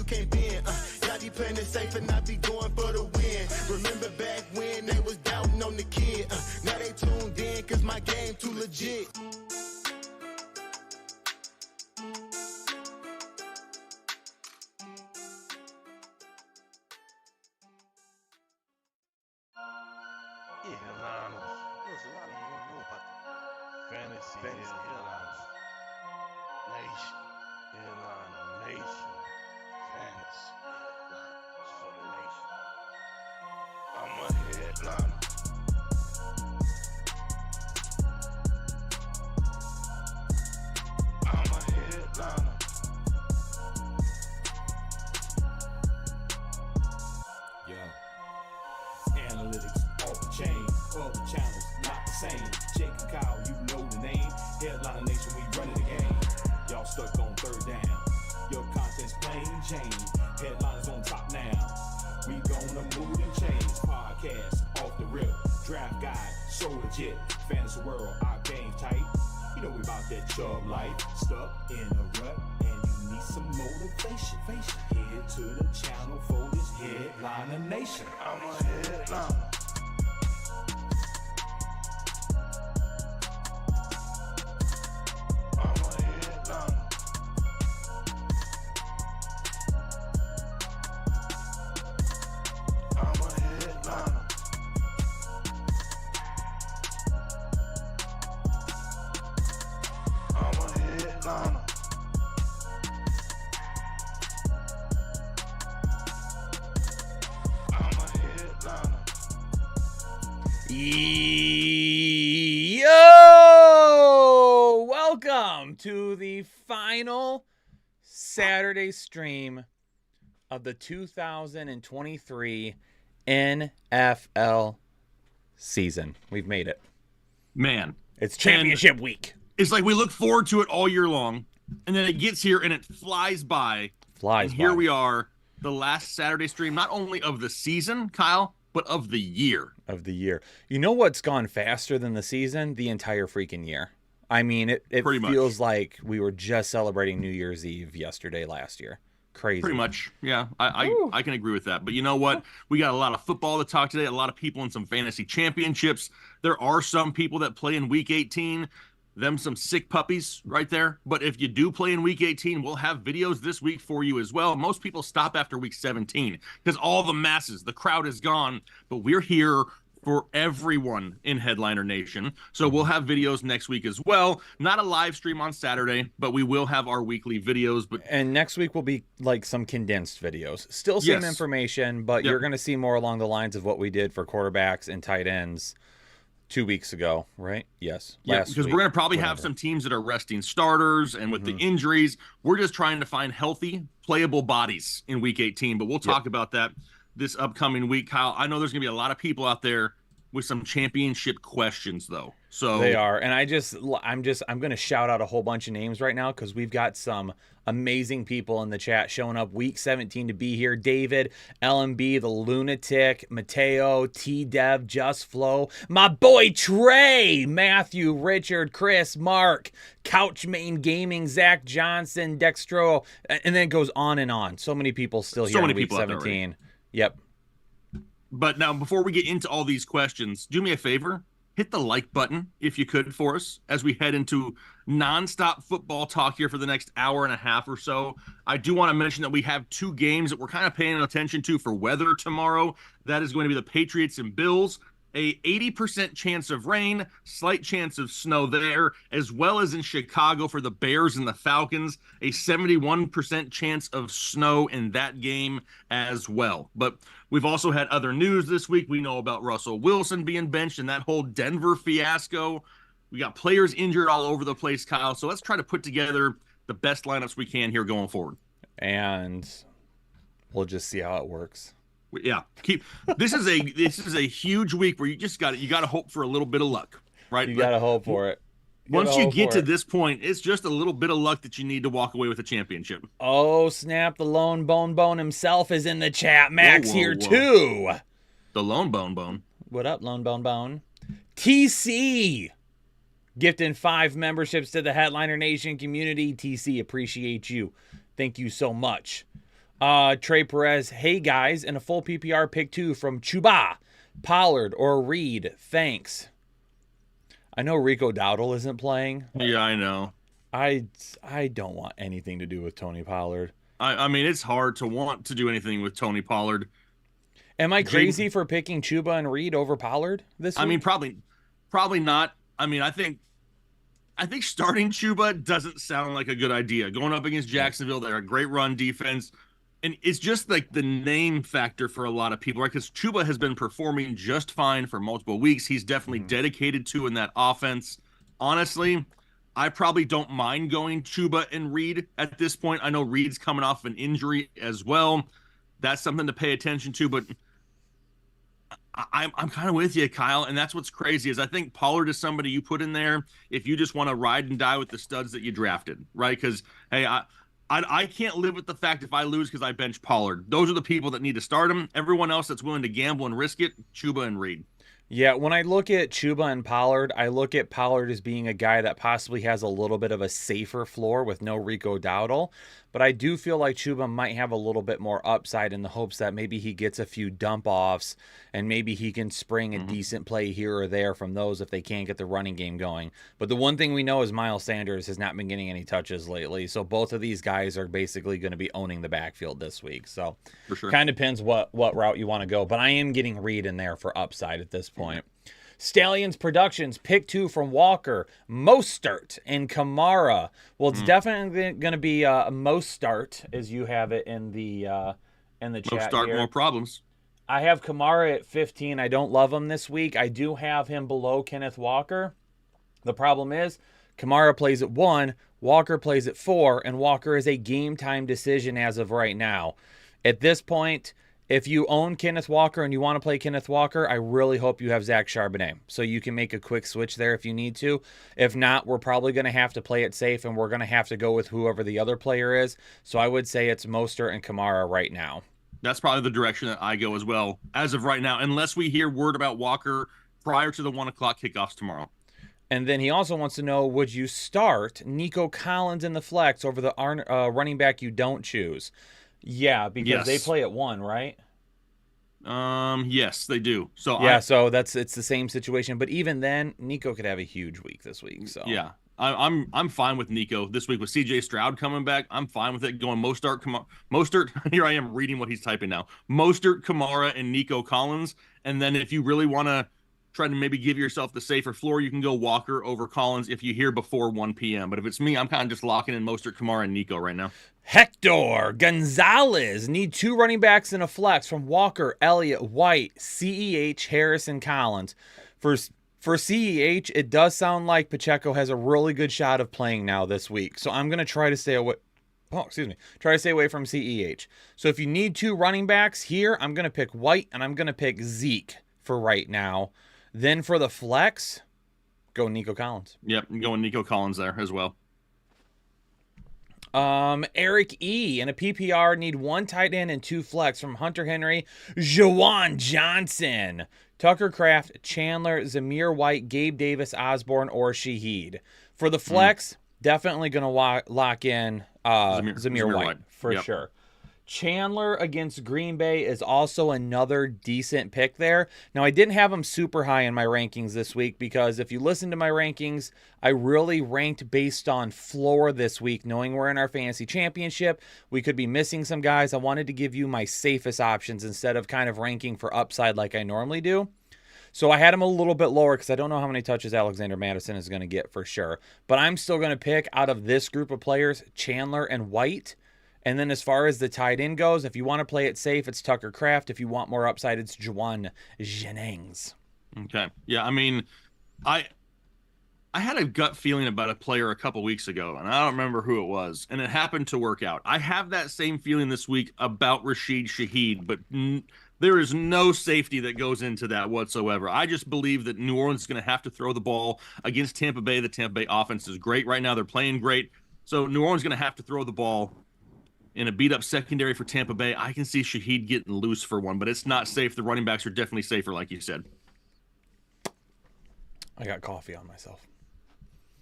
can't bend. Y'all be playing it safe and I be going for the win. Remember back when they was doubting on the kid. Now they tuned in cause my game too legit. Fantasy headliners. Nation. Headliner Nation. Fantasy headliners for the nation. I'm a headliner. I'm a headliner. Yo. Analytics off the chain. All the channels not the same. Jake and Kyle, you know the name. Headliner Nation, we running the game. Y'all stuck on third down. Your content's plain Jane. Headliners on top now. We gonna move and change. Podcast off the rip. Draft guide, so legit. Fantasy world, our game tight. You know we about that chubb life. Stuck in a rut and you need some motivation. Head to the channel for this Headliner Nation. I'm a headliner. Yo! Welcome to the final Saturday stream of the 2023 NFL season. We've made it. Man. It's championship week. It's like we look forward to it all year long, and then it gets here and it flies by. Here we are, the last Saturday stream, not only of the season, Kyle, but of the year. You know what's gone faster than the season? The entire freaking year. I mean, it feels like we were just celebrating New Year's Eve last year. Crazy. Pretty much, yeah. I can agree with that. But you know what? We got a lot of football to talk today, a lot of people in some fantasy championships. There are some people that play in Week 18. Them some sick puppies right there. But if you do play in Week 18, we'll have videos this week for you as well. Most people stop after Week 17 because all the masses, the crowd is gone. But we're here for everyone in Headliner Nation. So we'll have videos next week as well. Not a live stream on Saturday, but we will have our weekly videos. And next week will be like some condensed videos. Still same information, but you're going to see more along the lines of what we did for quarterbacks and tight ends 2 weeks ago, right? Yes. Yeah, because we're going to probably have some teams that are resting starters, and with the injuries, we're just trying to find healthy, playable bodies in Week 18. But we'll talk about that this upcoming week, Kyle. I know there's going to be a lot of people out there with some championship questions, though. So they are, and I'm going to shout out a whole bunch of names right now because we've got some amazing people in the chat showing up Week 17 to be here. David, LMB, the Lunatic, Mateo, T-Dev, Just Flow, my boy Trey, Matthew, Richard, Chris, Mark, Couchmane Gaming, Zach Johnson, Dextro, and then it goes on and on. So many people still here in Week 17. Yep. But now, before we get into all these questions, do me a favor. Hit the like button, if you could, for us as we head into nonstop football talk here for the next hour and a half or so. I do want to mention that we have two games that we're kind of paying attention to for weather tomorrow. That is going to be the Patriots and Bills. A 80% chance of rain, slight chance of snow there, as well as in Chicago for the Bears and the Falcons, a 71% chance of snow in that game as well. But we've also had other news this week. We know about Russell Wilson being benched and that whole Denver fiasco. We got players injured all over the place, Kyle. So let's try to put together the best lineups we can here going forward. And we'll just see how it works. Yeah, this is a huge week where you got to hope for a little bit of luck, right? You got to hope for it. Once you get to this point, it's just a little bit of luck that you need to walk away with a championship. Oh, snap. The Lone Bone himself is in the chat. Max here too. The Lone Bone. What up, Lone Bone? TC gifting 5 memberships to the Headliner Nation community. TC, appreciate you. Thank you so much. Trey Perez, hey guys, and a full PPR pick 2 from Chuba, Pollard, or Reed. Thanks. I know Rico Dowdle isn't playing. Yeah, I know. I don't want anything to do with Tony Pollard. I mean, it's hard to want to do anything with Tony Pollard. Am I crazy for picking Chuba and Reed over Pollard this week? I mean, probably not. I mean, I think starting Chuba doesn't sound like a good idea. Going up against Jacksonville, they're a great run defense. And it's just like the name factor for a lot of people, right? Because Chuba has been performing just fine for multiple weeks. He's definitely dedicated to in that offense. Honestly, I probably don't mind going Chuba and Reed at this point. I know Reed's coming off an injury as well. That's something to pay attention to, but I'm kind of with you, Kyle, and that's what's crazy is I think Pollard is somebody you put in there if you just want to ride and die with the studs that you drafted, right? Because, hey, I can't live with the fact if I lose because I bench Pollard. Those are the people that need to start him. Everyone else that's willing to gamble and risk it, Chuba and Reed. Yeah, when I look at Chuba and Pollard, I look at Pollard as being a guy that possibly has a little bit of a safer floor with no Rico Dowdle. But I do feel like Chuba might have a little bit more upside in the hopes that maybe he gets a few dump offs and maybe he can spring a decent play here or there from those if they can't get the running game going. But the one thing we know is Miles Sanders has not been getting any touches lately. So both of these guys are basically going to be owning the backfield this week. So For sure. kind of depends what route you want to go. But I am getting Reed in there for upside at this point. Stallions Productions, pick 2 from Walker, Mostert, and Kamara. Well, it's definitely going to be Mostert, as you have it in the chat Mostert, here. more problems. I have Kamara at 15. I don't love him this week. I do have him below Kenneth Walker. The problem is Kamara plays at 1, Walker plays at 4, and Walker is a game-time decision as of right now. At this point, if you own Kenneth Walker and you want to play Kenneth Walker, I really hope you have Zach Charbonnet. So you can make a quick switch there if you need to. If not, we're probably going to have to play it safe and we're going to have to go with whoever the other player is. So I would say it's Mostert and Kamara right now. That's probably the direction that I go as well, as of right now, unless we hear word about Walker prior to the 1 o'clock kickoffs tomorrow. And then he also wants to know, would you start Nico Collins in the flex over the running back you don't choose? Yeah, because they play at 1, right? Yes, they do. So yeah, so it's the same situation. But even then, Nico could have a huge week this week. So yeah, I'm fine with Nico this week with CJ Stroud coming back. I'm fine with it going Mostert. Here I am reading what he's typing now. Mostert, Kamara, and Nico Collins. And then if you really want to try to maybe give yourself the safer floor, you can go Walker over Collins if you hear before 1 p.m. But if it's me, I'm kind of just locking in Mostert, Kamara, and Nico right now. Hector Gonzalez need 2 running backs in a flex from Walker, Elliott, White, CEH, Harrison, Collins. For CEH, it does sound like Pacheco has a really good shot of playing now this week. So I'm going to try to stay away. Try to stay away from CEH. So if you need 2 running backs here, I'm going to pick White and I'm going to pick Zeke for right now. Then for the flex, go Nico Collins. Yep, I'm going Nico Collins there as well. Eric E. and a PPR need 1 tight end and 2 flex from Hunter Henry, Jawan Johnson, Tucker Kraft, Chandler, Zamir White, Gabe Davis, Osborne, or Shaheed. For the flex, definitely going to lock in Zamir White for sure. Chandler against Green Bay is also another decent pick there. Now, I didn't have him super high in my rankings this week because if you listen to my rankings, I really ranked based on floor this week, knowing we're in our fantasy championship. We could be missing some guys. I wanted to give you my safest options instead of kind of ranking for upside like I normally do. So I had him a little bit lower because I don't know how many touches Alexander Madison is going to get for sure. But I'm still going to pick out of this group of players, Chandler and White. And then as far as the tight end goes, if you want to play it safe, it's Tucker Kraft. If you want more upside, it's Juwan Jennings. Okay. Yeah, I mean, I had a gut feeling about a player a couple weeks ago, and I don't remember who it was, and it happened to work out. I have that same feeling this week about Rashid Shaheed, but there is no safety that goes into that whatsoever. I just believe that New Orleans is going to have to throw the ball against Tampa Bay. The Tampa Bay offense is great right now. They're playing great. So New Orleans is going to have to throw the ball in a beat-up secondary for Tampa Bay. I can see Shaheed getting loose for one, but it's not safe. The running backs are definitely safer, like you said. I got coffee on myself.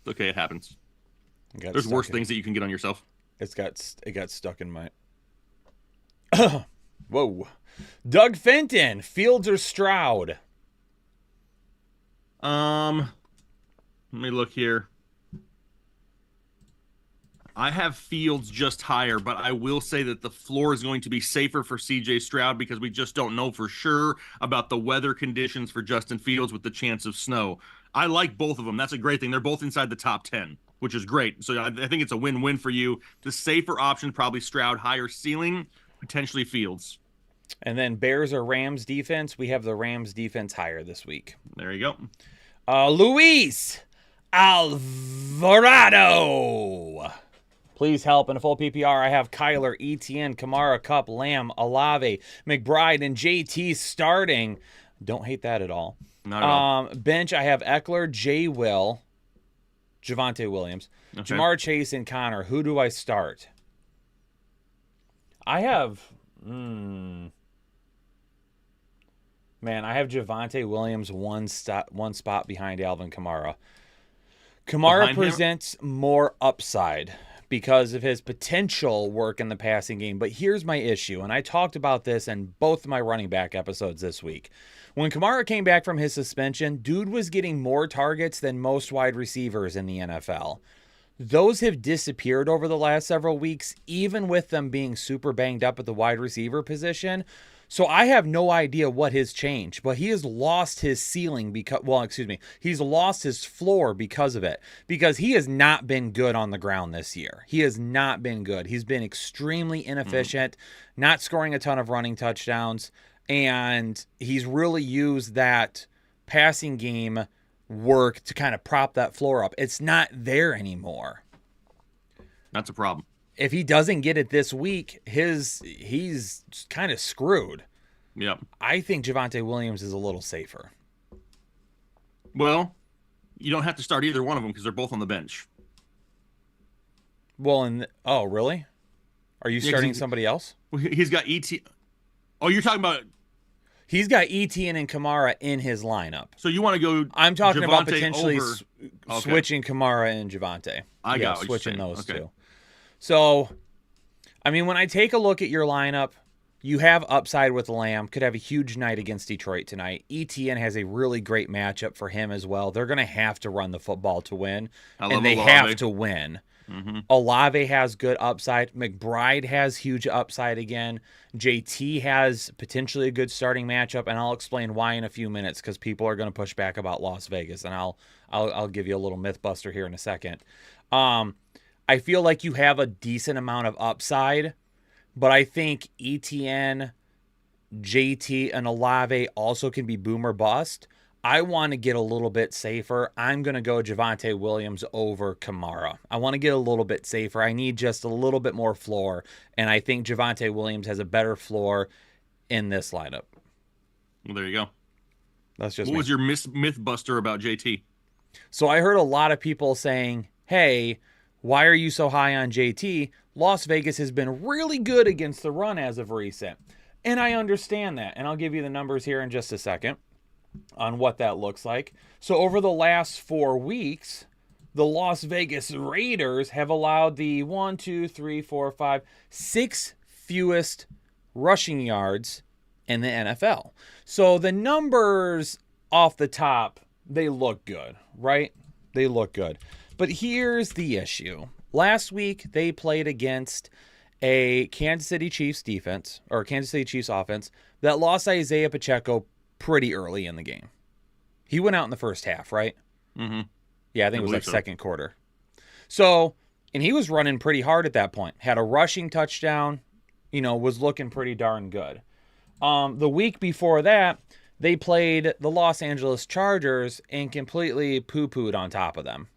Okay, it happens. There's worse things that you can get on yourself. It got stuck in my... Whoa. Doug Fenton, Fields or Stroud? Let me look here. I have Fields just higher, but I will say that the floor is going to be safer for CJ Stroud because we just don't know for sure about the weather conditions for Justin Fields with the chance of snow. I like both of them. That's a great thing. They're both inside the top 10, which is great. So I think it's a win-win for you. The safer option, probably Stroud, higher ceiling, potentially Fields. And then Bears or Rams defense? We have the Rams defense higher this week. There you go. Luis Alvarado. Please help. In a full PPR, I have Kyler, Etienne, Kamara, Kupp, Lamb, Olave, McBride, and JT starting. Don't hate that at all. Not at all. Bench, I have Eckler, J. Will, Javonte Williams, Okay. Jamar Chase, and Connor. Who do I start? I have... Man, I have Javonte Williams one spot behind Alvin Kamara. Kamara Behind him? presents more upside because of his potential work in the passing game. But here's my issue, and I talked about this in both my running back episodes this week. When Kamara came back from his suspension, dude was getting more targets than most wide receivers in the NFL. Those have disappeared over the last several weeks, even with them being super banged up at the wide receiver position. So I have no idea what has changed, but he has lost his ceiling he's lost his floor because of it, because he has not been good on the ground this year. He has not been good. He's been extremely inefficient, not scoring a ton of running touchdowns, and he's really used that passing game work to kind of prop that floor up. It's not there anymore. That's a problem. If he doesn't get it this week, he's kind of screwed. Yep. I think Javonte Williams is a little safer. Well, you don't have to start either one of them because they're both on the bench. Well, oh, really? Are you starting somebody else? He's got Oh, you're talking about... He's got Etienne and Kamara in his lineup. So you want to go... I'm talking about Javonte potentially over... switching Kamara and Javonte. I got what you're switching saying. those Okay. two. So, I mean, when I take a look at your lineup, you have upside with Lamb. Could have a huge night against Detroit tonight. Etienne has a really great matchup for him as well. They're going to have to run the football to win, and they Olave. have to win. Mm-hmm. Olave has good upside. McBride has huge upside again. JT has potentially a good starting matchup, and I'll explain why in a few minutes because people are going to push back about Las Vegas, and I'll give you a little myth buster here in a second. I feel like you have a decent amount of upside, but I think Etienne, JT, and Olave also can be boom or bust. I want to get a little bit safer. I'm going to go Javonte Williams over Kamara. I want to get a little bit safer. I need just a little bit more floor, and I think Javonte Williams has a better floor in this lineup. Well, there you go. That's just What was your myth buster about JT? So I heard a lot of people saying, hey, why are you so high on JT? Las Vegas has been really good against the run as of recent. And I understand that. And I'll give you the numbers here in just a second on what that looks like. So over the last 4 weeks, the Las Vegas Raiders have allowed the 6 fewest rushing yards in the NFL. So the numbers off the top, they look good, right? They look good. But here's the issue. Last week, they played against a Kansas City Chiefs defense, or Kansas City Chiefs offense, that lost Isaiah Pacheco pretty early in the game. He went out in the first half, right? Mm-hmm. Yeah, I think it was like so. second quarter. So, and he was running pretty hard at that point. Had a rushing touchdown, was looking pretty darn good. The week before that, they played the Los Angeles Chargers and completely poo-pooed on top of them.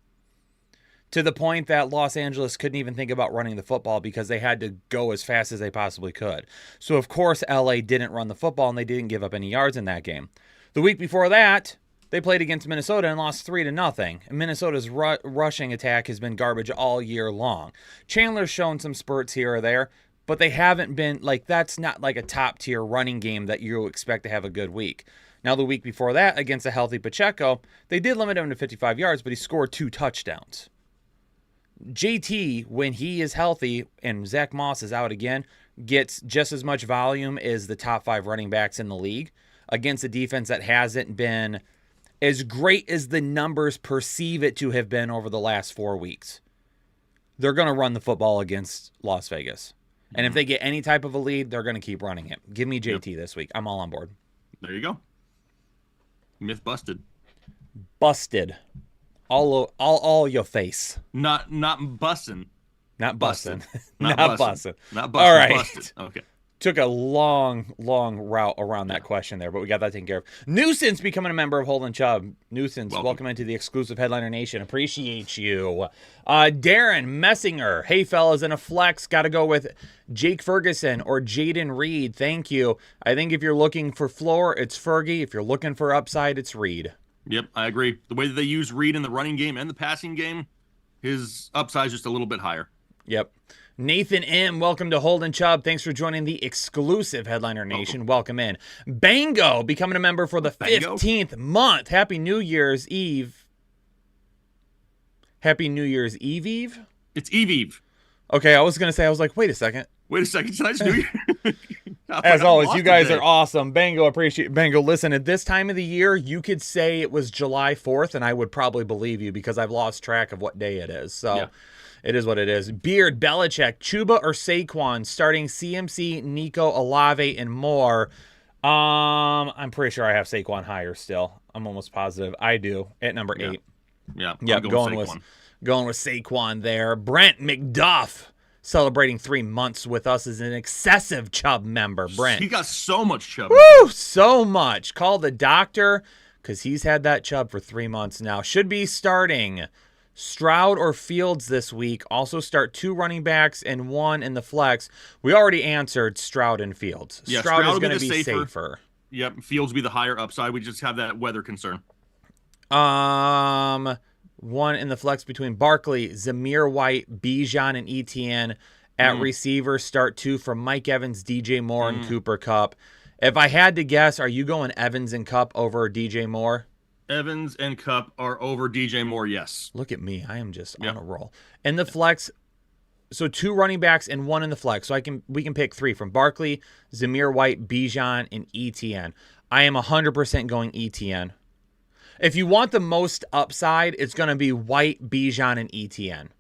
To the point that Los Angeles couldn't even think about running the football because they had to go as fast as they possibly could. So, of course, LA didn't run the football and they didn't give up any yards in that game. The week before that, they played against Minnesota and lost 3-0. And Minnesota's rushing attack has been garbage all year long. Chandler's shown some spurts here or there, but they haven't been, that's not like a top-tier running game that you expect to have a good week. Now, the week before that, against a healthy Pacheco, they did limit him to 55 yards, but he scored 2 touchdowns. JT, when he is healthy and Zach Moss is out again, gets just as much volume as the top 5 running backs in the league against a defense that hasn't been as great as the numbers perceive it to have been over the last 4 weeks. They're going to run the football against Las Vegas. And if they get any type of a lead, they're going to keep running it. Give me JT this week. I'm all on board. There you go. Myth busted. Busted. All your face. Not bussin'. Not bussin'. Not Not bussin'. bussin'. Not bussin'. All right. Busted. Okay. Took a long route around that question there, but we got that taken care of. Nuisance becoming a member of Holden Chubb. Nuisance, welcome into the exclusive Headliner Nation. Appreciate you. Darren Messinger. Hey, fellas, in a flex, got to go with Jake Ferguson or Jaden Reed. Thank you. I think if you're looking for floor, it's Fergie. If you're looking for upside, it's Reed. Yep, I agree. The way that they use Reed in the running game and the passing game, his upside is just a little bit higher. Yep. Nathan M., welcome to Holden Chubb. Thanks for joining the exclusive Headliner Nation. Welcome in. Bango, becoming a member for the 15th month. Happy New Year's Eve. Happy New Year's Eve? It's Eve. Okay, I was going to say, I was like, wait a second. Tonight's New Year. As always, you guys are awesome. Bango, appreciate Bango. Listen, at this time of the year, you could say it was July 4th, and I would probably believe you because I've lost track of what day it is. So. Yeah. It is what it is. Beard, Belichick, Chuba or Saquon, starting CMC, Nico, Olave, and more. I'm pretty sure I have Saquon higher still. I'm almost positive. I do at number 8. Yeah. Going with Saquon there. Brent McDuff celebrating 3 months with us as an excessive Chubb member. Brent. He got so much Chubb. Woo! So much. Call the doctor because he's had that Chubb for 3 months now. Should be starting Stroud or Fields this week. Also start 2 running backs and 1 in the flex. We already answered Stroud and Fields. Yeah, Stroud is going to be safer. Yep, Fields will be the higher upside. We just have that weather concern. 1 in the flex between Barkley, Zamir White, Bijan, and Etienne. At receiver, start 2 from Mike Evans, DJ Moore, and Cooper Kupp. If I had to guess, are you going Evans and Kupp over DJ Moore? Evans and Kupp are over DJ Moore, yes. Look at me. I am just on a roll. In the flex, so 2 running backs and 1 in the flex. So we can pick 3 from Barkley, Zamir White, Bijan, and Etienne. I am 100% going Etienne. If you want the most upside, it's going to be White, Bijan, and Etienne.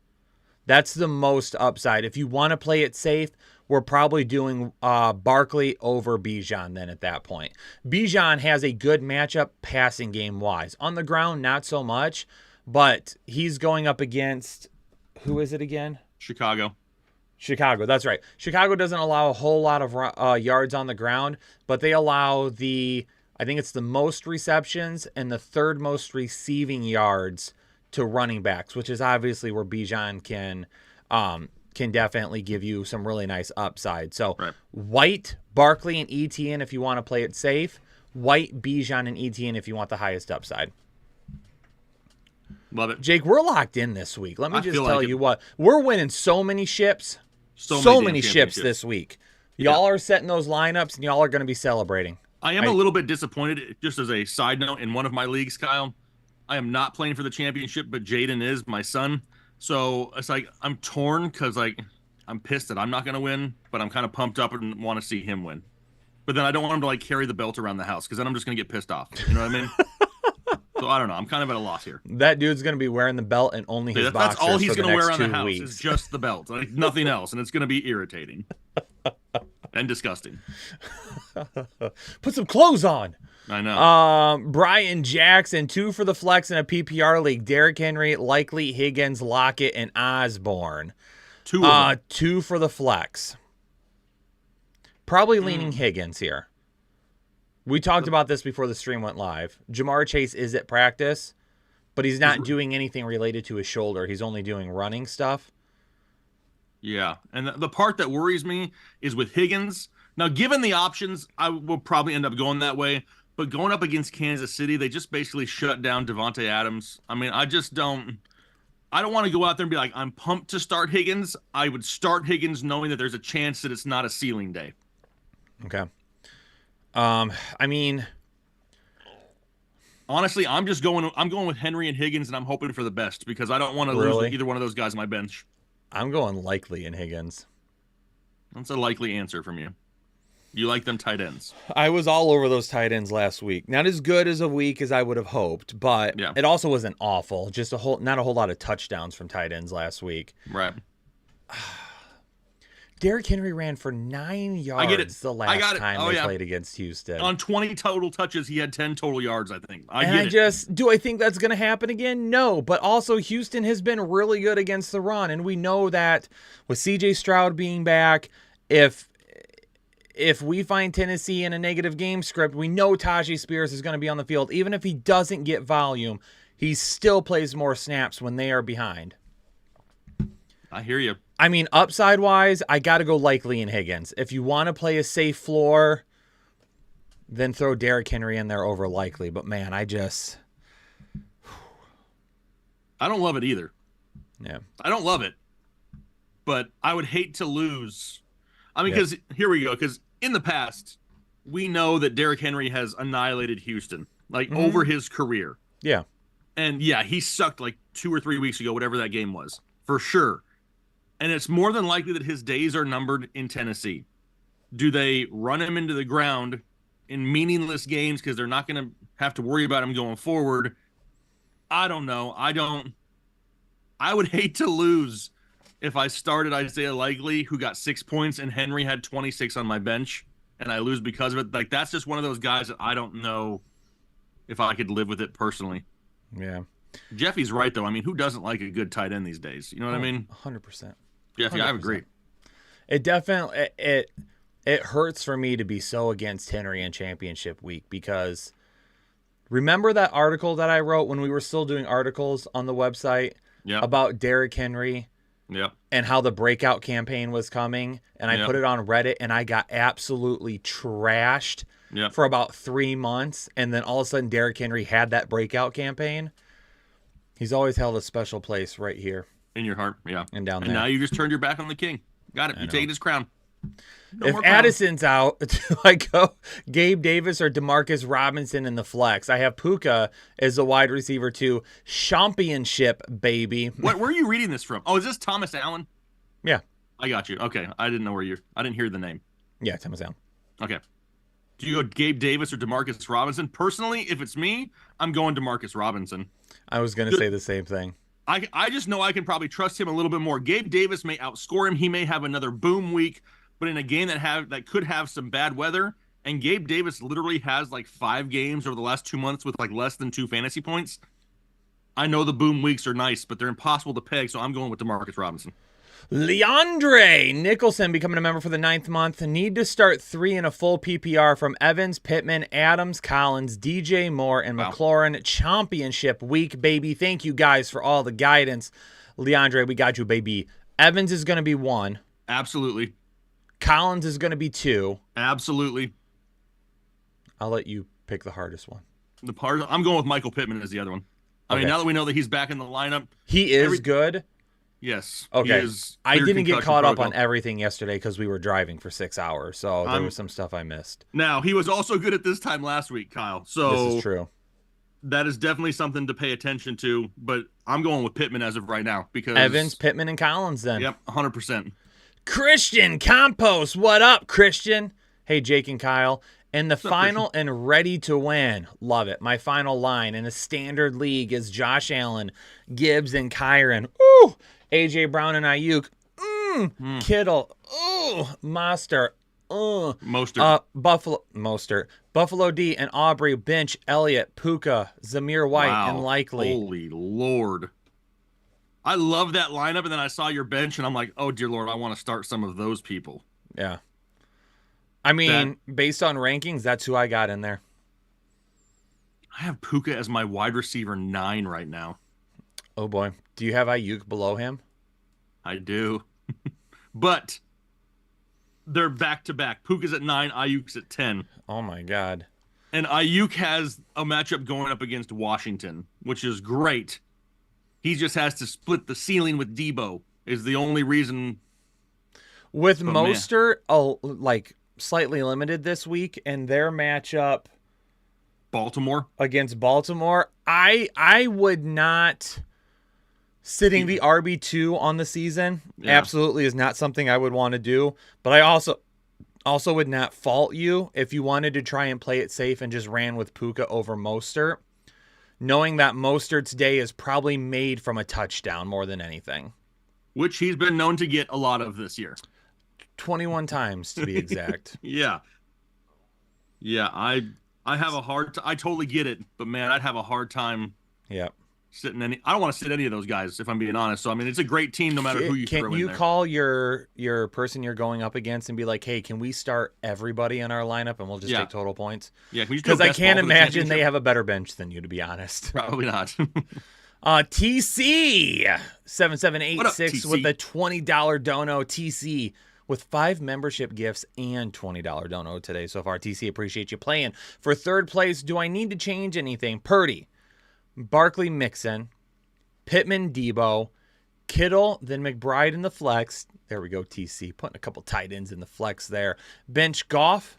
That's the most upside. If you want to play it safe, we're probably doing Barkley over Bijan then at that point. Bijan has a good matchup passing game-wise. On the ground, not so much, but he's going up against, who is it again? Chicago, that's right. Chicago doesn't allow a whole lot of yards on the ground, but they allow I think it's the most receptions and the 3rd most receiving yards to running backs, which is obviously where Bijan can definitely give you some really nice upside. So White, Barkley, and Etienne if you want to play it safe. White, Bijan, and Etienne if you want the highest upside. Love it. Jake, we're locked in this week. Let me just tell you what. We're winning so many ships. So many ships this week. Y'all are setting those lineups, and y'all are going to be celebrating. I am a little bit disappointed, just as a side note, in one of my leagues, Kyle. I am not playing for the championship, but Jaden is, my son. So it's like I'm torn because I'm pissed that I'm not going to win, but I'm kind of pumped up and want to see him win. But then I don't want him to carry the belt around the house because then I'm just going to get pissed off. You know what I mean? So I don't know. I'm kind of at a loss here. That dude's going to be wearing the belt and only his boxers. That's all he's going to wear around the house is just the belt, nothing else, and it's going to be irritating and disgusting. Put some clothes on. I know. Brian Jackson, 2 for the flex in a PPR league. Derrick Henry, Likely, Higgins, Lockett, and Osborne. 2 for the flex. Probably leaning Higgins here. We talked about this before the stream went live. Jamar Chase is at practice, but he's not doing anything related to his shoulder. He's only doing running stuff. Yeah, and the part that worries me is with Higgins. Now, given the options, I will probably end up going that way. But going up against Kansas City, they just basically shut down Devontae Adams. I mean, I don't want to go out there and be like, I'm pumped to start Higgins. I would start Higgins knowing that there's a chance that it's not a ceiling day. Okay. I mean, Honestly, I'm going with Henry and Higgins, and I'm hoping for the best because I don't want to lose either one of those guys on my bench. I'm going Likely and Higgins. That's a likely answer from you. You like them tight ends. I was all over those tight ends last week. Not as good as a week as I would have hoped, but it also wasn't awful. Just not a whole lot of touchdowns from tight ends last week. Right. Derrick Henry ran for 9 yards the last time they played against Houston. On 20 total touches, he had 10 total yards, I think. Do I think that's going to happen again? No, but also Houston has been really good against the run, and we know that with C.J. Stroud being back, if we find Tennessee in a negative game script, we know Tajay Spears is going to be on the field. Even if he doesn't get volume, he still plays more snaps when they are behind. I hear you. I mean, upside-wise, I got to go Likely and Higgins. If you want to play a safe floor, then throw Derrick Henry in there over Likely. But, man, I don't love it either. Yeah. I don't love it. But I would hate to lose. I mean, because here we go. Because in the past, we know that Derrick Henry has annihilated Houston, over his career. Yeah. And, he sucked 2 or 3 weeks ago, whatever that game was, for sure. And it's more than likely that his days are numbered in Tennessee. Do they run him into the ground in meaningless games because they're not going to have to worry about him going forward? I don't know. I would hate to lose if I started Isaiah Likely, who got 6 points, and Henry had 26 on my bench, and I lose because of it. That's just one of those guys that I don't know if I could live with it personally. Yeah. Jeffy's right, though. I mean, who doesn't like a good tight end these days? You know what I mean? 100%. Jeffy, 100%. I agree. It definitely it hurts for me to be so against Henry in championship week because remember that article that I wrote when we were still doing articles on the website about Derrick Henry and how the breakout campaign was coming, and I put it on Reddit and I got absolutely trashed for about 3 months, and then all of a sudden Derrick Henry had that breakout campaign. He's always held a special place right here. In your heart, and down there. And now you just turned your back on the king. Got it. You taking his crown. If Addison's out, do I go Gabe Davis or Demarcus Robinson in the flex? I have Puka as a wide receiver too. Championship, baby. Where are you reading this from? Oh, is this Thomas Allen? Yeah. I got you. Okay. I didn't know I didn't hear the name. Yeah, Thomas Allen. Okay. Do you go Gabe Davis or Demarcus Robinson? Personally, if it's me, I'm going Demarcus Robinson. I was going to say the same thing. I just know I can probably trust him a little bit more. Gabe Davis may outscore him. He may have another boom week, but in a game that could have some bad weather, and Gabe Davis literally has 5 games over the last 2 months with less than 2 fantasy points. I know the boom weeks are nice, but they're impossible to peg, so I'm going with Demarcus Robinson. Leandre Nicholson becoming a member for the 9th month. Need to start 3 in a full PPR from Evans, Pittman, Adams, Collins, DJ Moore, and McLaurin. Championship week, baby. Thank you guys for all the guidance. Leandre, we got you, baby. Evans is going to be 1. Absolutely. Collins is going to be 2. Absolutely. I'll let you pick the hardest one. I'm going with Michael Pittman as the other one. I mean, now that we know that he's back in the lineup. He is good. Yes. Okay. I didn't get caught up on everything yesterday because we were driving for 6 hours, so there was some stuff I missed. Now, he was also good at this time last week, Kyle. So this is true. That is definitely something to pay attention to, but I'm going with Pittman as of right now because Evans, Pittman, and Collins then. Yep, 100%. Christian Campos, what up, Christian? Hey, Jake and Kyle. In the final and ready to win. Love it. My final line in a standard league is Josh Allen, Gibbs, and Kyron. Ooh! AJ Brown and Ayuk. Kittle. Ooh. Mostert. Buffalo D and Aubrey, bench, Elliott, Puka, Zamir White, and Likely. Holy Lord. I love that lineup, and then I saw your bench, and I'm like, oh, dear Lord, I want to start some of those people. Yeah. I mean, based on rankings, that's who I got in there. I have Puka as my wide receiver 9 right now. Oh, boy. Do you have Ayuk below him? I do. But they're back-to-back. Puka's at 9, Ayuk's at 10. Oh, my God. And Ayuk has a matchup going up against Washington, which is great. He just has to split the ceiling with Debo is the only reason. With Mostert, slightly limited this week, and their matchup Baltimore. Against Baltimore, I would not. Sitting the RB2 on the season absolutely is not something I would want to do. But I also would not fault you if you wanted to try and play it safe and just ran with Puka over Mostert, knowing that Mostert's day is probably made from a touchdown more than anything. Which he's been known to get a lot of this year. 21 times to be exact. Yeah. Yeah, I have a hard I totally get it, but man, I'd have a hard time sitting I don't want to sit any of those guys if I'm being honest. So I mean, it's a great team no matter who you throw in there. Can you call your person you're going up against and be like, "Hey, can we start everybody in our lineup and we'll just take total points?" Yeah, because I can't imagine they have a better bench than you, to be honest. Probably not. TC 7786 TC? with a $20 dono. TC with 5 membership gifts and $20 dono today so far. TC, appreciate you playing. For third place, do I need to change anything? Purdy, Barkley, Mixon, Pittman, Debo, Kittle, then McBride in the flex. There we go, TC. Putting a couple tight ends in the flex there. Bench Goff,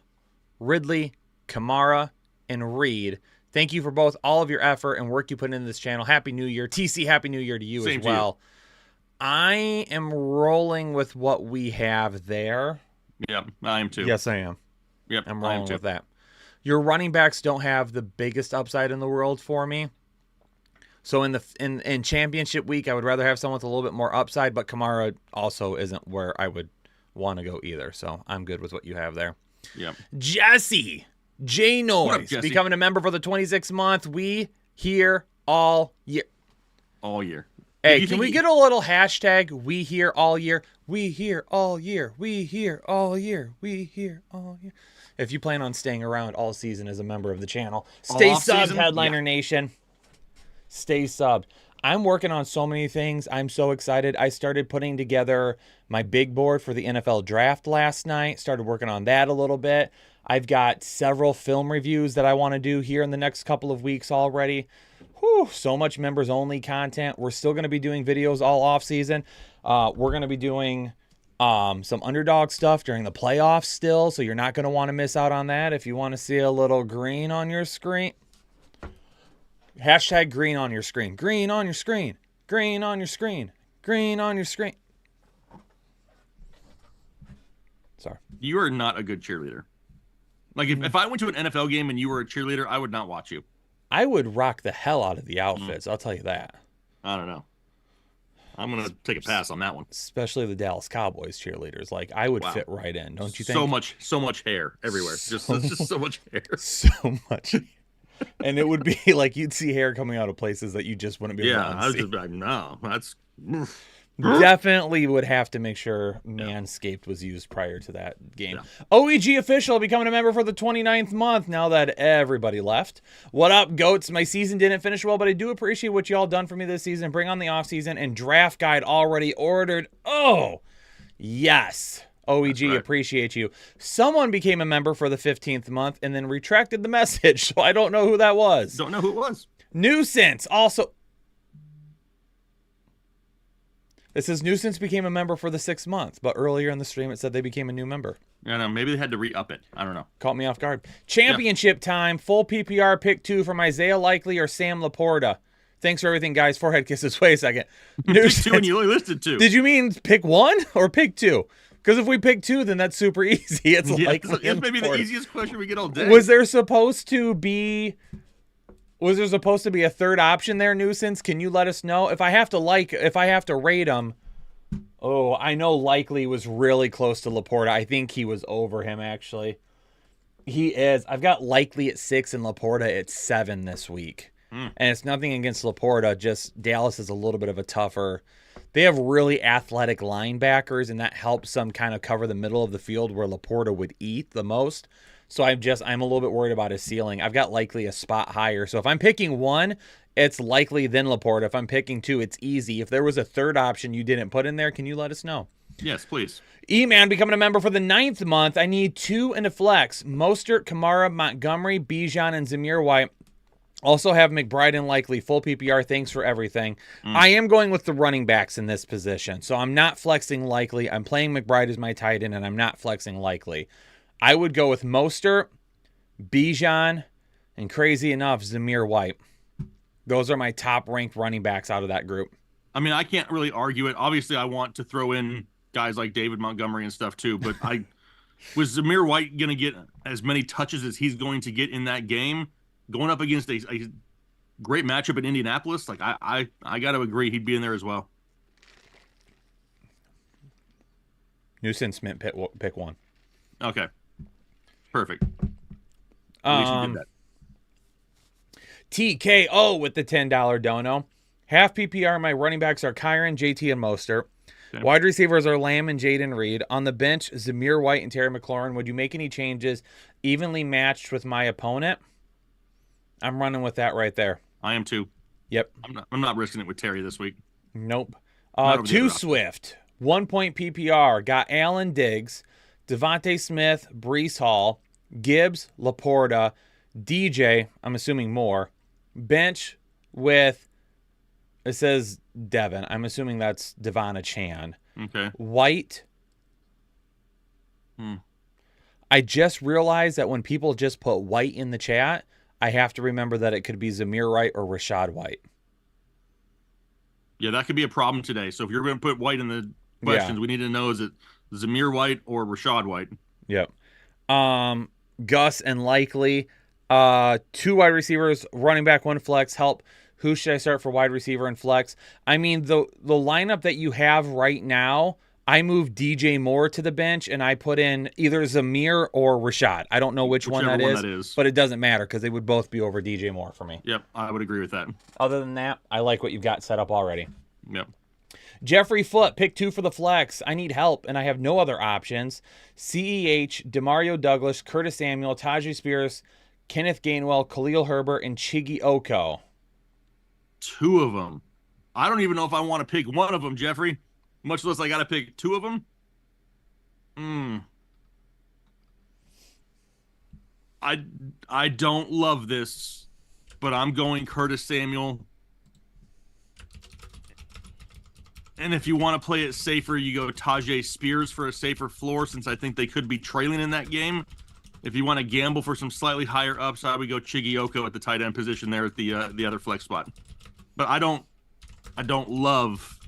Ridley, Kamara, and Reed. Thank you for all of your effort and work you put into this channel. Happy New Year. TC, Happy New Year to you as well. I am rolling with what we have there. Yep, I am too. Yes, I am. Yep, I'm rolling with that. Your running backs don't have the biggest upside in the world for me. So in championship week, I would rather have someone with a little bit more upside, but Kamara also isn't where I would want to go either. So I'm good with what you have there. Yep. Jesse J Noise becoming a member for the 26th month. We here all year. All year. Hey, can we get a little hashtag? We here all year. We here all year. We here all year. We here all year. If you plan on staying around all season as a member of the channel, stay subbed, Headliner Nation. Stay subbed. I'm working on so many things. I'm so excited. I started putting together my big board for the NFL draft last night. Started working on that a little bit. I've got several film reviews that I want to do here in the next couple of weeks already. Whew, so much members only content. We're still going to be doing videos all off season. We're going to be doing some underdog stuff during the playoffs still, so you're not going to want to miss out on that. If you want to see a little green on your screen, hashtag green on your screen. Green on your screen. Green on your screen. Green on your screen. Sorry. You are not a good cheerleader. Like, if I went to an NFL game and you were a cheerleader, I would not watch you. I would rock the hell out of the outfits. I'll tell you that. I don't know. I'm going to take a pass on that one. Especially the Dallas Cowboys cheerleaders. Like, I would fit right in, don't you think? So much hair everywhere. Just so much hair. So much. And it would be like you'd see hair coming out of places that you just wouldn't be able to see. I was just like, no, that's... Definitely would have to make sure Manscaped was used prior to that game. Yeah. OEG official becoming a member for the 29th month now that everybody left. What up, goats? My season didn't finish well, but I do appreciate what y'all done for me this season. Bring on the offseason and draft guide already ordered. Oh, yes. OEG, appreciate you. Someone became a member for the 15th month and then retracted the message, so I don't know who that was. Don't know who it was. Nuisance also... It says Nuisance became a member for the 6th month, but earlier in the stream it said they became a new member. Yeah, no, maybe they had to re-up it. I don't know. Caught me off guard. Championship time, full PPR, pick 2 from Isaiah Likely or Sam Laporta. Thanks for everything, guys. Forehead kisses. Wait a second. Pick 2 and you only listed 2. Did you mean pick 1 or pick 2? Because if we pick 2, then that's super easy. It's Likely. It's maybe the easiest question we get all day. Was there supposed to be a third option there, Nuisance? Can you let us know? If I have to rate them, I know Likely was really close to Laporta. I think he was over him, actually. He is. I've got Likely at 6 and Laporta at 7 this week. And it's nothing against Laporta, just Dallas is a little bit of a tougher. They have really athletic linebackers, and that helps them kind of cover the middle of the field where Laporta would eat the most. So I'm a little bit worried about his ceiling. I've got Likely a spot higher. So if I'm picking 1, it's Likely then Laporta. If I'm picking 2, it's easy. If there was a third option you didn't put in there, can you let us know? Yes, please. E-Man becoming a member for the 9th month. I need 2 in a flex. Mostert, Kamara, Montgomery, Bijan, and Zamir White. Also have McBride and Likely. Full PPR. Thanks for everything. I am going with the running backs in this position. So I'm not flexing Likely. I'm playing McBride as my tight end, and I'm not flexing Likely. I would go with Mostert, Bijan, and crazy enough, Zamir White. Those are my top ranked running backs out of that group. I mean, I can't really argue it. Obviously, I want to throw in guys like David Montgomery and stuff too, but was Zamir White going to get as many touches as he's going to get in that game, going up against a great matchup in Indianapolis? Like, I got to agree he'd be in there as well. Newson Smith pick one. Okay. Perfect. At least you did that. TKO with the $10 dono. Half PPR, my running backs are Kyron, JT, and Mostert. Okay. Wide receivers are Lamb and Jaden Reed. On the bench, Zamir White and Terry McLaurin. Would you make any changes evenly matched with my opponent? I'm running with that right there. I am too. Yep. I'm not risking it with Terry this week. Nope. Too Swift. 1 point PPR. Got Allen Diggs, Devontae Smith, Breece Hall, Gibbs, Laporta, DJ, I'm assuming more. Bench with, it says Devin. I'm assuming that's Devon Chan. Okay. White. I just realized that when people just put White in the chat, I have to remember that it could be Zamir White or Rashad White. Yeah, that could be a problem today. So if you're going to put White in the questions, we need to know, is it Zamir White or Rashad White? Yep. Gus and Likely. 2 wide receivers, running back, 1 flex. Help. Who should I start for wide receiver and flex? I mean, the lineup that you have right now, I moved DJ Moore to the bench, and I put in either Zamir or Rashad. I don't know whichever one that is, but it doesn't matter because they would both be over DJ Moore for me. Yep, I would agree with that. Other than that, I like what you've got set up already. Yep. Jeffrey Foote, pick 2 for the flex. I need help, and I have no other options. CEH, Demario Douglas, Curtis Samuel, Tajay Spears, Kenneth Gainwell, Khalil Herbert, and Chigi Oko. 2 of them. I don't even know if I want to pick one of them, Jeffrey. Much less I got to pick 2 of them. I don't love this, but I'm going Curtis Samuel. And if you want to play it safer, you go Tajay Spears for a safer floor, since I think they could be trailing in that game. If you want to gamble for some slightly higher upside, we go Chigi Oko at the tight end position there at the other flex spot. But I don't love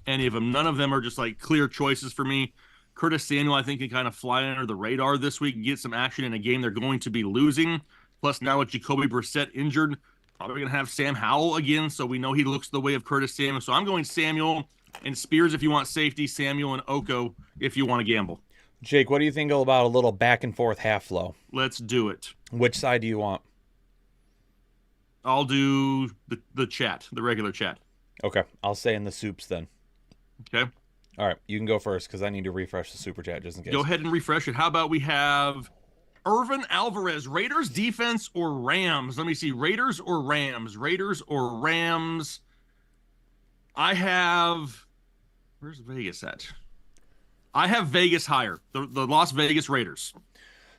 any of them. None of them are just like clear choices for me. Curtis Samuel, I think, can kind of fly under the radar this week and get some action in a game they're going to be losing. Plus, now with Jacoby Brissett injured, probably going to have Sam Howell again, so we know he looks the way of Curtis Samuel. So I'm going Samuel and Spears if you want safety, Samuel and Oko if you want to gamble. Jake, what do you think about a little back and forth half flow? Let's do it. Which side do you want? I'll do the chat, the regular chat. Okay, I'll stay in the soups then. Okay. All right, you can go first because I need to refresh the super chat just in case. Go ahead and refresh it. How about we have Irvin Alvarez, Raiders defense or Rams? Let me see, Raiders or Rams? Raiders or Rams? I have, where's Vegas at? I have Vegas higher, the Las Vegas Raiders.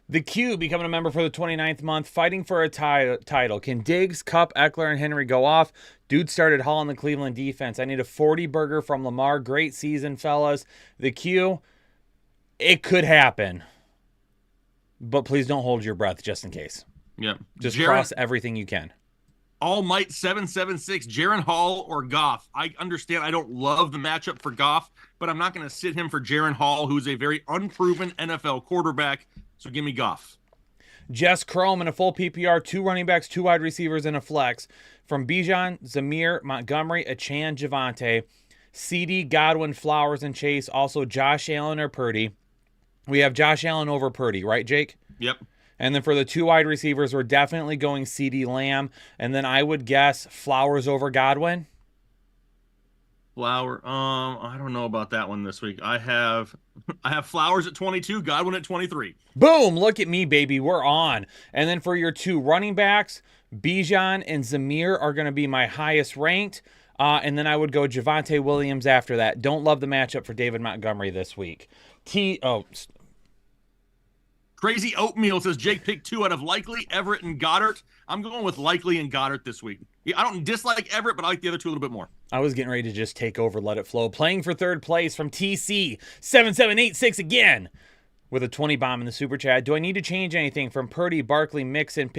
The Q becoming a member for the 29th month, fighting for a title. Can Diggs, Kupp, Eckler, and Henry go off? Dude started hauling the Cleveland defense. I need a 40-burger from Lamar. Great season, fellas. The Q, it could happen. But please don't hold your breath just in case. Yep. Just cross everything you can. All Might 776, Jaren Hall or Goff. I understand I don't love the matchup for Goff, but I'm not going to sit him for Jaren Hall, who's a very unproven NFL quarterback. So give me Goff. Jess Chrome in a full PPR, 2 running backs, 2 wide receivers, and a flex. From Bijan, Zamir, Montgomery, Achan, Javante, CD, Godwin, Flowers, and Chase. Also Josh Allen or Purdy. We have Josh Allen over Purdy, right, Jake? Yep. And then for the 2 wide receivers, we're definitely going CD Lamb. And then I would guess Flowers over Godwin. I don't know about that one this week. I have Flowers at 22, Godwin at 23. Boom! Look at me, baby. We're on. And then for your 2 running backs, Bijan and Zamir are going to be my highest ranked. And then I would go Javonte Williams after that. Don't love the matchup for David Montgomery this week. Crazy Oatmeal says Jake picked 2 out of Likely, Everett, and Goddard. I'm going with Likely and Goddard this week. I don't dislike Everett, but I like the other 2 a little bit more. I was getting ready to just take over, let it flow. Playing for 3rd place from TC 7786 again with a 20 bomb in the super chat. Do I need to change anything from Purdy, Barkley, Mixon,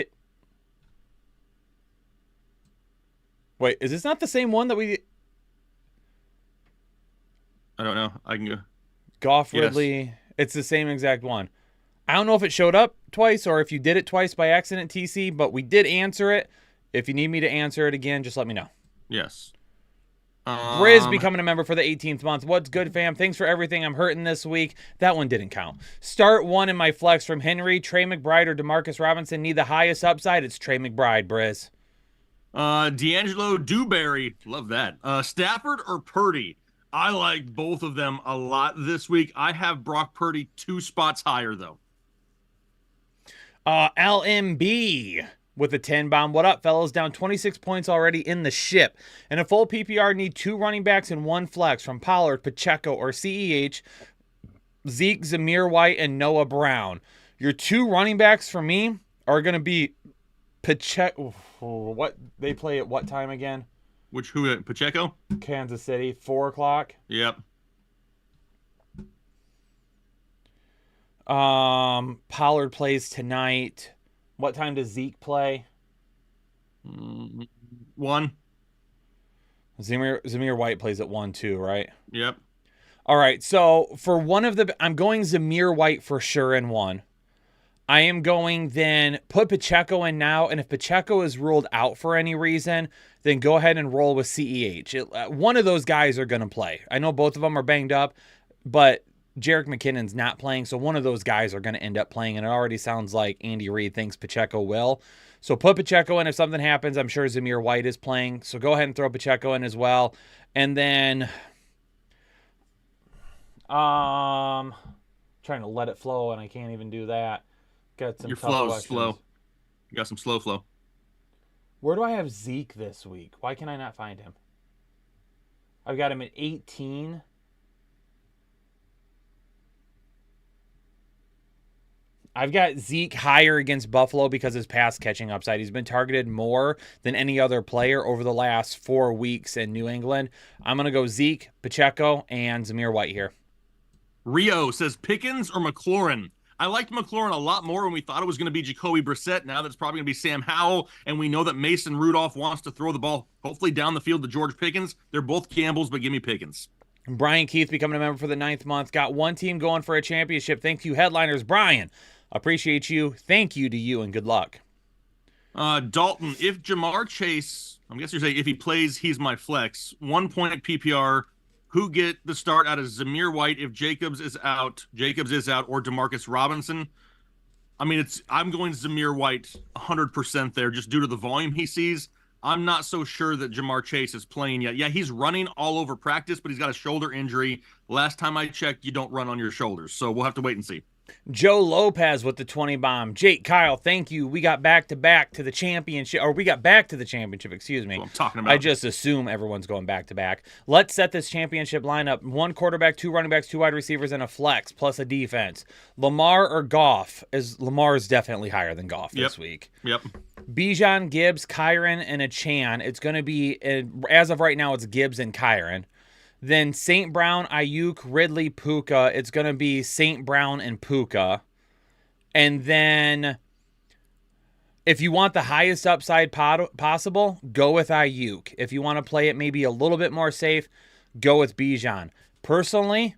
Wait, is this not the same one that we I don't know. I can go. Goff Yes. Ridley? It's the same exact one. I don't know if it showed up twice or if you did it twice by accident, TC, but we did answer it. If you need me to answer it again, just let me know. Yes. Briz becoming a member for the 18th month. What's good, fam? Thanks for everything. I'm hurting this week. That one didn't count. Start one in my flex from Henry, Trey McBride, or Demarcus Robinson. Need the highest upside. It's Trey McBride, Briz. D'Angelo Dewberry. Love that. Stafford or Purdy? I like both of them a lot this week. I have Brock Purdy 2 spots higher, though. LMB with a 10 bomb. What up, fellas? Down 26 points already in the ship. In a full PPR, need 2 running backs and 1 flex from Pollard, Pacheco, or CEH, Zeke, Zamir White, and Noah Brown. Your 2 running backs for me are going to be Pacheco. What they play at what time again? Who? Pacheco? Kansas City, 4 o'clock. Yep. Pollard plays tonight. What time does Zeke play? 1. Zamir White plays at 1 too, right? Yep. All right. So for one of the, I'm going Zamir White for sure in 1. I am going then put Pacheco in now, and if Pacheco is ruled out for any reason, then go ahead and roll with CEH. One of those guys are going to play. I know both of them are banged up, but Jerick McKinnon's not playing, so one of those guys are going to end up playing, and it already sounds like Andy Reid thinks Pacheco will. So put Pacheco in. If something happens, I'm sure Zamir White is playing, so go ahead and throw Pacheco in as well. And then trying to let it flow, and I can't even do that. Got some Your tough flow's questions. slow. You got some slow flow. Where do I have Zeke this week? Why can I not find him? I've got him at 18. I've got Zeke higher against Buffalo because his pass catching upside. He's been targeted more than any other player over the last 4 weeks in New England. I'm going to go Zeke, Pacheco, and Zamir White here. Rio says Pickens or McLaurin. I liked McLaurin a lot more when we thought it was going to be Jacoby Brissett. Now that it's probably going to be Sam Howell, and we know that Mason Rudolph wants to throw the ball hopefully down the field to George Pickens. They're both gambles, but give me Pickens. Brian Keith becoming a member for the 9th month. Got one team going for a championship. Thank you, headliners. Brian, appreciate you. Thank you to you, and good luck. Dalton, if Jamar Chase, I'm guessing you're saying if he plays, he's my flex. 1 point PPR. Who get the start out of Zamir White if Jacobs is out, or Demarcus Robinson? I mean, I'm going Zamir White 100% there just due to the volume he sees. I'm not so sure that Jamar Chase is playing yet. Yeah, he's running all over practice, but he's got a shoulder injury. Last time I checked, you don't run on your shoulders. So we'll have to wait and see. Joe Lopez with the 20 bomb. Jake, Kyle, thank you. We got back to the championship, excuse me. That's what I'm talking about. I just assume everyone's going back to back. Let's set this championship lineup. 1 quarterback, 2 running backs, 2 wide receivers, and a flex, plus a defense. Lamar or Goff? Lamar is definitely higher than Goff this week. Yep. Bijan, Gibbs, Kyron, and a Chan. It's going to be, as of right now, it's Gibbs and Kyron. Then St. Brown, Ayuk, Ridley, Puka. It's going to be St. Brown and Puka. And then if you want the highest upside possible, go with Ayuk. If you want to play it maybe a little bit more safe, go with Bijan. Personally,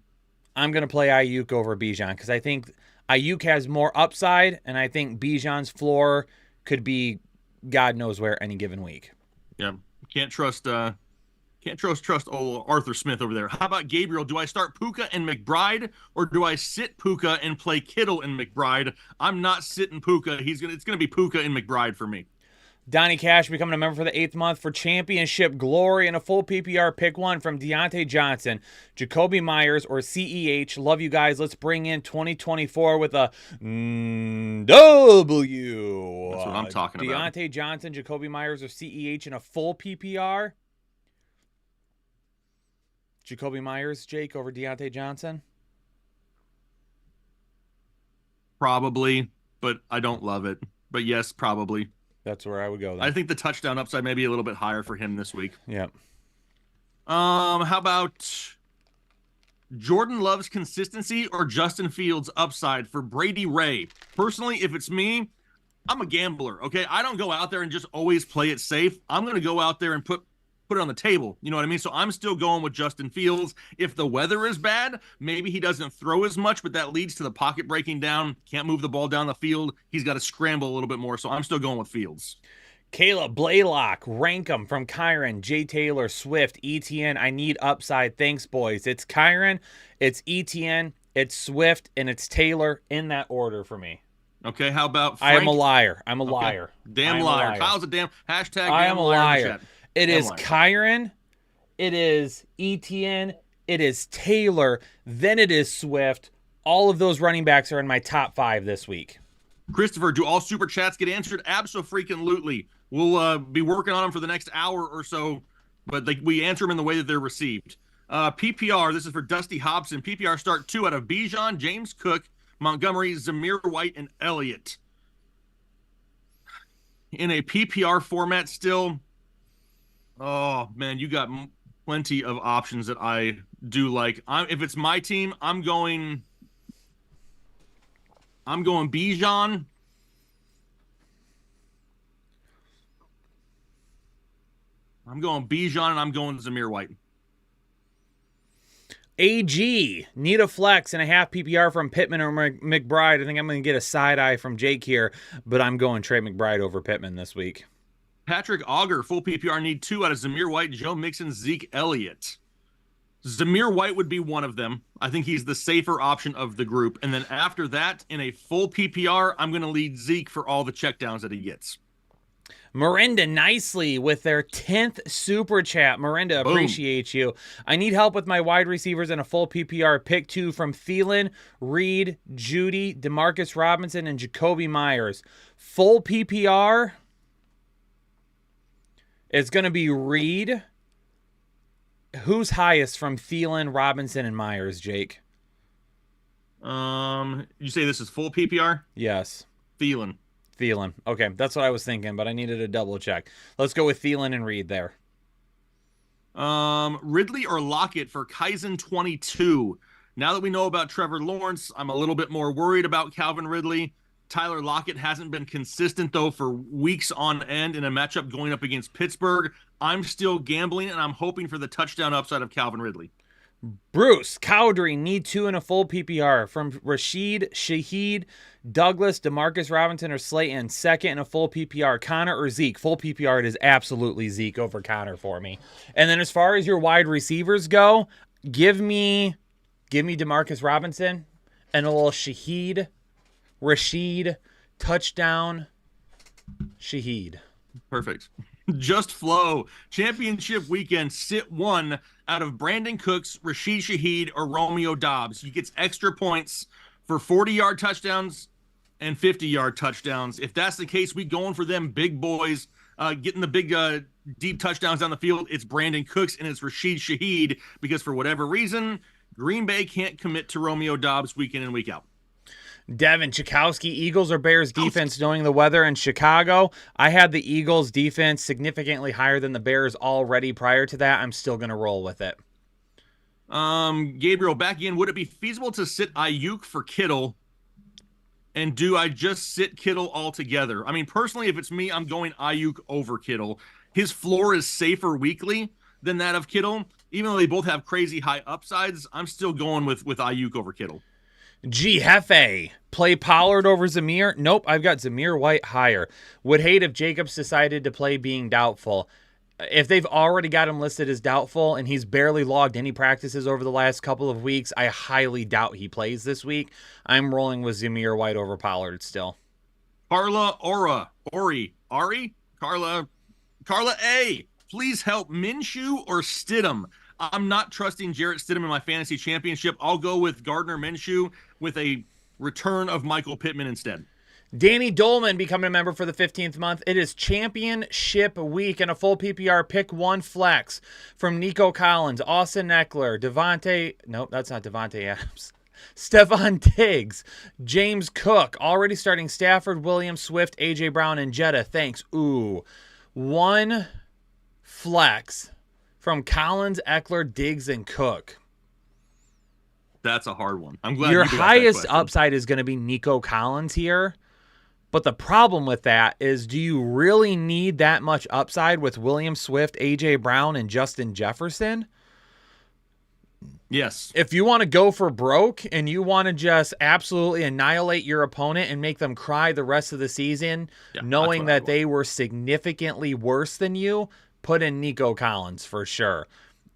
I'm going to play Ayuk over Bijan because I think Ayuk has more upside, and I think Bijan's floor could be God knows where any given week. Yeah, can't trust old Arthur Smith over there. How about Gabriel? Do I start Puka and McBride, or do I sit Puka and play Kittle and McBride? I'm not sitting Puka. It's gonna be Puka and McBride for me. Donnie Cash becoming a member for the 8th month for championship glory and a full PPR. Pick one from Deontay Johnson, Jacoby Myers, or CEH. Love you guys. Let's bring in 2024 with a W. That's what I'm talking about. Deontay Johnson, Jacoby Myers, or CEH in a full PPR. Jacoby Myers, Jake, over Deontay Johnson? Probably, but I don't love it. But yes, probably. That's where I would go then. I think the touchdown upside may be a little bit higher for him this week. Yep. How about Jordan Love's consistency or Justin Fields' upside for Brady Ray? Personally, if it's me, I'm a gambler, okay? I don't go out there and just always play it safe. I'm going to go out there and put put it on the table. You know what I mean? So I'm still going with Justin Fields. If the weather is bad, maybe he doesn't throw as much, but that leads to the pocket breaking down. Can't move the ball down the field. He's got to scramble a little bit more. So I'm still going with Fields. Caleb Blaylock, Rankum from Kyron, Jay Taylor, Swift, ETN. I need upside. Thanks, boys. It's Kyron, it's ETN, it's Swift, and it's Taylor in that order for me. Okay, how about Frank? I am a liar. I'm a liar. Damn liar. Kyle's a damn hashtag. I damn am a liar. liar. It is Kyron, it is ETN, it is Taylor, then it is Swift. All of those running backs are in my top 5 this week. Christopher, do all super chats get answered? Abso-freaking-lutely. We'll be working on them for the next hour or so, but we answer them in the way that they're received. PPR, this is for Dusty Hobson. PPR start 2 out of Bijan, James Cook, Montgomery, Zamir White, and Elliott. In a PPR format still, oh, man, you got plenty of options that I do like. If it's my team, I'm going Bijan. I'm going Bijan, and I'm going Zamir White. AG, need a flex and a half PPR from Pittman or McBride. I think I'm going to get a side eye from Jake here, but I'm going Trey McBride over Pittman this week. Patrick Auger, full PPR, need 2 out of Zamir White, Joe Mixon, Zeke Elliott. Zamir White would be one of them. I think he's the safer option of the group. And then after that, in a full PPR, I'm going to lead Zeke for all the checkdowns that he gets. Miranda nicely with their 10th super chat. Miranda, appreciate you. I need help with my wide receivers in a full PPR. Pick 2 from Thielen, Reed, Judy, Demarcus Robinson, and Jacoby Myers. Full PPR, it's going to be Reed. Who's highest from Thielen, Robinson, and Myers, Jake? You say this is full PPR? Yes. Thielen. Okay, that's what I was thinking, but I needed a double check. Let's go with Thielen and Reed there. Ridley or Lockett for Kaizen 22. Now that we know about Trevor Lawrence, I'm a little bit more worried about Calvin Ridley. Tyler Lockett hasn't been consistent, though, for weeks on end in a matchup going up against Pittsburgh. I'm still gambling, and I'm hoping for the touchdown upside of Calvin Ridley. Bruce Cowdery, need 2 in a full PPR from Rashid, Shaheed, Douglas, Demarcus Robinson, or Slayton. Second in a full PPR, Connor or Zeke. Full PPR, it is absolutely Zeke over Connor for me. And then as far as your wide receivers go, give me Demarcus Robinson and a little Shaheed, Rashid, touchdown, Shaheed. Perfect. Just Flow. Championship weekend, sit 1 out of Brandon Cooks, Rashid Shaheed, or Romeo Dobbs. He gets extra points for 40-yard touchdowns and 50-yard touchdowns. If that's the case, we going for them big boys, getting the big deep touchdowns down the field. It's Brandon Cooks and it's Rashid Shaheed because for whatever reason, Green Bay can't commit to Romeo Dobbs week in and week out. Devin Chakowski, Eagles or Bears defense knowing the weather in Chicago. I had the Eagles defense significantly higher than the Bears already prior to that. I'm still going to roll with it. Gabriel, back in. Would it be feasible to sit Ayuk for Kittle? And do I just sit Kittle altogether? I mean, personally, if it's me, I'm going Ayuk over Kittle. His floor is safer weekly than that of Kittle. Even though they both have crazy high upsides, I'm still going with Ayuk over Kittle. G. Hefe, play Pollard over Zamir? Nope, I've got Zamir White higher. Would hate if Jacobs decided to play being doubtful. If they've already got him listed as doubtful and he's barely logged any practices over the last couple of weeks, I highly doubt he plays this week. I'm rolling with Zamir White over Pollard still. Carla Ari, Carla A. Please help Minshew or Stidham. I'm not trusting Jarrett Stidham in my fantasy championship. I'll go with Gardner Minshew with a return of Michael Pittman instead. Danny Dolman becoming a member for the 15th month. It is championship week and a full PPR pick 1 flex from Nico Collins, Austin Eckler, that's not Devontae Adams. Stephon Diggs, James Cook, already starting Stafford, Williams, Swift, AJ Brown, and Jetta. Thanks. Ooh. 1 flex from Collins, Eckler, Diggs, and Cook. That's a hard one. I'm glad your you got highest that upside is going to be Nico Collins here. But the problem with that is, do you really need that much upside with William Swift, A.J. Brown, and Justin Jefferson? Yes. If you want to go for broke and you want to just absolutely annihilate your opponent and make them cry the rest of the season, knowing that they were significantly worse than you, put in Nico Collins for sure.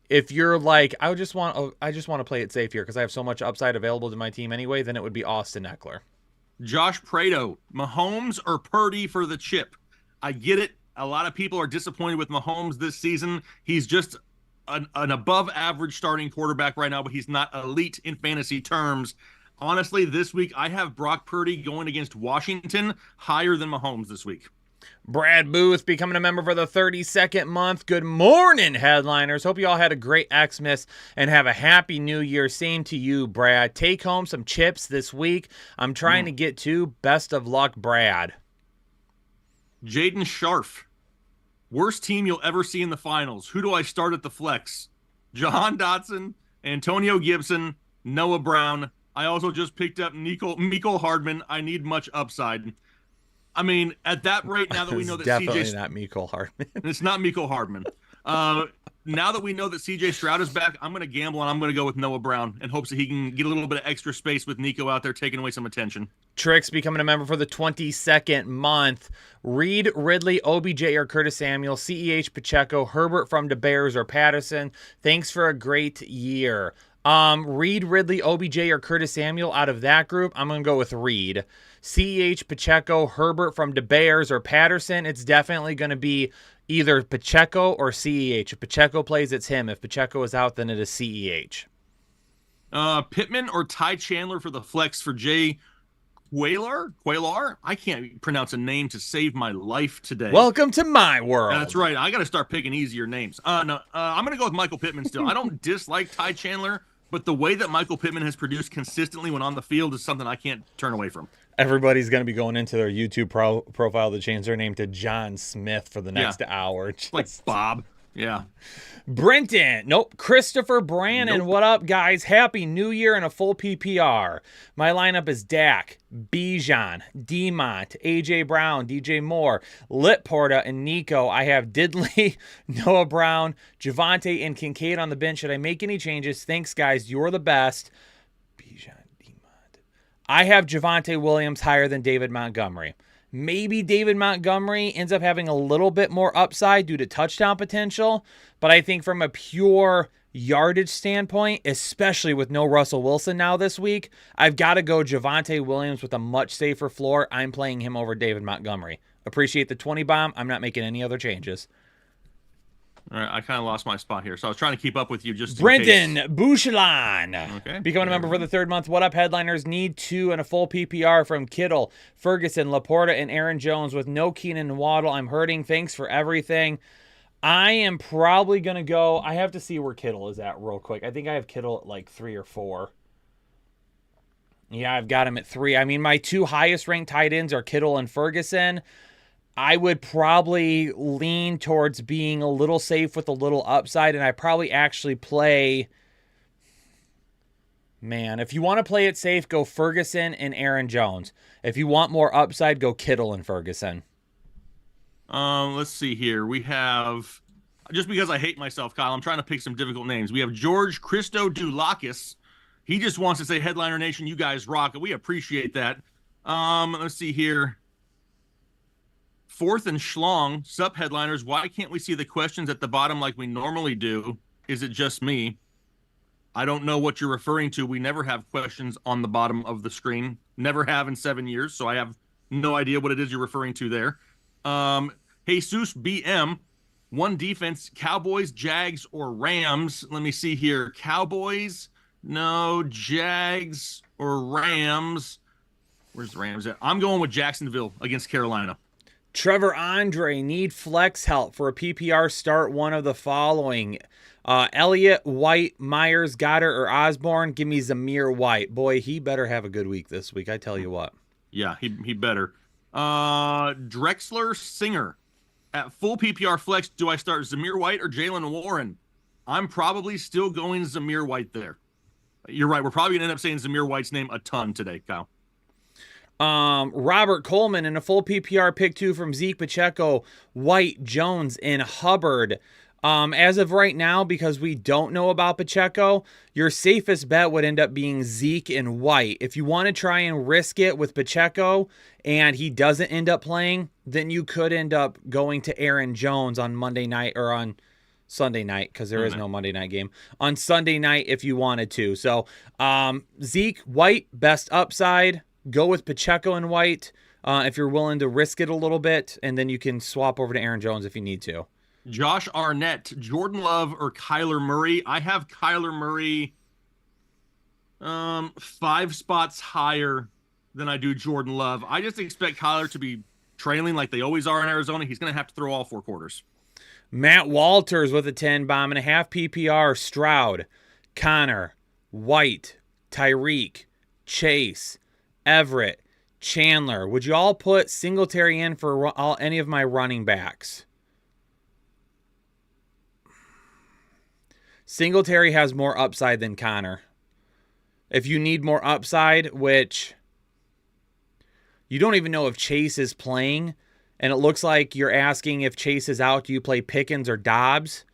If you're like, I just want to play it safe here because I have so much upside available to my team anyway, then it would be Austin Eckler. Josh Prado, Mahomes or Purdy for the chip? I get it. A lot of people are disappointed with Mahomes this season. He's just an above average starting quarterback right now, but he's not elite in fantasy terms. Honestly, this week I have Brock Purdy going against Washington higher than Mahomes this week. Brad Booth becoming a member for the 32nd month. Good morning, headliners. Hope you all had a great Xmas and have a happy new year. Same to you, Brad. Take home some chips this week. I'm trying to get to. Best of luck, Brad. Jaden Scharf. Worst team you'll ever see in the finals. Who do I start at the flex? Jahan Dotson, Antonio Gibson, Noah Brown. I also just picked up Mecole Hardman. I need much upside. I mean, at that rate, now that we know that definitely not Mecole Hardman. It's not Mecole Hardman. Now that we know that CJ Stroud is back, I'm going to gamble and I'm going to go with Noah Brown in hopes that he can get a little bit of extra space with Nico out there taking away some attention. Trix becoming a member for the 22nd month. Reed, Ridley, OBJ, or Curtis Samuel, CEH, Pacheco, Herbert from the Bears, or Patterson. Thanks for a great year. Reed, Ridley, OBJ, or Curtis Samuel out of that group, I'm going to go with Reed. CEH, Pacheco, Herbert from the Bears, or Patterson, it's definitely going to be either Pacheco or CEH. If Pacheco plays, it's him. If Pacheco is out, then it is CEH. Pittman or Ty Chandler for the flex for Jay Quaylar? I can't pronounce a name to save my life today. Welcome to my world. That's right. I got to start picking easier names. I'm going to go with Michael Pittman still. I don't dislike Ty Chandler, but the way that Michael Pittman has produced consistently when on the field is something I can't turn away from. Everybody's going to be going into their YouTube profile to change their name to John Smith for the next hour. Just like Bob. Yeah. Brenton. Nope. Christopher Brannon. Nope. What up, guys? Happy New Year and a full PPR. My lineup is Dak, Bijan, Demont, AJ Brown, DJ Moore, Litporta, and Nico. I have Diddley, Noah Brown, Javonte, and Kincaid on the bench. Should I make any changes? Thanks, guys. You're the best. Bijan, Demont. I have Javonte Williams higher than David Montgomery. Maybe David Montgomery ends up having a little bit more upside due to touchdown potential, but I think from a pure yardage standpoint, especially with no Russell Wilson now this week, I've got to go Javonte Williams with a much safer floor. I'm playing him over David Montgomery. Appreciate the 20 bomb. I'm not making any other changes. All right, I kind of lost my spot here, so I was trying to keep up with you just in Brendan case. Bouchelan. Okay. Becoming a member for the third month. What up, headliners? Need 2 and a full PPR from Kittle, Ferguson, Laporta, and Aaron Jones with no Keenan and Waddle. I'm hurting. Thanks for everything. I am probably going to go. I have to see where Kittle is at real quick. I think I have Kittle at like 3 or 4. Yeah, I've got him at 3. I mean, my 2 highest ranked tight ends are Kittle and Ferguson. I would probably lean towards being a little safe with a little upside, and I probably actually play... Man, if you want to play it safe, go Ferguson and Aaron Jones. If you want more upside, go Kittle and Ferguson. Let's see here. We have, just because I hate myself, Kyle, I'm trying to pick some difficult names. We have George Christodoulakis. He just wants to say, Headliner Nation, you guys rock. We appreciate that. Let's see here. Fourth and Schlong, sup headliners, why can't we see the questions at the bottom like we normally do? Is it just me? I don't know what you're referring to. We never have questions on the bottom of the screen. Never have in 7 years, so I have no idea what it is you're referring to there. Jesus BM, one defense, Cowboys, Jags, or Rams. Let me see here. Cowboys, no, Jags, or Rams. Where's the Rams at? I'm going with Jacksonville against Carolina. Trevor Andre, need flex help for a PPR start one of the following. Elliott, White, Myers, Goddard, or Osborne. Give me Zamir White. Boy, he better have a good week this week. I tell you what. Yeah, he better. Drexler, Singer. At full PPR flex, do I start Zamir White or Jalen Warren? I'm probably still going Zamir White there. You're right. We're probably going to end up saying Zamir White's name a ton today, Kyle. Robert Coleman in a full PPR pick 2 from Zeke Pacheco, White, Jones, and Hubbard. As of right now, because we don't know about Pacheco, your safest bet would end up being Zeke and White. If you want to try and risk it with Pacheco and he doesn't end up playing, then you could end up going to Aaron Jones on Monday night or on Sunday night, because there is no Monday night game. On Sunday night if you wanted to. So Zeke, White, best upside. Go with Pacheco and White if you're willing to risk it a little bit, and then you can swap over to Aaron Jones if you need to. Josh Arnett, Jordan Love, or Kyler Murray? I have Kyler Murray 5 spots higher than I do Jordan Love. I just expect Kyler to be trailing like they always are in Arizona. He's going to have to throw all 4 quarters. Matt Walters with a 10 bomb and a half PPR. Stroud, Connor, White, Tyreek, Chase, Everett, Chandler. Would you all put Singletary in for any of my running backs? Singletary has more upside than Connor. If you need more upside, which you don't even know if Chase is playing, and it looks like you're asking if Chase is out, do you play Pickens or Dobbs?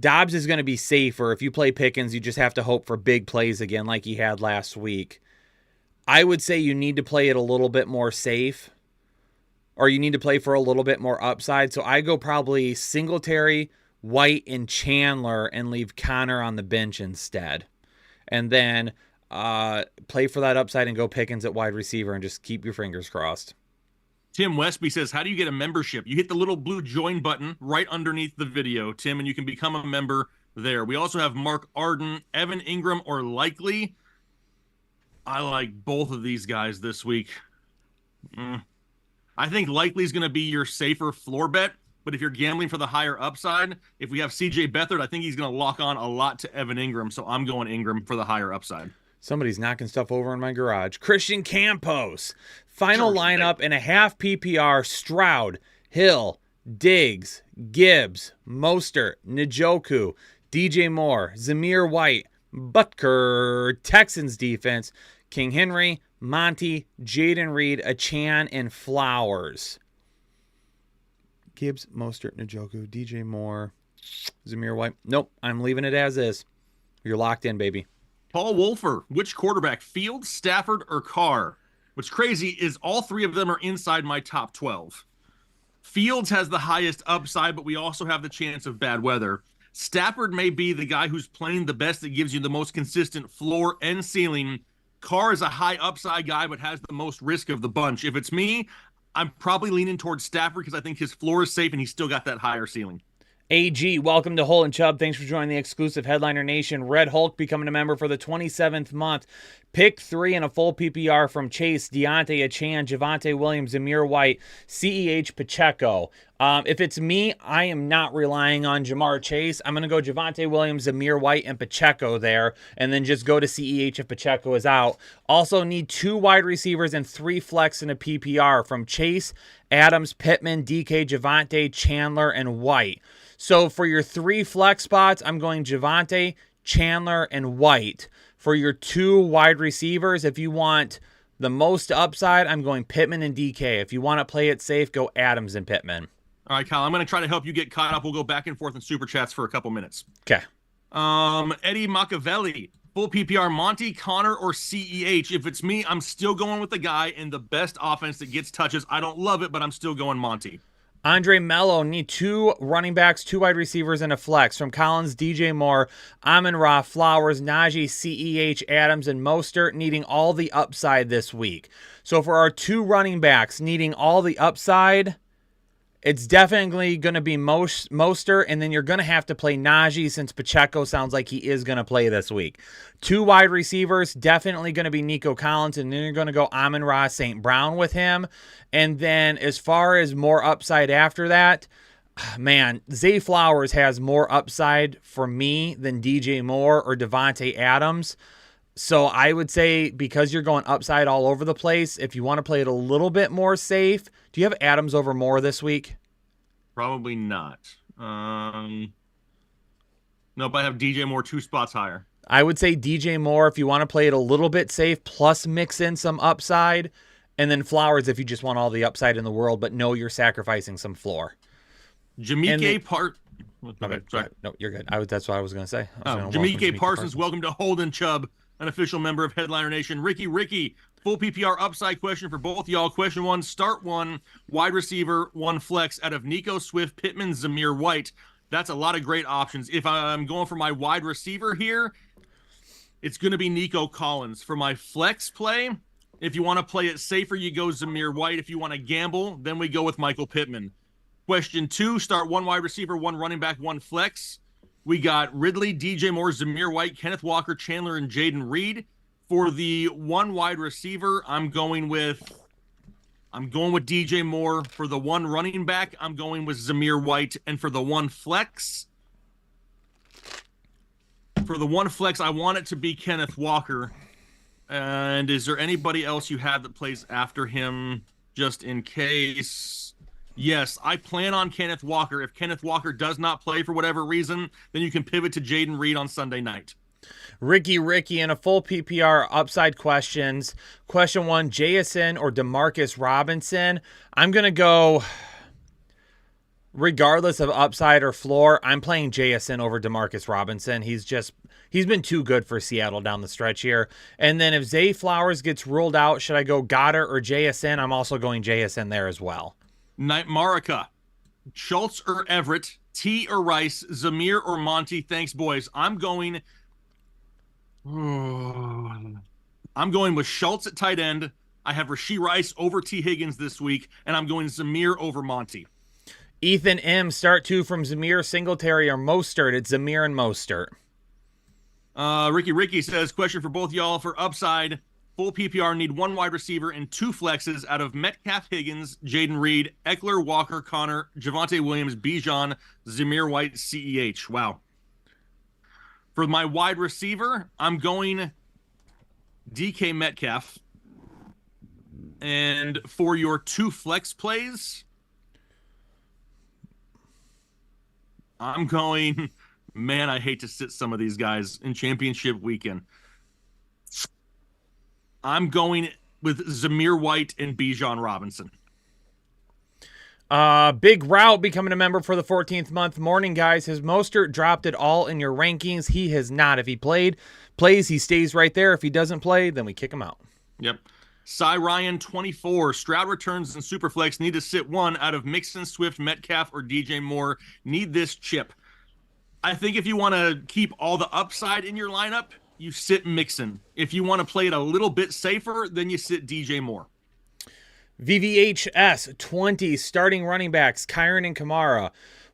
Dobbs is going to be safer. If you play Pickens, you just have to hope for big plays again like he had last week. I would say you need to play it a little bit more safe, or you need to play for a little bit more upside. So I go probably Singletary, White, and Chandler and leave Connor on the bench instead. And then play for that upside and go Pickens at wide receiver and just keep your fingers crossed. Tim Westby says, how do you get a membership? You hit the little blue join button right underneath the video, Tim, and you can become a member there. We also have Mark Arden, Evan Ingram, or Likely. I like both of these guys this week. I think Likely's going to be your safer floor bet. But if you're gambling for the higher upside, if we have CJ Beathard, I think he's going to lock on a lot to Evan Ingram. So I'm going Ingram for the higher upside. Somebody's knocking stuff over in my garage. Christian Campos. Final lineup and a half PPR. Stroud, Hill, Diggs, Gibbs, Mostert, Njoku, DJ Moore, Zamir White, Butker. Texans defense, King Henry, Monty, Jaden Reed, Achan, and Flowers. Gibbs, Mostert, Njoku, DJ Moore, Zamir White. Nope, I'm leaving it as is. You're locked in, baby. Paul Wolfer, which quarterback, Fields, Stafford, or Carr? What's crazy is all 3 of them are inside my top 12. Fields has the highest upside, but we also have the chance of bad weather. Stafford may be the guy who's playing the best that gives you the most consistent floor and ceiling. Carr is a high upside guy, but has the most risk of the bunch. If it's me, I'm probably leaning towards Stafford because I think his floor is safe and he's still got that higher ceiling. AG, welcome to Hole and Chubb. Thanks for joining the exclusive Headliner Nation. Red Hulk becoming a member for the 27th month. Pick 3 in a full PPR from Chase, Deontay, Achan, Javonte Williams, Zamir White, CEH Pacheco. If it's me, I am not relying on Jamar Chase. I'm going to go Javonte Williams, Zamir White, and Pacheco there, and then just go to CEH if Pacheco is out. Also need 2 wide receivers and 3 flex in a PPR from Chase, Adams, Pittman, DK, Javonte, Chandler, and White. So for your 3 flex spots, I'm going Javonte, Chandler, and White. For your 2 wide receivers, if you want the most upside, I'm going Pittman and DK. If you want to play it safe, go Adams and Pittman. All right, Kyle, I'm going to try to help you get caught up. We'll go back and forth in Super Chats for a couple minutes. Okay. Eddie Machiavelli, full PPR, Monty, Connor, or CEH. If it's me, I'm still going with the guy in the best offense that gets touches. I don't love it, but I'm still going Monty. Andre Mello, need 2 running backs, 2 wide receivers, and a flex. From Collins, DJ Moore, Amon-Ra, Flowers, Najee, CEH, Adams, and Mostert, needing all the upside this week. So for our 2 running backs needing all the upside, it's definitely going to be Mostert, and then you're going to have to play Najee since Pacheco sounds like he is going to play this week. 2 wide receivers, definitely going to be Nico Collins, and then you're going to go Amon-Ra St. Brown with him. And then as far as more upside after that, man, Zay Flowers has more upside for me than DJ Moore or Devontae Adams. So I would say because you're going upside all over the place, if you want to play it a little bit more safe, do you have Adams over Moore this week? Probably not. Nope, I have DJ Moore 2 spots higher. I would say DJ Moore if you want to play it a little bit safe, plus mix in some upside. And then Flowers if you just want all the upside in the world, but know you're sacrificing some floor. Jamike Okay, sorry. No, you're good. That's what I was going to say. Jamike Parsons, welcome to Holden Chubb, an official member of Headliner Nation. Ricky, full PPR upside question for both y'all. Question 1, start 1, wide receiver, 1 flex out of Nico Swift, Pittman, Zamir White. That's a lot of great options. If I'm going for my wide receiver here, it's going to be Nico Collins. For my flex play, if you want to play it safer, you go Zamir White. If you want to gamble, then we go with Michael Pittman. Question 2, start 1 wide receiver, 1 running back, 1 flex. We got Ridley, DJ Moore, Zamir White, Kenneth Walker, Chandler, and Jaden Reed. For the 1 wide receiver, I'm going with DJ Moore. For the 1 running back, I'm going with Zamir White. And for the 1 flex, I want it to be Kenneth Walker. And is there anybody else you have that plays after him just in case? Yes, I plan on Kenneth Walker. If Kenneth Walker does not play for whatever reason, then you can pivot to Jaden Reed on Sunday night. Ricky, and a full PPR upside questions. Question 1, JSN or Demarcus Robinson? I'm going to go, regardless of upside or floor, I'm playing JSN over Demarcus Robinson. He's been too good for Seattle down the stretch here. And then if Zay Flowers gets ruled out, should I go Goddard or JSN? I'm also going JSN there as well. Night Marika, Schultz or Everett, T or Rice, Zamir or Monty. Thanks, boys. I'm going with Schultz at tight end. I have Rashee Rice over T Higgins this week, and I'm going Zamir over Monty. Ethan M, start 2 from Zamir, Singletary, or Mostert. It's Zamir and Mostert. Ricky says, question for both y'all. For upside, full PPR, need 1 wide receiver and 2 flexes out of Metcalf, Higgins, Jaden Reed, Eckler, Walker, Connor, Javonte Williams, Bijan, Zamir White, CEH. Wow. For my wide receiver, I'm going DK Metcalf. And for your 2 flex plays, I'm going, man, I hate to sit some of these guys in championship weekend. I'm going with Zamir White and Bijan Robinson. Big Route becoming a member for the 14th month. Morning, guys. Has Mostert dropped it all in your rankings? He has not. If he plays, he stays right there. If he doesn't play, then we kick him out. Yep. Cy Ryan, 24. Stroud returns and Superflex. Need to sit 1 out of Mixon, Swift, Metcalf, or DJ Moore. Need this chip. I think if you want to keep all the upside in your lineup, you sit Mixon. If you want to play it a little bit safer, then you sit DJ Moore. VVHS 20 starting running backs Kyron and Kamara,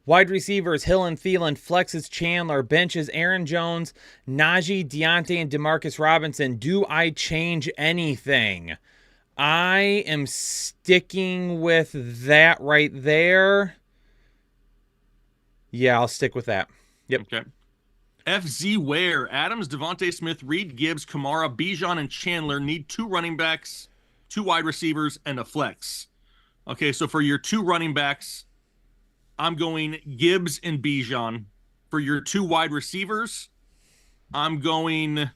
wide receivers Hill and Thielen, flexes Chandler, benches Aaron Jones, Najee, Deontay, and Demarcus Robinson. Do I change anything? I am sticking with that right there. Yeah, I'll stick with that. Yep. Okay. FZ Ware, Adams, Devontae Smith, Reed, Gibbs, Kamara, Bijan, and Chandler need 2 running backs, 2 wide receivers, and a flex. Okay, so for your 2 running backs, I'm going Gibbs and Bijan. For your 2 wide receivers, I'm going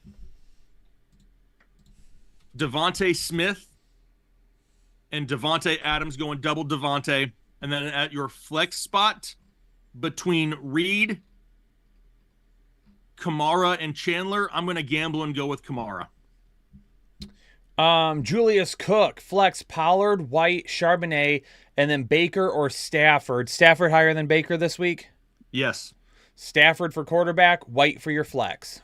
Devontae Smith and Devontae Adams, going double Devontae. And then at your flex spot, between Reed, Kamara, and Chandler, I'm going to gamble and go with Kamara. Julius Cook, flex Pollard, White, Charbonnet, and then Baker or Stafford. Stafford higher than Baker this week? Yes. Stafford for quarterback, White for your flex.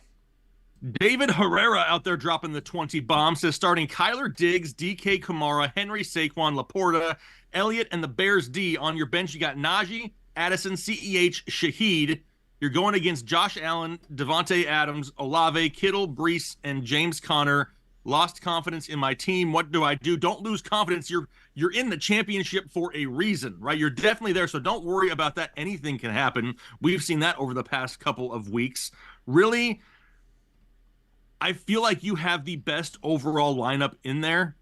David Herrera out there dropping the 20 bomb says starting Kyler Diggs, DK Kamara, Henry Saquon, Laporta, Elliott, and the Bears D. On your bench, you got Najee, Addison, CEH, Shaheed. You're going against Josh Allen, Devontae Adams, Olave, Kittle, Brees, and James Conner. Lost confidence in my team. What do I do? Don't lose confidence. You're in the championship for a reason, right? You're definitely there, so don't worry about that. Anything can happen. We've seen that over the past couple of weeks. Really, I feel like you have the best overall lineup in there.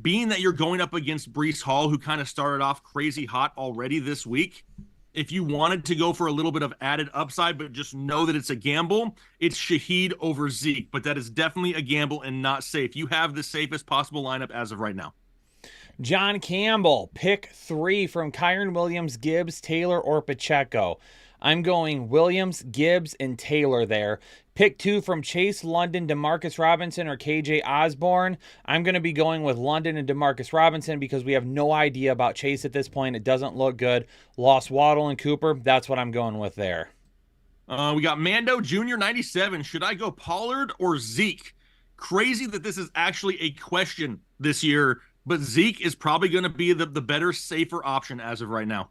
Being that you're going up against Breece Hall, who kind of started off crazy hot already this week, if you wanted to go for a little bit of added upside, but just know that it's a gamble, it's Shaheed over Zeke. But that is definitely a gamble and not safe. You have the safest possible lineup as of right now. John Campbell, pick 3 from Kyron Williams, Gibbs, Taylor, or Pacheco. I'm going Williams, Gibbs, and Taylor there. Pick 2 from Chase London, Demarcus Robinson, or KJ Osborne. I'm going to be going with London and Demarcus Robinson because we have no idea about Chase at this point. It doesn't look good. Lost Waddle and Cooper. That's what I'm going with there. We got Mando Jr. 97. Should I go Pollard or Zeke? Crazy that this is actually a question this year, but Zeke is probably going to be the better, safer option as of right now.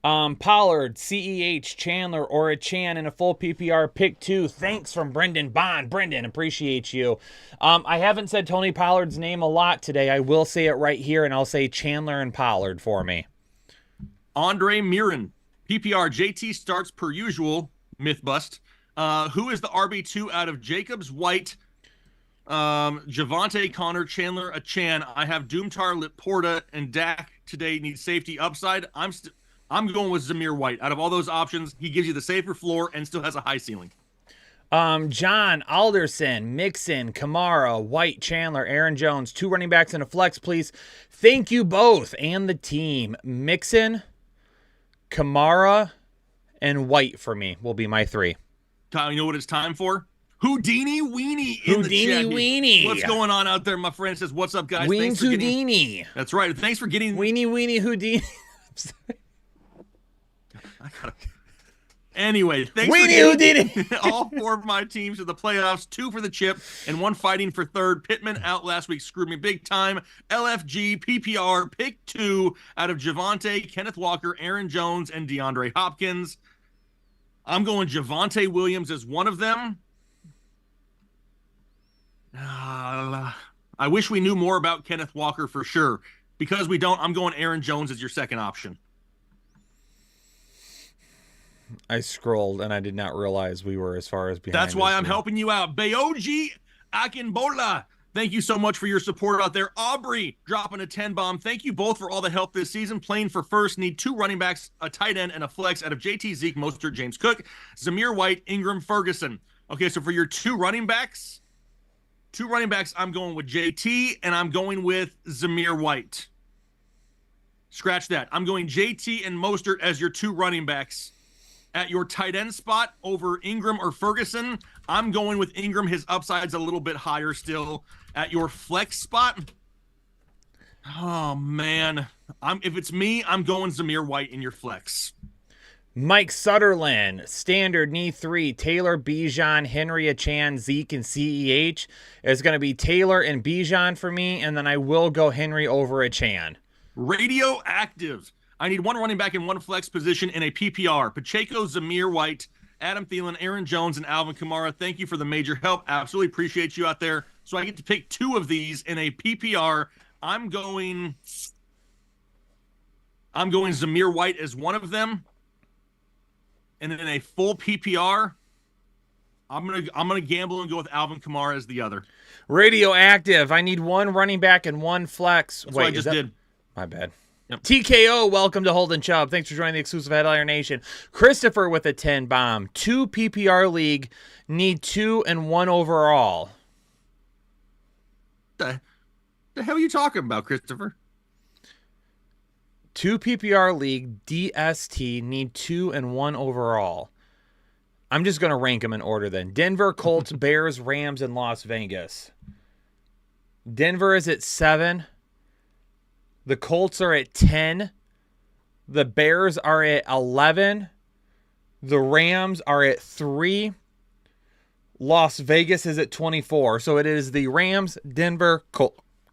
Pollard, CEH, Chandler, or a Chan in a full PPR. Pick 2. Thanks from Brendan Bond. Brendan, appreciate you. I haven't said Tony Pollard's name a lot today. I will say it right here, and I'll say Chandler and Pollard for me. Andre Mirren, PPR. JT starts per usual. Myth bust. Who is the RB2 out of Jacobs, White, Javante, Connor, Chandler, a Chan? I have Doomtar, Laporta, and Dak today needs safety upside. I'm going with Zamir White. Out of all those options, he gives you the safer floor and still has a high ceiling. John Alderson, Mixon, Kamara, White, Chandler, Aaron Jones, 2 running backs and a flex, please. Thank you both and the team. Mixon, Kamara, and White for me will be my 3. Kyle, you know what it's time for? Houdini Weenie in the chat. Weenie. What's going on out there? My friend says, what's up, guys? Wings Houdini. That's right. Thanks for getting... Weenie Houdini. Anyway, thanks Weenie for getting Houdini. all 4 of my teams to the playoffs, 2 for the chip, and 1 fighting for third. Pittman out last week, screwed me big time. LFG, PPR, pick 2 out of Javante, Kenneth Walker, Aaron Jones, and DeAndre Hopkins. I'm going Javante Williams as one of them. I wish we knew more about Kenneth Walker for sure. Because we don't, I'm going Aaron Jones as your second option. I scrolled and I did not realize we were as far as behind. That's why I'm helping you out. Bayoji Akinbola, thank you so much for your support out there. Aubrey dropping a 10 bomb. Thank you both for all the help this season. Playing for first, need 2 running backs, a tight end, and a flex out of JT, Zeke, Mostert, James Cook, Zamir White, Ingram, Ferguson. Okay, so for your 2 running backs, I'm going with JT, and I'm going with Zamir White. Scratch that. I'm going JT and Mostert as your 2 running backs. At your tight end spot over Ingram or Ferguson, I'm going with Ingram. His upside's a little bit higher still. At your flex spot, oh, man. If it's me, I'm going Zamir White in your flex. Mike Sutherland, standard, need 3. Taylor, Bijan, Henry, Achan, Zeke, and CEH. It's going to be Taylor and Bijan for me, and then I will go Henry over Achan. Radioactive. I need 1 running back in 1 flex position in a PPR. Pacheco, Zamir White, Adam Thielen, Aaron Jones, and Alvin Kamara. Thank you for the major help. Absolutely appreciate you out there. So I get to pick 2 of these in a PPR. I'm going Zamir White as one of them. And in a full PPR, I'm gonna gamble and go with Alvin Kamara as the other. Radioactive. I need 1 running back and 1 flex. That's what I just did. My bad. Yep. TKO, welcome to Holden Chubb. Thanks for joining the exclusive Headliner Nation. Christopher with a 10 bomb. 2 PPR league, need 2 and 1 overall. The hell are you talking about, Christopher? 2 PPR league, DST, need 2 and 1 overall. I'm just going to rank them in order then. Denver, Colts, Bears, Rams, and Las Vegas. Denver is at 7. The Colts are at 10. The Bears are at 11. The Rams are at 3. Las Vegas is at 24. So it is the Rams, Denver,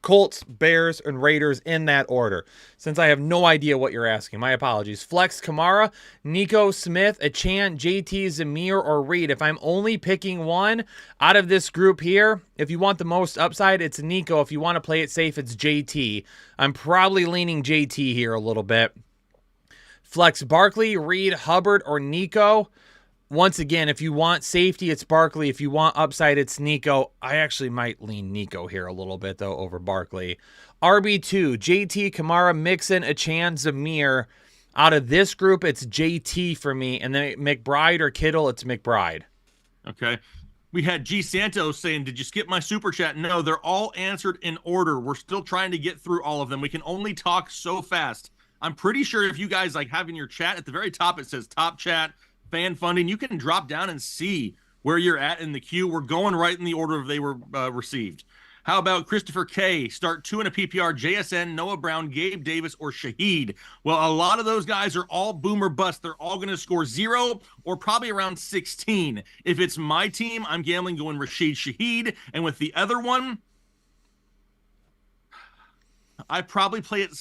Colts, Bears, and Raiders in that order. Since I have no idea what you're asking, my apologies. Flex, Kamara, Nico, Smith, Achan, JT, Zamir, or Reed. If I'm only picking one out of this group here, if you want the most upside, it's Nico. If you want to play it safe, it's JT. I'm probably leaning JT here a little bit. Flex, Barkley, Reed, Hubbard, or Nico. Once again, if you want safety, it's Barkley. If you want upside, it's Nico. I actually might lean Nico here a little bit, though, over Barkley. RB2, JT, Kamara, Mixon, Achan, Zamir. Out of this group, it's JT for me. And then McBride or Kittle, it's McBride. Okay. We had G Santos saying, "Did you skip my super chat?" No, they're all answered in order. We're still trying to get through all of them. We can only talk so fast. I'm pretty sure if you guys like have in your chat at the very top, it says top chat, fan funding. You can drop down and see where you're at in the queue. We're going right in the order they were received. How about Christopher K? Start 2 in a PPR, JSN, Noah Brown, Gabe Davis, or Shaheed. Well, a lot of those guys are all boom or bust. They're all going to score 0 or probably around 16. If it's my team, I'm gambling going Rashid Shaheed. And with the other one, I probably play it.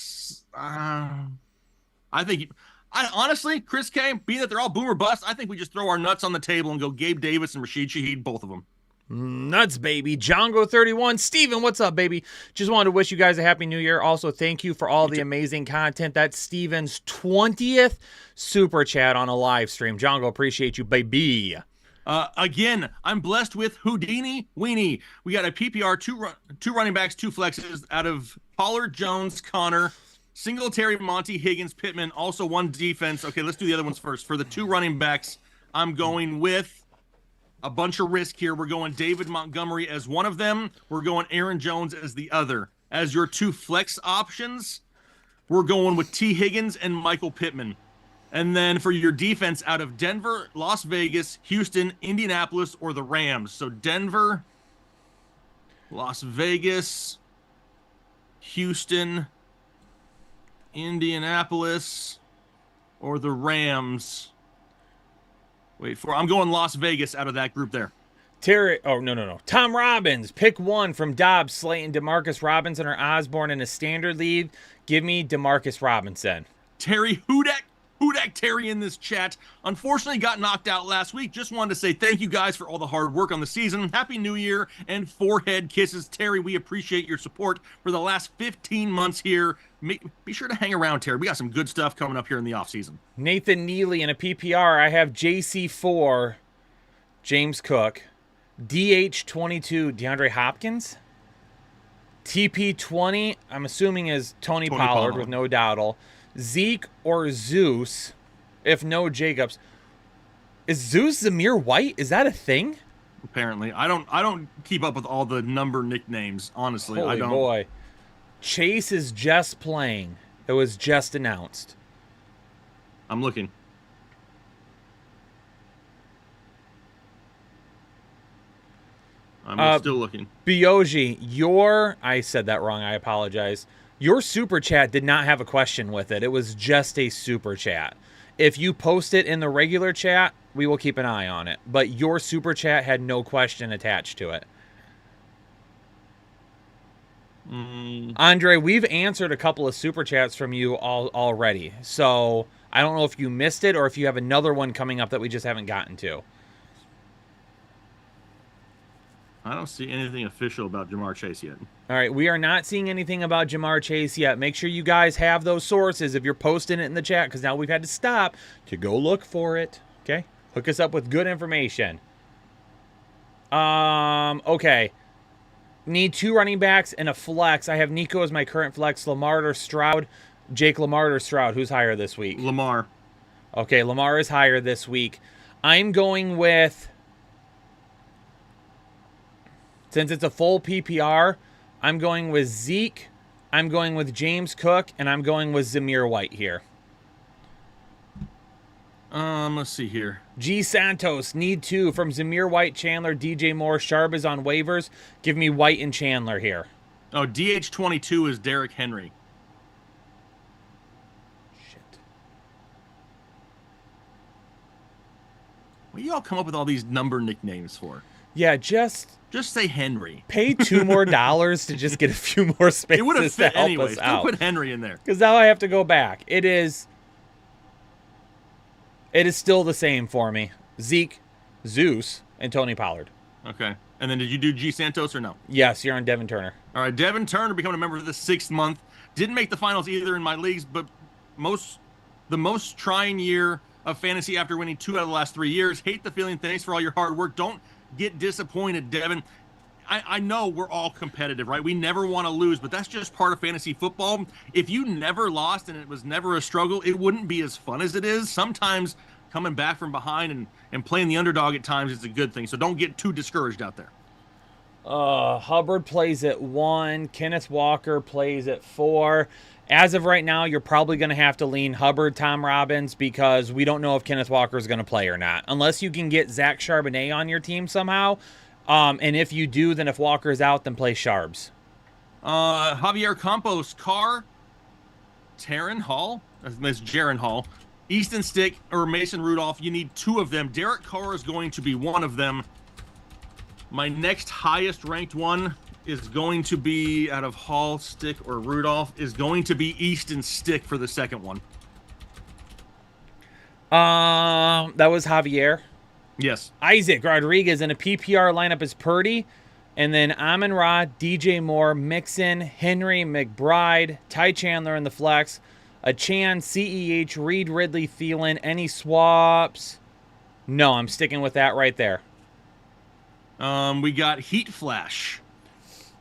I think, honestly, Chris K, being that they're all boom or bust, I think we just throw our nuts on the table and go Gabe Davis and Rashid Shaheed, both of them. Nuts, baby. Django31. Steven, what's up, baby? Just wanted to wish you guys a happy new year. Also, thank you for all the amazing content. That's Steven's 20th super chat on a live stream. Django, appreciate you, baby. Again, I'm blessed with Houdini Weenie. We got a PPR, two running backs, 2 flexes out of Pollard, Jones, Connor, Singletary, Monty, Higgins, Pittman. Also 1 defense. Okay, let's do the other ones first. For the 2 running backs, I'm going with a bunch of risk here. We're going David Montgomery as one of them. We're going Aaron Jones as the other. As your 2 flex options, we're going with T. Higgins and Michael Pittman. And then for your defense, out of Denver, Las Vegas, Houston, Indianapolis, or the Rams. So Denver, Las Vegas, Houston, Indianapolis, or the Rams. I'm going Las Vegas out of that group there. No. Tom Robbins, pick 1 from Dobbs, Slayton, DeMarcus Robinson, or Osborne in a standard league. Give me DeMarcus Robinson. Terry Hudak Terry in this chat. Unfortunately got knocked out last week. Just wanted to say thank you guys for all the hard work on the season. Happy New Year and forehead kisses. Terry, we appreciate your support for the last 15 months here. Be sure to hang around, Terry. We got some good stuff coming up here in the offseason. Nathan Neely in a PPR. I have JC4, James Cook, DH22, DeAndre Hopkins, TP20, I'm assuming is Tony Pollard with no dawdle. Zeke or Zeus, if no Jacobs. Is Zeus Zamir White? Is that a thing? Apparently. I don't keep up with all the number nicknames, honestly. Holy I don't. Boy. Chase is just playing. It was just announced. I'm looking. I'm still looking. Bioji, I said that wrong. I apologize. Your super chat did not have a question with it. It was just a super chat. If you post it in the regular chat, we will keep an eye on it. But your super chat had no question attached to it. Andre, we've answered a couple of super chats from you already. So I don't know if you missed it or if you have another one coming up that we just haven't gotten to. I don't see anything official about Jamar Chase yet. All right, we are not seeing anything about Jamar Chase yet. Make sure you guys have those sources if you're posting it in the chat, because now we've had to stop to go look for it. Okay? Hook us up with good information. Okay. Need 2 running backs and a flex. I have Nico as my current flex. Lamar or Stroud. Jake, Lamar or Stroud? Who's higher this week? Lamar. Okay, Lamar is higher this week. I'm going with... Since it's a full PPR, I'm going with Zeke, I'm going with James Cook, and I'm going with Zamir White here. Let's see here. G. Santos, need 2 from Zamir White, Chandler, DJ Moore. Sharp is on waivers. Give me White and Chandler here. Oh, DH22 is Derrick Henry. Shit. What do y'all come up with all these number nicknames for? Yeah, just say Henry. Pay $2 more to just get a few more spaces. It would have fit to help anyway. us Still out. put Henry in there. Because now I have to go back. It is still the same for me. Zeke, Zeus, and Tony Pollard. Okay. And then did you do G. Santos or no? Yes, you're on Devin Turner. All right, Devin Turner becoming a member for the 6th month. Didn't make the finals either in my leagues, but the most trying year of fantasy after winning 2 out of the last 3 years. Hate the feeling. Thanks for all your hard work. Don't get disappointed, Devin. I know we're all competitive, right? We never want to lose, but that's just part of fantasy football. If you never lost and it was never a struggle, it wouldn't be as fun as it is. Sometimes coming back from behind and playing the underdog at times is a good thing. So don't get too discouraged out there. Hubbard plays at 1. Kenneth Walker plays at 4. As of right now, you're probably going to have to lean Hubbard, Tom Robbins, because we don't know if Kenneth Walker is going to play or not. Unless you can get Zach Charbonnet on your team somehow. And if you do, then if Walker's out, then play Sharbs. Javier Campos, Carr, Taryn Hall, that's Jaron Hall, Easton Stick, or Mason Rudolph. You need 2 of them. Derek Carr is going to be one of them. My next highest ranked one is going to be out of Hall, Stick, or Rudolph, is going to be Easton Stick for the second one. That was Javier. Yes. Isaac Rodriguez in a PPR lineup is Purdy. And then Amon-Ra, DJ Moore, Mixon, Henry, McBride, Ty Chandler in the flex, Achan, CEH, Reed, Ridley, Thielen. Any swaps? No, I'm sticking with that right there. We got Heat Flash.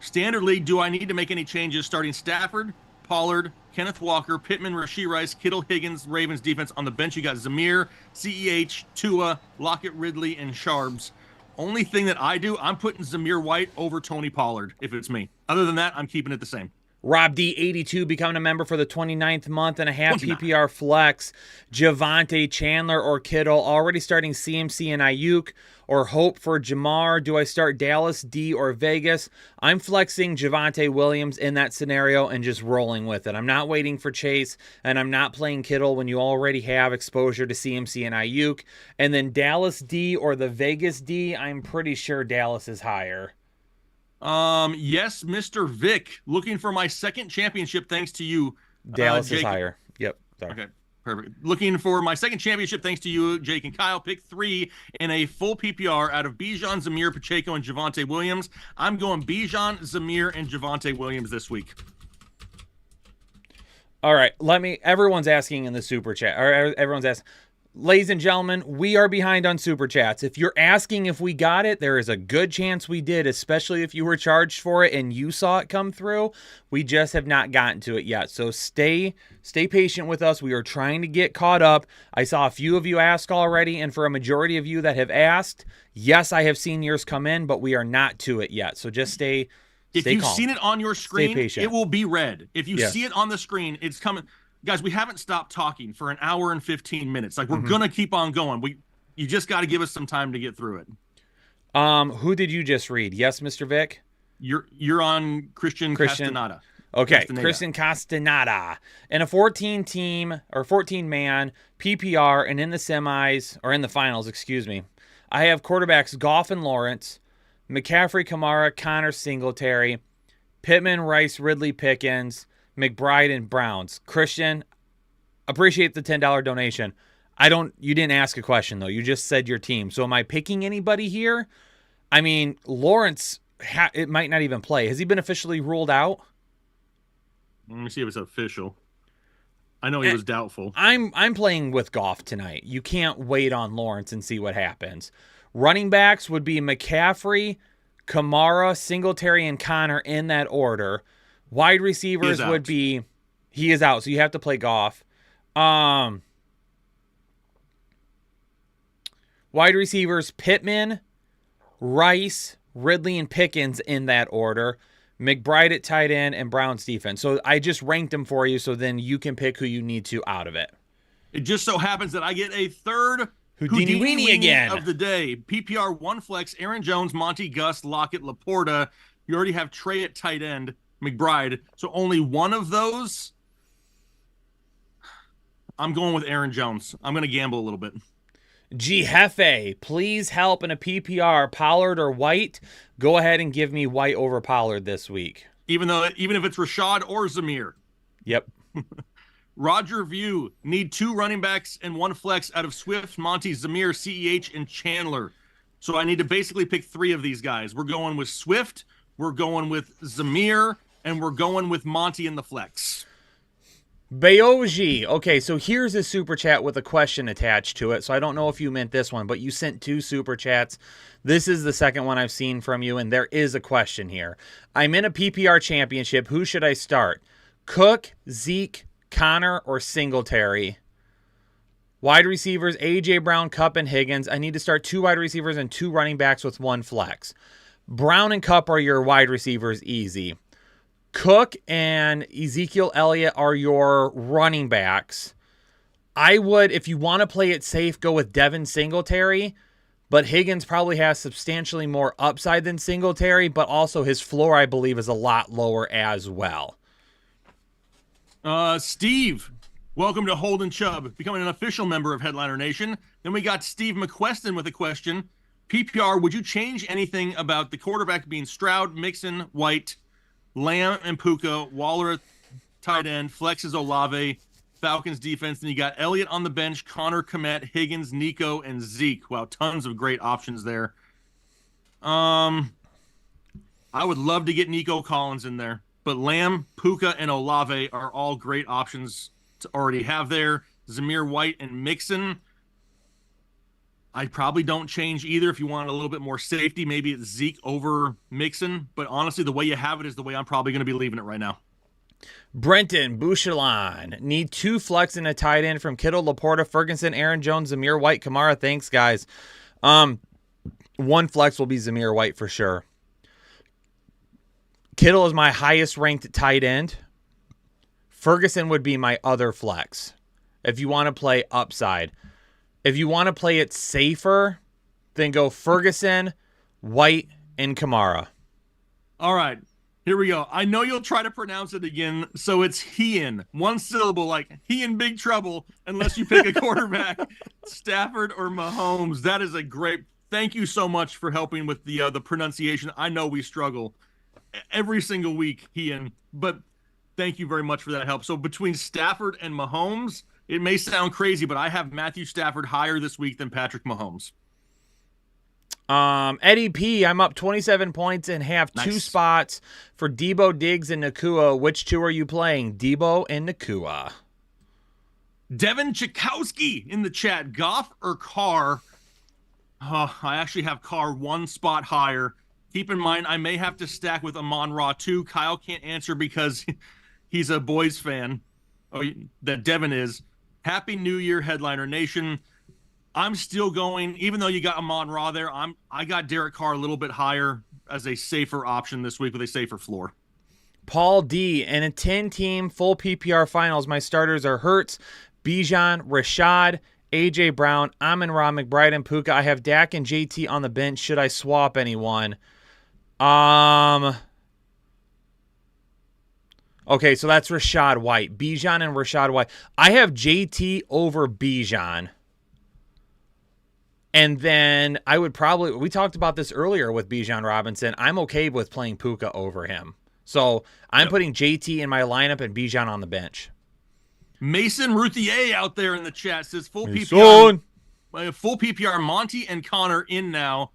Standard League, do I need to make any changes starting Stafford, Pollard, Kenneth Walker, Pittman, Rashee Rice, Kittle, Higgins, Ravens defense? On the bench, you got Zamir, CEH, Tua, Lockett, Ridley, and Sharbs. Only thing that I do, I'm putting Zamir White over Tony Pollard if it's me. Other than that, I'm keeping it the same. Rob D82 becoming a member for the 29th month and a half PPR flex. Javonte, Chandler, or Kittle. Already starting CMC and Ayuk. Or hope for Jamar. Do I start Dallas, D, or Vegas? I'm flexing Javonte Williams in that scenario and just rolling with it. I'm not waiting for Chase, and I'm not playing Kittle when you already have exposure to CMC and Ayuk. And then Dallas D or the Vegas D, I'm pretty sure Dallas is higher. Yes, Mr. Vic, looking for my second championship thanks to you. Dallas Jake. is higher. Yep. Sorry. Okay, perfect. Looking for my second championship thanks to you, Jake and Kyle. Pick 3 in a full PPR out of Bijan, Zamir, Pacheco, and Javonte Williams. I'm going Bijan, Zamir, and Javonte Williams this week. All right, everyone's asking in the super chat, or everyone's asking. Ladies and gentlemen, we are behind on Super Chats. If you're asking if we got it, there is a good chance we did, especially if you were charged for it and you saw it come through. We just have not gotten to it yet. So stay patient with us. We are trying to get caught up. I saw a few of you ask already, and for a majority of you that have asked, yes, I have seen yours come in, but we are not to it yet. So just stay If you've calm. seen it on your screen, it will be red. If you see it on the screen, it's coming. Guys, we haven't stopped talking for an hour and 15 minutes. Like, we're going to keep on going. You just got to give us some time to get through it. Who did you just read? Yes, Mr. Vic? You're on Christian Castaneda. Okay, Christian Castaneda. In a 14-team or 14-man PPR and in the semis, or in the finals, excuse me, I have quarterbacks Goff and Lawrence, McCaffrey, Kamara, Connor, Singletary, Pittman, Rice, Ridley, Pickens, McBride, and Browns. Christian, appreciate the $10 donation. You didn't ask a question, though. You just said your team. So am I picking anybody here? I mean, Lawrence, it might not even play. Has he been officially ruled out? Let me see if it's official. I know he was doubtful. I'm playing with Goff tonight. You can't wait on Lawrence and see what happens. Running backs would be McCaffrey, Kamara, Singletary, and Connor in that order. Wide receivers would be, he is out, so you have to play Goff. Wide receivers, Pittman, Rice, Ridley, and Pickens in that order. McBride at tight end and Browns defense. So I just ranked them for you, so then you can pick who you need to out of it. It just so happens that I get a third Houdini Weenie again of the day. PPR 1 flex, Aaron Jones, Monty, Gus, Lockett, Laporta. You already have Trey at tight end. McBride, so only one of those. I'm going with Aaron Jones. I'm going to gamble a little bit. Jefe, please help in a PPR, Pollard or White. Go ahead and give me White over Pollard this week. Even if it's Rashad or Zamir. Yep. Roger View, need 2 running backs and 1 flex out of Swift, Monty, Zamir, CEH, and Chandler. So I need to basically pick 3 of these guys. We're going with Swift, we're going with Zamir, and we're going with Monty in the flex. Bayoji. Okay, so here's a super chat with a question attached to it. So I don't know if you meant this one, but you sent 2 super chats. This is the second one I've seen from you, and there is a question here. I'm in a PPR championship. Who should I start? Cook, Zeke, Connor, or Singletary? Wide receivers, A.J. Brown, Kupp, and Higgins. I need to start 2 wide receivers and 2 running backs with 1 flex. Brown and Kupp are your wide receivers, easy. Cook and Ezekiel Elliott are your running backs. I would, if you want to play it safe, go with Devin Singletary, but Higgins probably has substantially more upside than Singletary, but also his floor, I believe, is a lot lower as well. Steve, welcome to Holden Chubb, becoming an official member of Headliner Nation. Then we got Steve McQuestion with a question. PPR, would you change anything about the quarterback being Stroud, Mixon, White, Lamb, and Puka, Waller at tight end, Flex is Olave, Falcons defense. Then you got Elliott on the bench, Connor, Komet, Higgins, Nico, and Zeke. Wow, tons of great options there. I would love to get Nico Collins in there, but Lamb, Puka, and Olave are all great options to already have there. Zamir White and Mixon. I probably don't change either. If you want a little bit more safety, maybe it's Zeke over Mixon. But honestly, the way you have it is the way I'm probably going to be leaving it right now. Brenton Bouchelon. Need 2 flex and a tight end from Kittle, Laporta, Ferguson, Aaron Jones, Zamir White, Kamara. Thanks, guys. 1 flex will be Zamir White for sure. Kittle is my highest ranked tight end. Ferguson would be my other flex if you want to play upside. If you want to play it safer, then go Ferguson, White, and Kamara. All right, here we go. I know you'll try to pronounce it again, so it's Hean. 1 syllable, like he in big trouble, unless you pick a quarterback, Stafford or Mahomes. That is a great. Thank you so much for helping with the pronunciation. I know we struggle every single week, Hean, but thank you very much for that help. So between Stafford and Mahomes, it may sound crazy, but I have Matthew Stafford higher this week than Patrick Mahomes. Eddie P, I'm up 27 points and have 2 spots for Debo, Diggs, and Nakua. Which 2 are you playing? Debo and Nakua. Devin Chakowski in the chat. Goff or Carr? I actually have Carr 1 spot higher. Keep in mind, I may have to stack with Amon-Ra too. Kyle can't answer because he's a boys fan. Oh, that Devin is. Happy New Year, Headliner Nation. I'm still going, even though you got Amon-Ra there, I got Derek Carr a little bit higher as a safer option this week with a safer floor. Paul D, in a 10-team full PPR finals, my starters are Hurts, Bijan, Rashad, A.J. Brown, Amon-Ra, McBride, and Puka. I have Dak and JT on the bench. Should I swap anyone? Okay, so that's Rashad White. Bijan and Rashad White. I have JT over Bijan. And then I would probably, we talked about this earlier with Bijan Robinson. I'm okay with playing Puka over him. So I'm putting JT in my lineup and Bijan on the bench. Mason Routhier out there in the chat says full PPR Monty and Connor in now,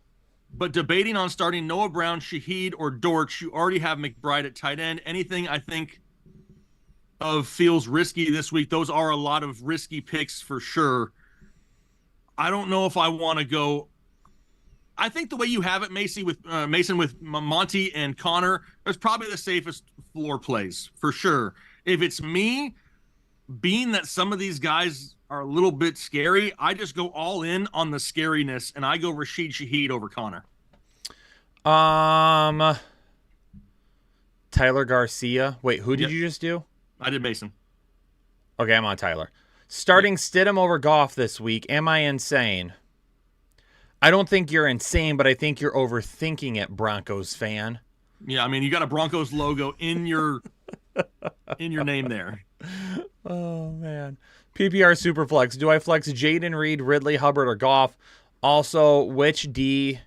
but debating on starting Noah Brown, Shaheed, or Dortch. You already have McBride at tight end. Anything I think of feels risky this week. Those are a lot of risky picks for sure. I don't know if I want to go. I think the way you have it, Mason with Monty and Connor, is probably the safest floor plays for sure. If it's me, being that some of these guys are a little bit scary, I just go all in on the scariness, and I go Rashid Shaheed over Connor. Tyler Garcia. Wait, who did you just do? I did Mason. Okay, I'm on Tyler. Starting Stidham over Goff this week. Am I insane? I don't think you're insane, but I think you're overthinking it, Broncos fan. Yeah, I mean, you got a Broncos logo in your name there. Oh, man. PPR Superflex. Do I flex Jaden Reed, Ridley, Hubbard, or Goff? Also, which D?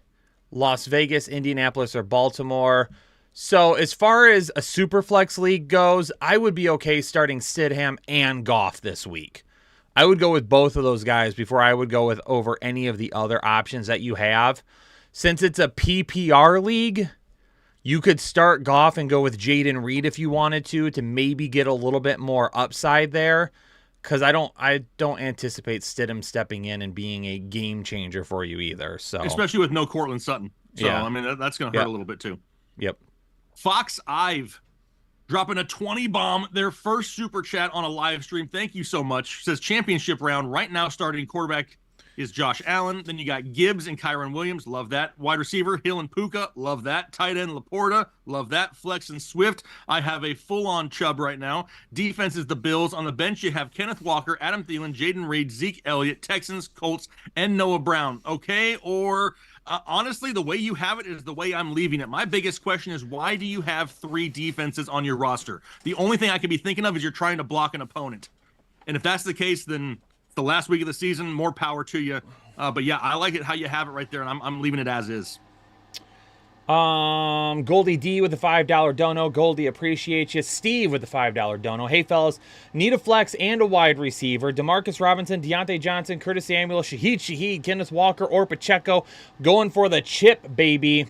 Las Vegas, Indianapolis, or Baltimore? So as far as a Superflex league goes, I would be okay starting Stidham and Goff this week. I would go with both of those guys before I would go with over any of the other options that you have. Since it's a PPR league, you could start Goff and go with Jaden Reed if you wanted to maybe get a little bit more upside there. Because I don't anticipate Stidham stepping in and being a game changer for you either. So especially with no Cortland Sutton. So yeah. I mean that's going to hurt a little bit too. Yep. Fox Ive Dropping a 20 bomb, their first super chat on a live stream. Thank you so much. Says championship round. Right now, starting quarterback is Josh Allen. Then you got Gibbs and Kyron Williams. Love that. Wide receiver, Hill and Puka. Love that. Tight end, Laporta. Love that. Flex and Swift. I have a full-on Chubb right now. Defense is the Bills. On the bench, you have Kenneth Walker, Adam Thielen, Jaden Reed, Zeke Elliott, Texans, Colts, and Noah Brown. Okay? Or honestly, the way you have it is the way I'm leaving it. My biggest question is, why do you have 3 defenses on your roster? The only thing I could be thinking of is you're trying to block an opponent. And if that's the case, then the last week of the season, more power to you. But yeah, I like it how you have it right there, and I'm leaving it as is. Goldie D with the $5 dono. Goldie, appreciate you. Steve with the $5 dono. Hey, fellas, need a flex and a wide receiver. Demarcus Robinson, Deontay Johnson, Curtis Samuel, Shaheed, Kenneth Walker, or Pacheco. Going for the chip, baby.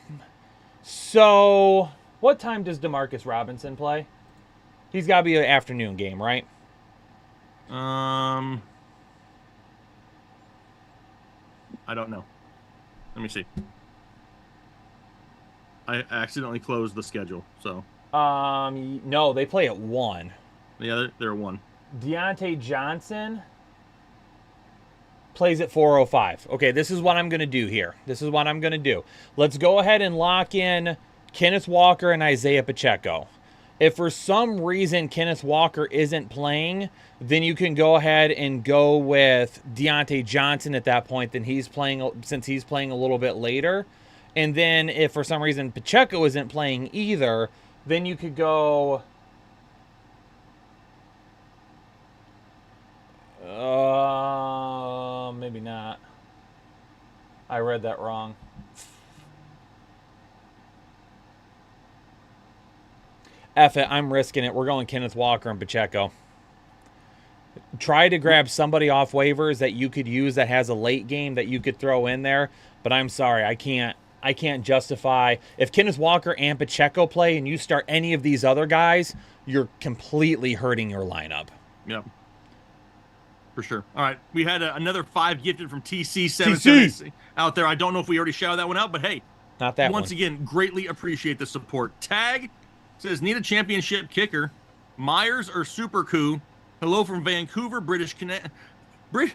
So, what time does Demarcus Robinson play? He's got to be an afternoon game, right? I don't know. Let me see. I accidentally closed the schedule, so. No, they play at 1. Yeah, they're 1. Deontay Johnson plays at 4:05. Okay, this is what I'm going to do here. Let's go ahead and lock in Kenneth Walker and Isaiah Pacheco. If for some reason Kenneth Walker isn't playing, then you can go ahead and go with Deontay Johnson at that point. Then since he's playing a little bit later. And then if for some reason Pacheco isn't playing either, then you could go maybe not. I read that wrong. F it, I'm risking it. We're going Kenneth Walker and Pacheco. Try to grab somebody off waivers that you could use that has a late game that you could throw in there, but I'm sorry, I can't justify. If Kenneth Walker and Pacheco play and you start any of these other guys, you're completely hurting your lineup. Yep. For sure. All right. We had another 5 gifted from TC7 out there. I don't know if we already shouted that one out, but hey. Not that once again, greatly appreciate the support. Tag says, need a championship kicker. Myers or Super Coup? Hello from Vancouver, British Connecticut. We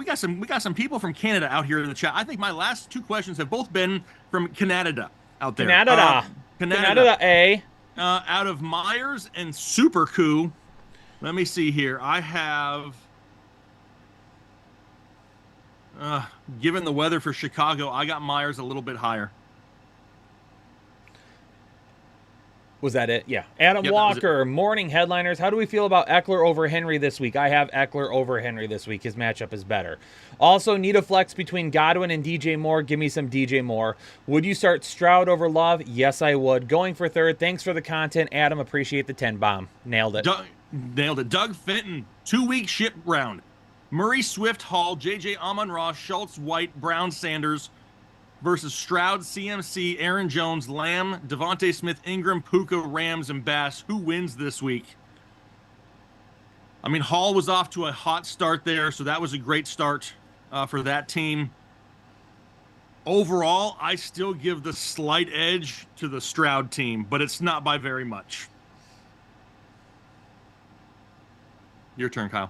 got some people from Canada out here in the chat. I think my last 2 questions have both been from Canada out there. Canada, eh? Out of Myers and Super Coup, let me see here. I have, given the weather for Chicago, I got Myers a little bit higher. Was that it? Yeah. Adam Walker, morning headliners. How do we feel about Eckler over Henry this week? I have Eckler over Henry this week. His matchup is better. Also, need a flex between Godwin and DJ Moore. Give me some DJ Moore. Would you start Stroud over Love? Yes, I would. Going for third. Thanks for the content, Adam. Appreciate the 10 bomb. Nailed it. Doug Fenton, 2-week ship round. Murray, Swift, Hall, JJ, Amon-Ra, Schultz, White, Brown, Sanders versus Stroud, CMC, Aaron Jones, Lamb, Devontae Smith, Ingram, Puka, Rams, and Bass. Who wins this week? I mean, Hall was off to a hot start there, so that was a great start for that team. Overall, I still give the slight edge to the Stroud team, but it's not by very much. Your turn, Kyle.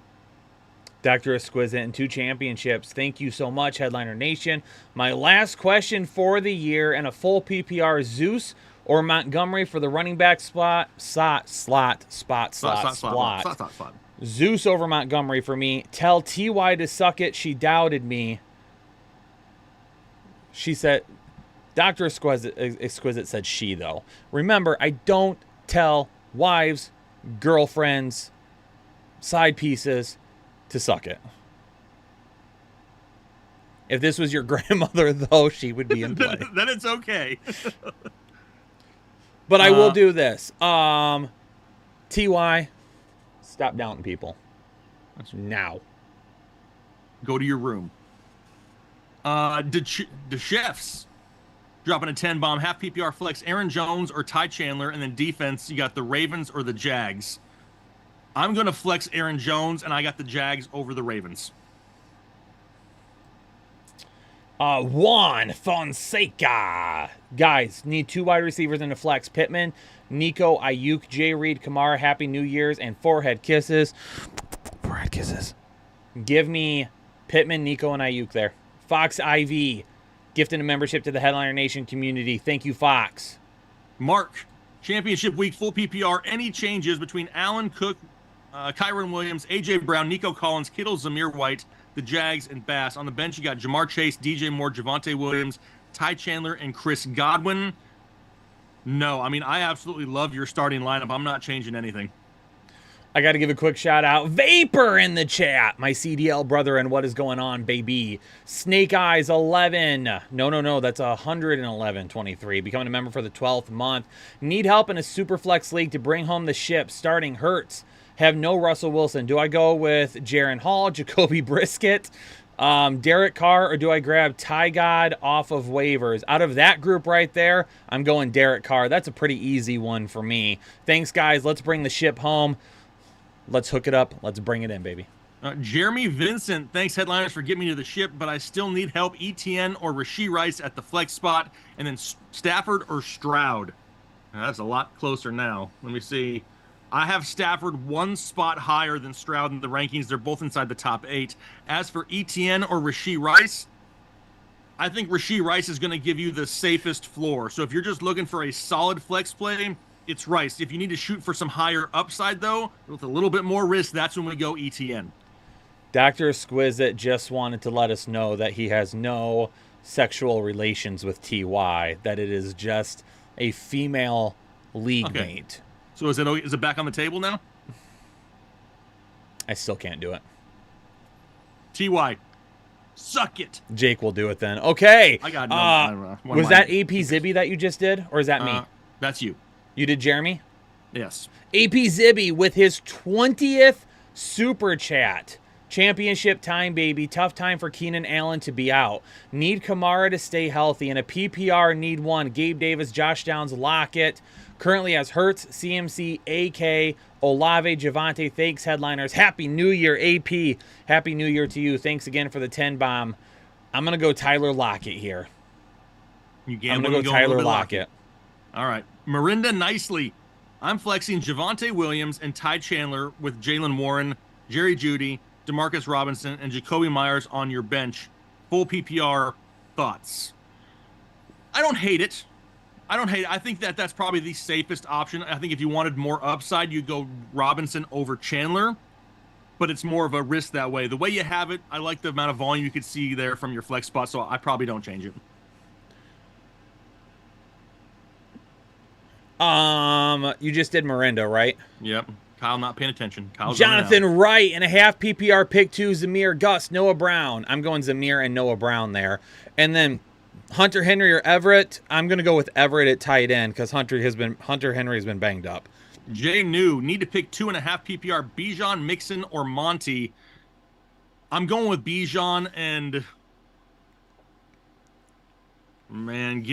Dr. Exquisite and 2 championships. Thank you so much, Headliner Nation. My last question for the year and a full PPR: Zeus or Montgomery for the running back slot. Zeus over Montgomery for me. Tell TY to suck it. She doubted me. She said, Dr. Exquisite said she, though. Remember, I don't tell wives, girlfriends, side pieces to suck it. If this was your grandmother, though, she would be in play. Then it's okay. But I will do this. TY, stop doubting people. Now. Go to your room. The chefs dropping a 10 bomb, half PPR flex, Aaron Jones or Ty Chandler, and then defense, you got the Ravens or the Jags. I'm going to flex Aaron Jones, and I got the Jags over the Ravens. Juan Fonseca. Guys, need 2 wide receivers in the flex. Pittman, Nico, Ayuk, Jay Reed, Kamara. Happy New Year's and forehead kisses. Forehead kisses. Give me Pittman, Nico, and Ayuk there. Fox IV, gifting a membership to the Headliner Nation community. Thank you, Fox. Mark, championship week, full PPR. Any changes between Allen, Cook, Kyron Williams, A.J. Brown, Nico Collins, Kittle, Zamir White, the Jags, and Bass? On the bench, you got Jamar Chase, DJ Moore, Javonte Williams, Ty Chandler, and Chris Godwin. No, I mean, I absolutely love your starting lineup. I'm not changing anything. I got to give a quick shout out. Vapor in the chat. My CDL brother, and what is going on, baby? Snake Eyes 11. No. That's 111.23. Becoming a member for the 12th month. Need help in a super flex league to bring home the ship. Starting Hurts. Have no Russell Wilson. Do I go with Jaron Hall, Jacoby Brisket, Derek Carr, or do I grab Ty God off of waivers? Out of that group right there, I'm going Derek Carr. That's a pretty easy one for me. Thanks, guys. Let's bring the ship home. Let's hook it up. Let's bring it in, baby. Jeremy Vincent, thanks, Headliners, for getting me to the ship, but I still need help. ETN or Rashee Rice at the flex spot, and then Stafford or Stroud. Now, that's a lot closer now. Let me see. I have Stafford 1 spot higher than Stroud in the rankings. They're both inside the top 8. As for ETN or Rashee Rice, I think Rashee Rice is going to give you the safest floor. So if you're just looking for a solid flex play, it's Rice. If you need to shoot for some higher upside, though, with a little bit more risk, that's when we go ETN. Dr. Exquisite just wanted to let us know that he has no sexual relations with TY, that it is just a female league mate. So is it back on the table now? I still can't do it. TY, suck it. Jake will do it then. Okay. I got no. Was that AP Zibby that you just did, or is that me? That's you. You did Jeremy? Yes. AP Zibby with his 20th super chat. Championship time, baby. Tough time for Keenan Allen to be out. Need Kamara to stay healthy. In a PPR, need 1. Gabe Davis, Josh Downs, Lockett. Currently has Hurts, CMC, AK, Olave, Javante. Thanks, Headliners. Happy New Year, AP. Happy New Year to you. Thanks again for the 10 bomb. I'm going to go Tyler Lockett here. I'm going to go Tyler Lockett. All right. Marinda Nicely. I'm flexing Javonte Williams and Ty Chandler with Jalen Warren, Jerry Jeudy, Demarcus Robinson, and Jacoby Myers on your bench. Full PPR thoughts. I don't hate it. I think that's probably the safest option. I think if you wanted more upside, you go Robinson over Chandler, but it's more of a risk that way. The way you have it, I like the amount of volume you could see there from your flex spot, so I probably don't change it. You just did Miranda, right? Yep. Kyle not paying attention. Kyle's Jonathan Wright and a half PPR pick 2, Zamir, Gus, Noah Brown. I'm going Zamir and Noah Brown there. And then Hunter Henry or Everett. I'm going to go with Everett at tight end because Hunter Henry has been banged up. Jay New, need to pick 2.5 PPR, Bijan, Mixon, or Monty. I'm going with Bijan, and man,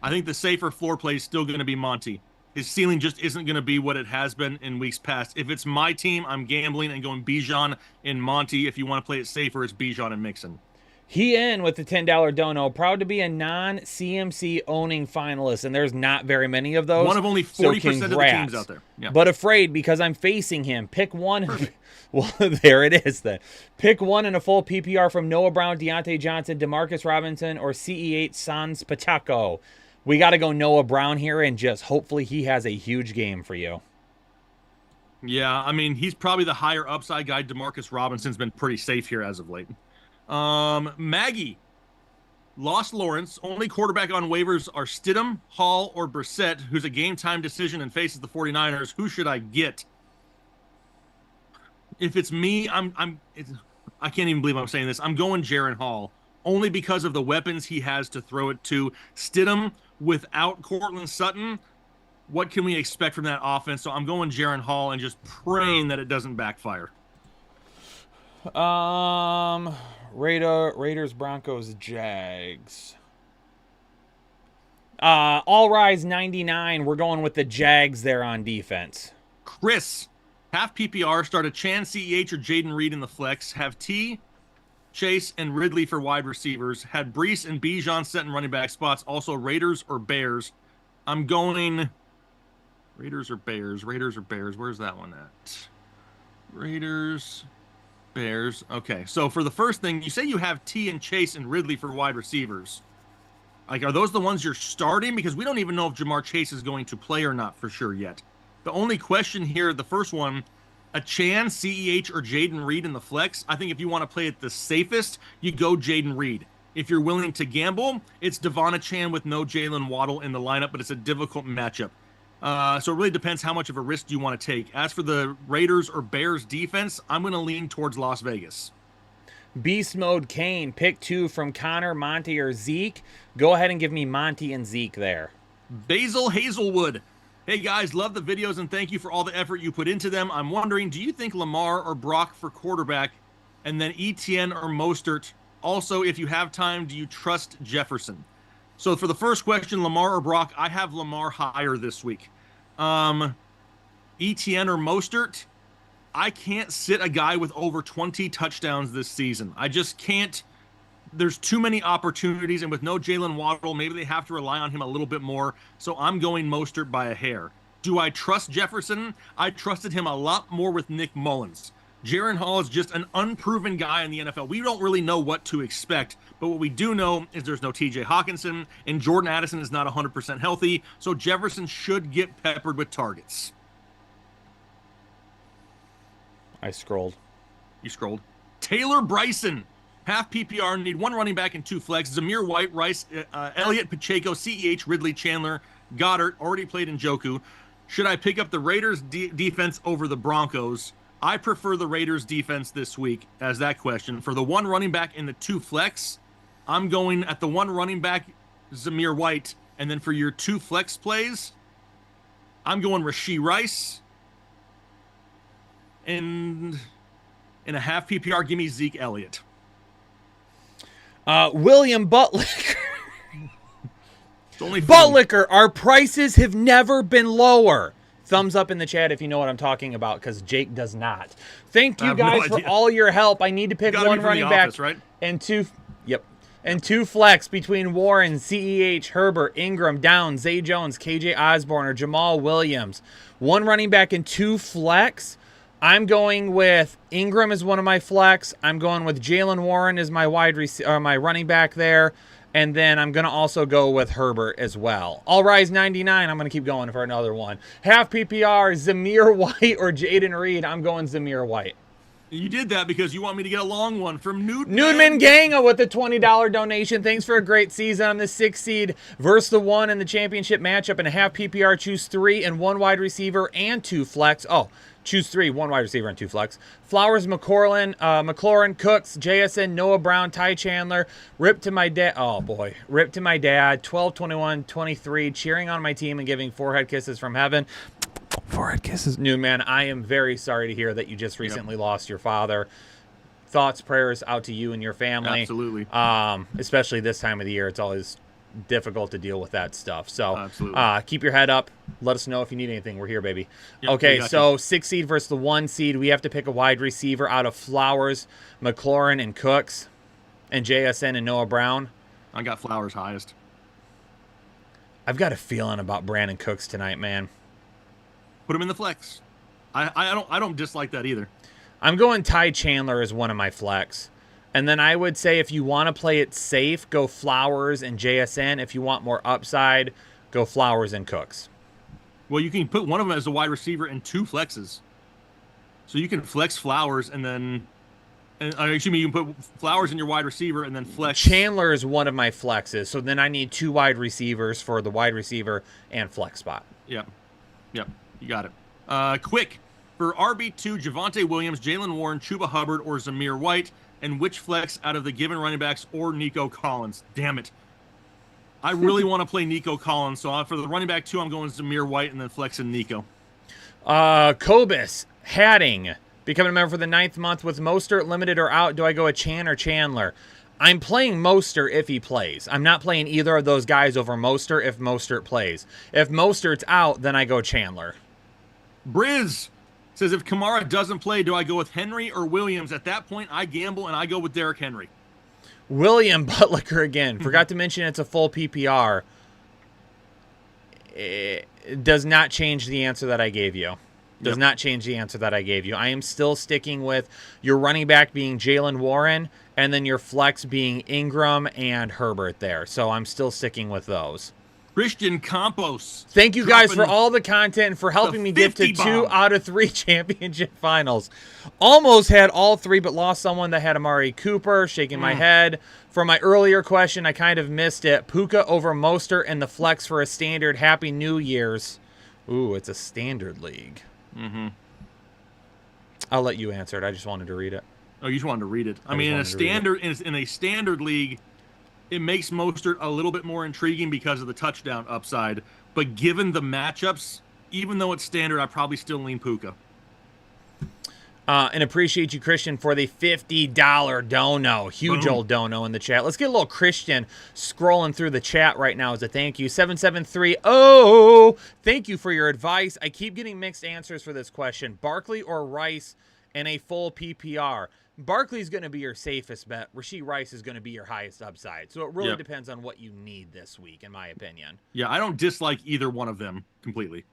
I think the safer floor play is still going to be Monty. His ceiling just isn't going to be what it has been in weeks past. If it's my team, I'm gambling and going Bijan and Monty. If you want to play it safer, it's Bijan and Mixon. He in with the $10 dono. Proud to be a non-CMC owning finalist, and there's not very many of those. One of only 40% of the teams out there. Yeah. But afraid because I'm facing him. Pick one. Well, there it is then. Pick one in a full PPR from Noah Brown, Deontay Johnson, Demarcus Robinson, or CE8 Sans Pacheco. We got to go Noah Brown here, and just hopefully he has a huge game for you. Yeah, I mean, he's probably the higher upside guy. Demarcus Robinson's been pretty safe here as of late. Maggie lost Lawrence. Only quarterback on waivers are Stidham, Hall, or Brissett, who's a game-time decision and faces the 49ers. Who should I get? If it's me, I can't even believe I'm saying this. I'm going Jaron Hall, only because of the weapons he has to throw it to. Stidham, without Cortland Sutton, what can we expect from that offense? So I'm going Jaron Hall and just praying that it doesn't backfire. Raiders, Broncos, Jags. All Rise 99. We're going with the Jags there on defense. Chris, half PPR, start a Chan, CEH, or Jaden Reed in the flex. Have T, Chase, and Ridley for wide receivers. Had Brees and Bijan set in running back spots. Also Raiders or Bears. I'm going Raiders or Bears. Raiders or Bears. Where's that one at? Raiders, Bears. Okay, so for the first thing, you say you have T and Chase and Ridley for wide receivers. Like, are those the ones you're starting? Because we don't even know if Jamar Chase is going to play or not for sure yet. The only question here, the first one, a Chan, CEH, or Jaden Reed in the flex. I think if you want to play it the safest, you go Jaden Reed. If you're willing to gamble, it's Devon Chan with no Jalen Waddle in the lineup, but it's a difficult matchup. So it really depends how much of a risk you want to take. As for the Raiders or Bears defense, I'm going to lean towards Las Vegas. Beast Mode Kane, pick 2 from Connor, Monty, or Zeke. Go ahead and give me Monty and Zeke there. Basil Hazelwood. Hey guys, love the videos and thank you for all the effort you put into them. I'm wondering, do you think Lamar or Brock for quarterback and then Etienne or Mostert? Also, if you have time, do you trust Jefferson? So for the first question, Lamar or Brock, I have Lamar higher this week. Etienne or Mostert, I can't sit a guy with over 20 touchdowns this season. I just can't. There's too many opportunities, and with no Jalen Waddle, maybe they have to rely on him a little bit more. So I'm going Mostert by a hair. Do I trust Jefferson? I trusted him a lot more with Nick Mullins. Jaren Hall is just an unproven guy in the NFL. We don't really know what to expect, but what we do know is there's no TJ Hawkinson, and Jordan Addison is not 100% healthy, so Jefferson should get peppered with targets. I scrolled. You scrolled. Taylor Bryson. Half PPR, need 1 running back and 2 flex. Zamir White, Rice, Elliott, Pacheco, CEH, Ridley, Chandler, Goddard, already played Njoku. Should I pick up the Raiders defense over the Broncos? I prefer the Raiders defense this week as that question. For the 1 running back and the 2 flex, I'm going at the 1 running back, Zamir White. And then for your 2 flex plays, I'm going Rashee Rice. And in a half PPR, give me Zeke Elliott. William Butlicker. It's only Butlicker, our prices have never been lower. Thumbs up in the chat if you know what I'm talking about, because Jake does not. Thank you guys for all your help. I need to pick 1 running back right? and 2. Yep. And 2 flex between Warren, CEH, Herbert, Ingram, Downs, Zay Jones, KJ Osborne, or Jamal Williams. 1 running back and 2 flex. I'm going with Ingram as one of my flex. I'm going with Jalen Warren as my my running back there. And then I'm going to also go with Herbert as well. All Rise 99, I'm going to keep going for another one. Half PPR, Zamir White or Jaden Reed. I'm going Zamir White. You did that because you want me to get a long one from Noodman Ganga with a $20 donation. Thanks for a great season. I'm the 6th seed versus the 1 in the championship matchup. In a half PPR, choose 3 and 1 wide receiver and 2 flex. Oh, choose 3, 1 wide receiver and 2 flex. Flowers, McLaurin, Cooks, JSN, Noah Brown, Ty Chandler. Rip to my dad. Oh, boy. Rip to my dad. 12, 21, 23. Cheering on my team and giving forehead kisses from heaven. Forehead kisses. Newman, I am very sorry to hear that you just recently lost your father. Thoughts, prayers out to you and your family. Absolutely. Especially this time of the year. It's always difficult to deal with that stuff. So Absolutely. Keep your head up. Let us know if you need anything. We're here, baby. Yep, okay, so 6 seed versus the 1 seed. We have to pick a wide receiver out of Flowers, McLaurin, and Cooks, and JSN and Noah Brown. I got Flowers highest. I've got a feeling about Brandon Cooks tonight, man. Put him in the flex. I don't dislike that either. I'm going Ty Chandler as one of my flex. And then I would say if you want to play it safe, go Flowers and JSN. If you want more upside, go Flowers and Cooks. Well, you can put one of them as a wide receiver and 2 flexes. So you can flex Flowers and then... excuse me, you can put Flowers in your wide receiver and then flex... Chandler is one of my flexes. So then I need 2 wide receivers for the wide receiver and flex spot. Yep. You got it. Quick. For RB2, Javonte Williams, Jalen Warren, Chuba Hubbard, or Zamir White, and which flex out of the given running backs or Nico Collins? Damn it. I really want to play Nico Collins, so for the running back 2, I'm going Zamir White and then flexing Nico. Kobus, Hadding, becoming a member for the 9th month with Mostert limited or out. Do I go a Chan or Chandler? I'm playing Mostert if he plays. I'm not playing either of those guys over Mostert if Mostert plays. If Mostert's out, then I go Chandler. Briz, Says, if Kamara doesn't play, do I go with Henry or Williams? At that point, I gamble and I go with Derrick Henry. William Butler again. Forgot to mention it's a full PPR. It does not change the answer that I gave you. Does not change the answer that I gave you. I am still sticking with your running back being Jalen Warren and then your flex being Ingram and Herbert there. So I'm still sticking with those. Christian Campos. Thank you guys for all the content and for helping me get to 2 out of 3 championship finals. Almost had all 3, but lost someone that had Amari Cooper. Shaking my head. For my earlier question, I kind of missed it. Puka over Mostert and the flex for a standard. Happy New Year's. Ooh, it's a standard league. I'll let you answer it. I just wanted to read it. Oh, you just wanted to read it. I mean, in a standard league, it makes Mostert a little bit more intriguing because of the touchdown upside. But given the matchups, even though it's standard, I probably still lean Puka. And appreciate you, Christian, for the $50 dono. Huge old dono in the chat. Let's get a little Christian scrolling through the chat right now as a thank you. 7730, thank you for your advice. I keep getting mixed answers for this question. Barkley or Rice in a full PPR? Barkley's going to be your safest bet. Rashee Rice is going to be your highest upside. So it really depends on what you need this week, in my opinion. Yeah, I don't dislike either one of them completely.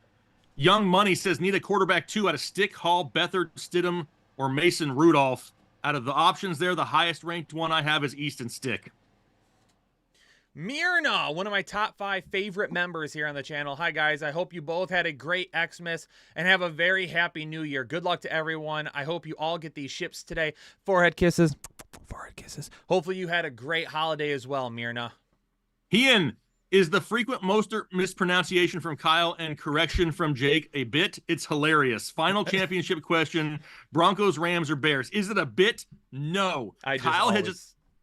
Young Money says, need a quarterback 2 out of Stick, Hall, Beathard, Stidham, or Mason Rudolph. Out of the options there, the highest ranked one I have is Easton Stick. Mirna, one of my top 5 favorite members here on the channel. Hi, guys. I hope you both had a great Xmas and have a very happy new year. Good luck to everyone. I hope you all get these ships today. Forehead kisses. Forehead kisses. Hopefully you had a great holiday as well, Mirna. Ian, is the frequent Mostert mispronunciation from Kyle and correction from Jake a bit? It's hilarious. Final championship question, Broncos, Rams, or Bears. Is it a bit? No.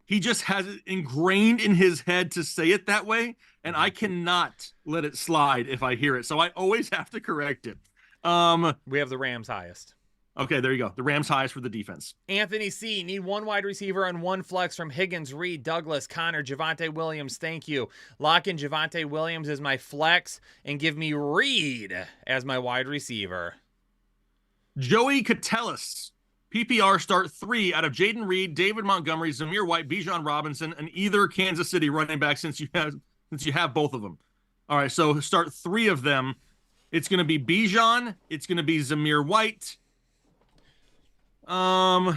He just has it ingrained in his head to say it that way, and I cannot let it slide if I hear it. So I always have to correct it. We have the Rams highest. Okay, there you go. The Rams highest for the defense. Anthony C. Need 1 wide receiver and 1 flex from Higgins, Reed, Douglas, Connor, Javonte Williams. Thank you. Lock in Javonte Williams as my flex and give me Reed as my wide receiver. Joey Catellis. PPR start 3 out of Jaden Reed, David Montgomery, Zamir White, Bijan Robinson, and either Kansas City running back since you have both of them. All right, so start 3 of them. It's going to be Bijan. It's going to be Zamir White. And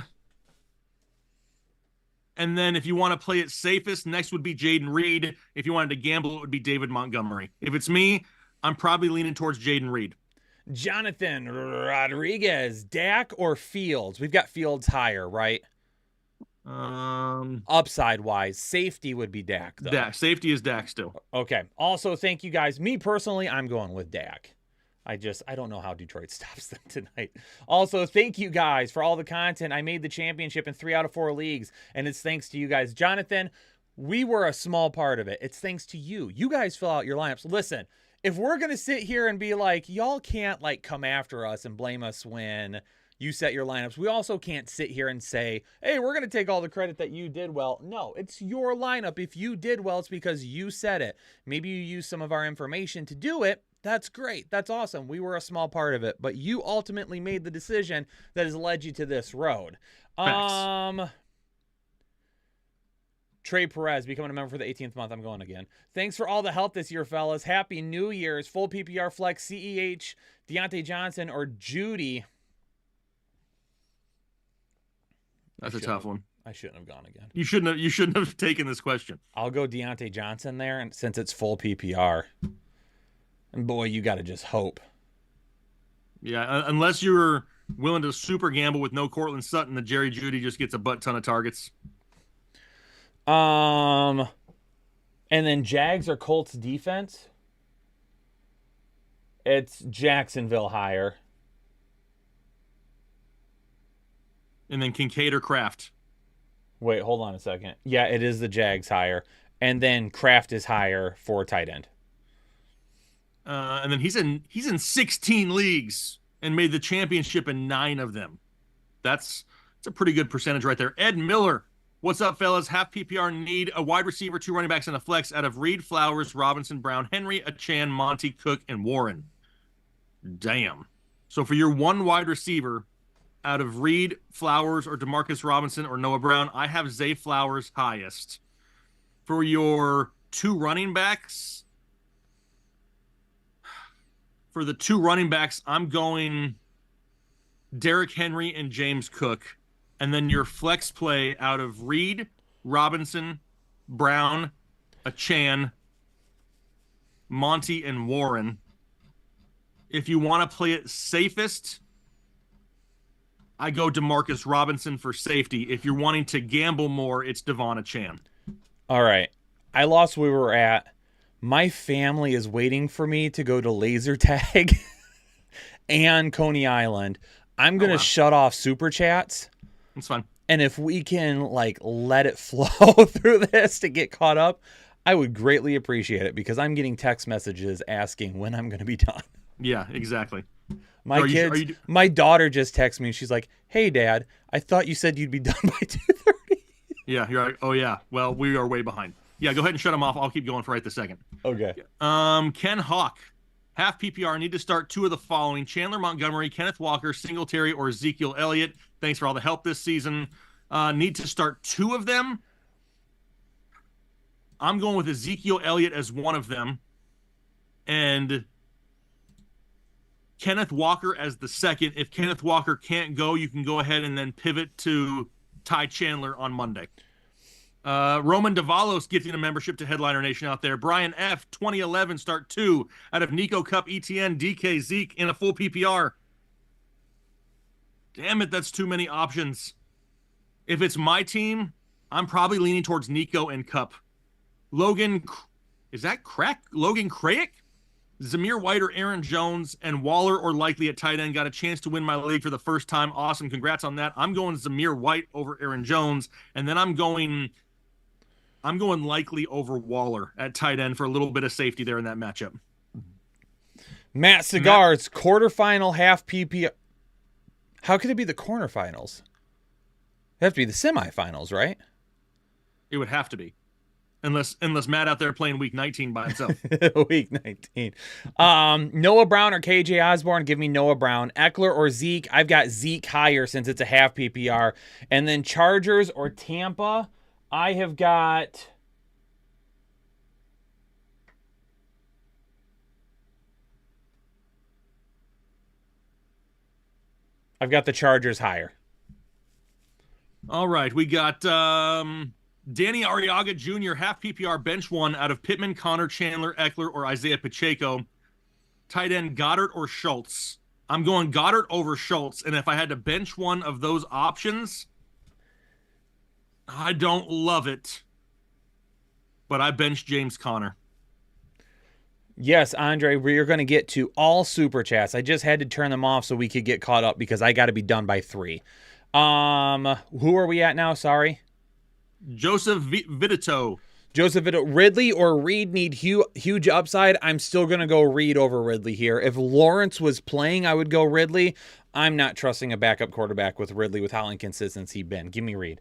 then if you want to play it safest, next would be Jaden Reed. If you wanted to gamble, it would be David Montgomery. If it's me, I'm probably leaning towards Jaden Reed. Jonathan Rodriguez, Dak or Fields? We've got Fields higher, right? Upside wise, safety would be Dak though. Dak. Safety is Dak still. Okay. Also, thank you guys. Me personally, I'm going with Dak. I don't know how Detroit stops them tonight. Also, thank you guys for all the content. I made the championship in 3 out of 4 leagues, and it's thanks to you guys. Jonathan, we were a small part of it. It's thanks to you. You guys fill out your lineups. Listen, if we're going to sit here and be like, y'all can't like come after us and blame us when you set your lineups, we also can't sit here and say, hey, we're going to take all the credit that you did well. No, it's your lineup. If you did well, it's because you said it. Maybe you used some of our information to do it. That's great. That's awesome. We were a small part of it, but you ultimately made the decision that has led you to this road. Trey Perez becoming a member for the 18th month. I'm going again. Thanks for all the help this year, fellas. Happy New Year's. Full PPR flex, CEH, Deontay Johnson, or Judy. That's a tough one. I shouldn't have gone again. You shouldn't have taken this question. I'll go Deontay Johnson there, and since it's full PPR. And boy, you got to just hope. Yeah, unless you're willing to super gamble with no Cortland Sutton, the Jerry Jeudy just gets a butt ton of targets. And then Jags or Colts defense? It's Jacksonville higher. And then Kincaid or Kraft. Wait, hold on a second. Yeah, it is the Jags higher. And then Kraft is higher for tight end. And then he's in 16 leagues and made the championship in 9 of them. That's a pretty good percentage right there. Ed Miller, what's up, fellas? Half PPR need a wide receiver, 2 running backs, and a flex out of Reed, Flowers, Robinson, Brown, Henry, Achan, Monty, Cook, and Warren. Damn. So for your one wide receiver, out of Reed, Flowers, or Demarcus Robinson or Noah Brown, I have Zay Flowers highest. For your two running backs, I'm going Derrick Henry and James Cook. And then your flex play out of Reed, Robinson, Brown, Achan, Monty, and Warren. If you want to play it safest, I go DeMarcus Robinson for safety. If you're wanting to gamble more, it's Devon Achan. All right. I lost where we were at. My family is waiting for me to go to laser tag and Coney Island. I'm going to shut off super chats. That's fine. And if we can let it flow through this to get caught up, I would greatly appreciate it because I'm getting text messages asking when I'm going to be done. Yeah, exactly. My daughter just texted me and she's like, "Hey Dad, I thought you said you'd be done by 2:30. Yeah, you're like, oh yeah. Well, we are way behind. Yeah, go ahead and shut them off. I'll keep going for right this second. Okay. Ken Hawk. Half PPR, need to start two of the following: Chandler Montgomery, Kenneth Walker, Singletary, or Ezekiel Elliott. Thanks for all the help this season. Need to start two of them. I'm going with Ezekiel Elliott as one of them. And Kenneth Walker as the second. If Kenneth Walker can't go, you can go ahead and then pivot to Ty Chandler on Monday. Roman Davalos gifting a membership to Headliner Nation out there. Brian F., 2011, start two out of Nico Cup, ETN, DK, Zeke in a full PPR. Damn it, that's too many options. If it's my team, I'm probably leaning towards Nico and Cup. Logan, is that crack? Logan Craic? Zamir White or Aaron Jones, and Waller or Likely at tight end. Got a chance to win my league for the first time. Awesome. Congrats on that. I'm going Zamir White over Aaron Jones, and then I'm going Likely over Waller at tight end for a little bit of safety there in that matchup. Matt Cigars, quarterfinal, half PPR. How could it be the quarterfinals? It have to be the semifinals, right? It would have to be. Unless Matt out there playing week 19 by himself. Week 19. Noah Brown or KJ Osborne? Give me Noah Brown. Eckler or Zeke? I've got Zeke higher since it's a half PPR. And then Chargers or Tampa? I've got the Chargers higher. All right, we got Danny Arriaga Jr., half PPR, bench one out of Pittman, Connor, Chandler, Eckler, or Isaiah Pacheco. Tight end, Goddard or Schultz. I'm going Goddard over Schultz, and if I had to bench one of those options, I don't love it, but I benched James Conner. Yes, Andre, we're going to get to all super chats. I just had to turn them off so we could get caught up because I got to be done by 3. Who are we at now? Sorry. Joseph Vitito. Ridley or Reed need huge upside. I'm still going to go Reed over Ridley here. If Lawrence was playing, I would go Ridley. I'm not trusting a backup quarterback with Ridley with how inconsistent he's been. Give me Reed.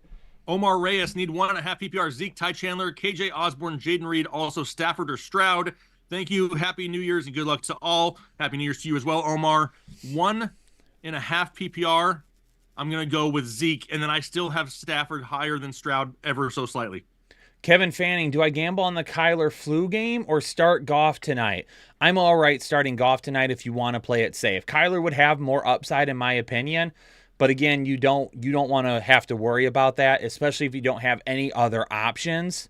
Omar Reyes need 1.5 PPR. Zeke, Ty Chandler, KJ Osborne, Jaden Reed, also Stafford or Stroud. Thank you. Happy New Year's and good luck to all. Happy New Year's to you as well, Omar. 1.5 PPR. I'm going to go with Zeke, and then I still have Stafford higher than Stroud ever so slightly. Kevin Fanning, do I gamble on the Kyler flu game or start Goff tonight? I'm all right starting Goff tonight if you want to play it safe. Kyler would have more upside in my opinion, but again, you don't want to have to worry about that, especially if you don't have any other options.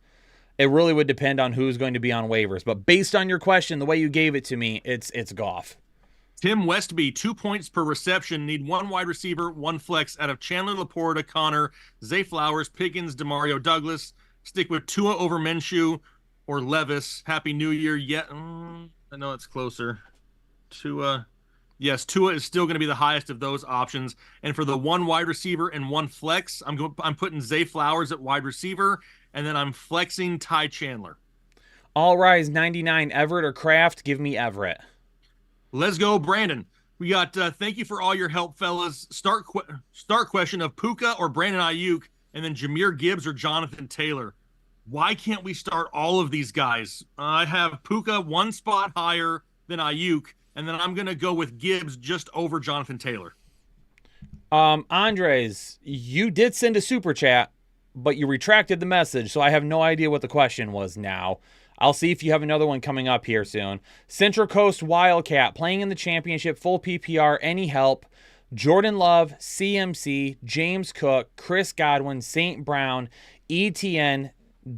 It really would depend on who's going to be on waivers, but based on your question, the way you gave it to me, it's Goff. Tim Westby, 2 points per reception. Need 1 wide receiver, 1 flex out of Chandler, Laporta, Connor, Zay Flowers, Pickens, Demario Douglas. Stick with Tua over Minshew or Levis. Happy New Year. I know it's closer. Tua. Yes, Tua is still going to be the highest of those options. And for the 1 wide receiver and 1 flex, I'm putting Zay Flowers at wide receiver, and then I'm flexing Ty Chandler. All Rise 99, Everett or Kraft? Give me Everett. Let's go, Brandon. We got thank you for all your help, fellas. Start question of Puka or Brandon Ayuk, and then Jahmyr Gibbs or Jonathan Taylor. Why can't we start all of these guys? I have Puka 1 spot higher than Ayuk, And then I'm going to go with Gibbs just over Jonathan Taylor. Andres, you did send a super chat, but you retracted the message, so I have no idea what the question was now. I'll see if you have another one coming up here soon. Central Coast Wildcat, playing in the championship, full PPR, any help? Jordan Love, CMC, James Cook, Chris Godwin, St. Brown, ETN,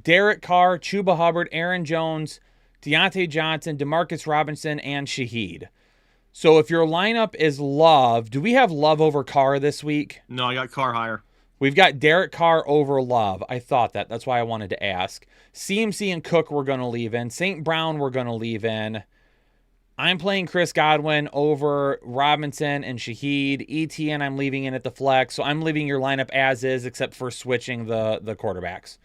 Derek Carr, Chuba Hubbard, Aaron Jones, Deontay Johnson, Demarcus Robinson, and Shaheed. So if your lineup is Love, do we have Love over Carr this week? No, I got Carr higher. We've got Derek Carr over Love. I thought that. That's why I wanted to ask. CMC and Cook we're going to leave in. St. Brown we're going to leave in. I'm playing Chris Godwin over Robinson and Shaheed. ETN I'm leaving in at the flex. So I'm leaving your lineup as is except for switching the quarterbacks.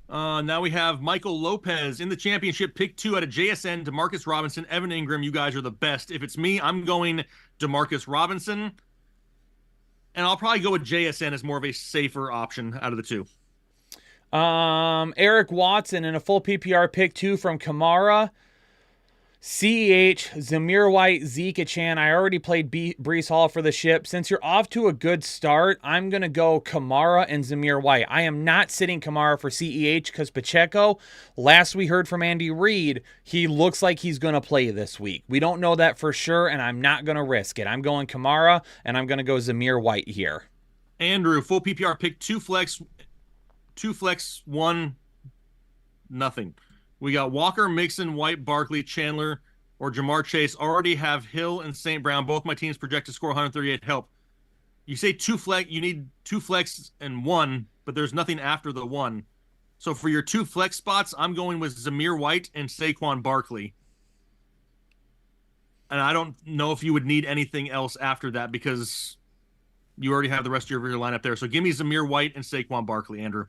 Now we have Michael Lopez in the championship. Pick 2 out of JSN, DeMarcus Robinson, Evan Ingram. You guys are the best. If it's me, I'm going DeMarcus Robinson. And I'll probably go with JSN as more of a safer option out of the two. Eric Watson in a full PPR pick 2 from Kamara. CEH, Zamir White, Zeke Chan. I already played Brees Hall for the ship. Since you're off to a good start, I'm going to go Kamara and Zamir White. I am not sitting Kamara for CEH because Pacheco, last we heard from Andy Reid, he looks like he's going to play this week. We don't know that for sure, and I'm not going to risk it. I'm going Kamara, and I'm going to go Zamir White here. Andrew, full PPR pick 2 flex, 1, nothing. We got Walker, Mixon, White, Barkley, Chandler, or Jamar Chase. Already have Hill and St. Brown. Both my teams project to score 138 help. You say 2 flex, you need 2 flex and 1, but there's nothing after the 1. So for your 2 flex spots, I'm going with Zamir White and Saquon Barkley. And I don't know if you would need anything else after that because you already have the rest of your lineup there. So give me Zamir White and Saquon Barkley, Andrew.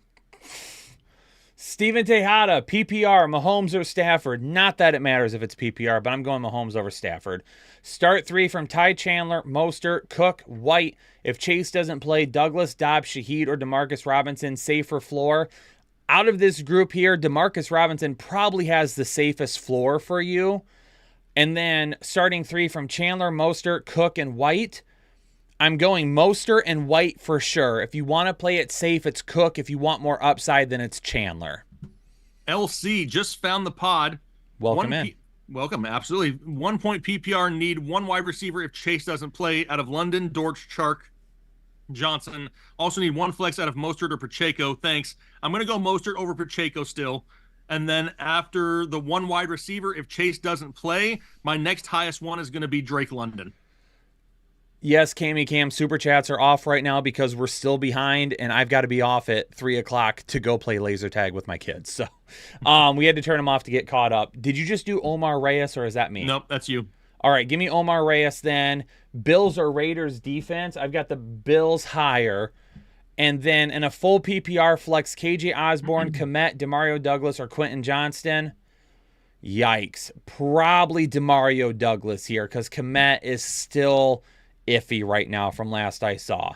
Steven Tejada, PPR, Mahomes or Stafford. Not that it matters if it's PPR, but I'm going Mahomes over Stafford. Start 3 from Ty Chandler, Mostert, Cook, White. If Chase doesn't play, Douglas, Dobbs, Shaheed, or DeMarcus Robinson, safer floor. Out of this group here, DeMarcus Robinson probably has the safest floor for you. And then starting 3 from Chandler, Mostert, Cook, and White. I'm going Mostert and White for sure. If you want to play it safe, it's Cook. If you want more upside, then it's Chandler. LC just found the pod. Welcome in. Welcome, absolutely. 1 point PPR need 1 wide receiver if Chase doesn't play. Out of London, Dortch, Chark, Johnson. Also need 1 flex out of Mostert or Pacheco. Thanks. I'm going to go Mostert over Pacheco still. And then after the 1 wide receiver, if Chase doesn't play, my next highest one is going to be Drake London. Yes, Cam super chats are off right now because we're still behind and I've got to be off at 3:00 to go play laser tag with my kids. So we had to turn them off to get caught up. Did you just do Omar Reyes or is that me? Nope, that's you. All right, give me Omar Reyes then. Bills or Raiders defense. I've got the Bills higher. And then in a full PPR flex, KJ Osborne, Kmet, Demario Douglas, or Quentin Johnston. Yikes. Probably Demario Douglas here because Kmet is still iffy right now from last I saw.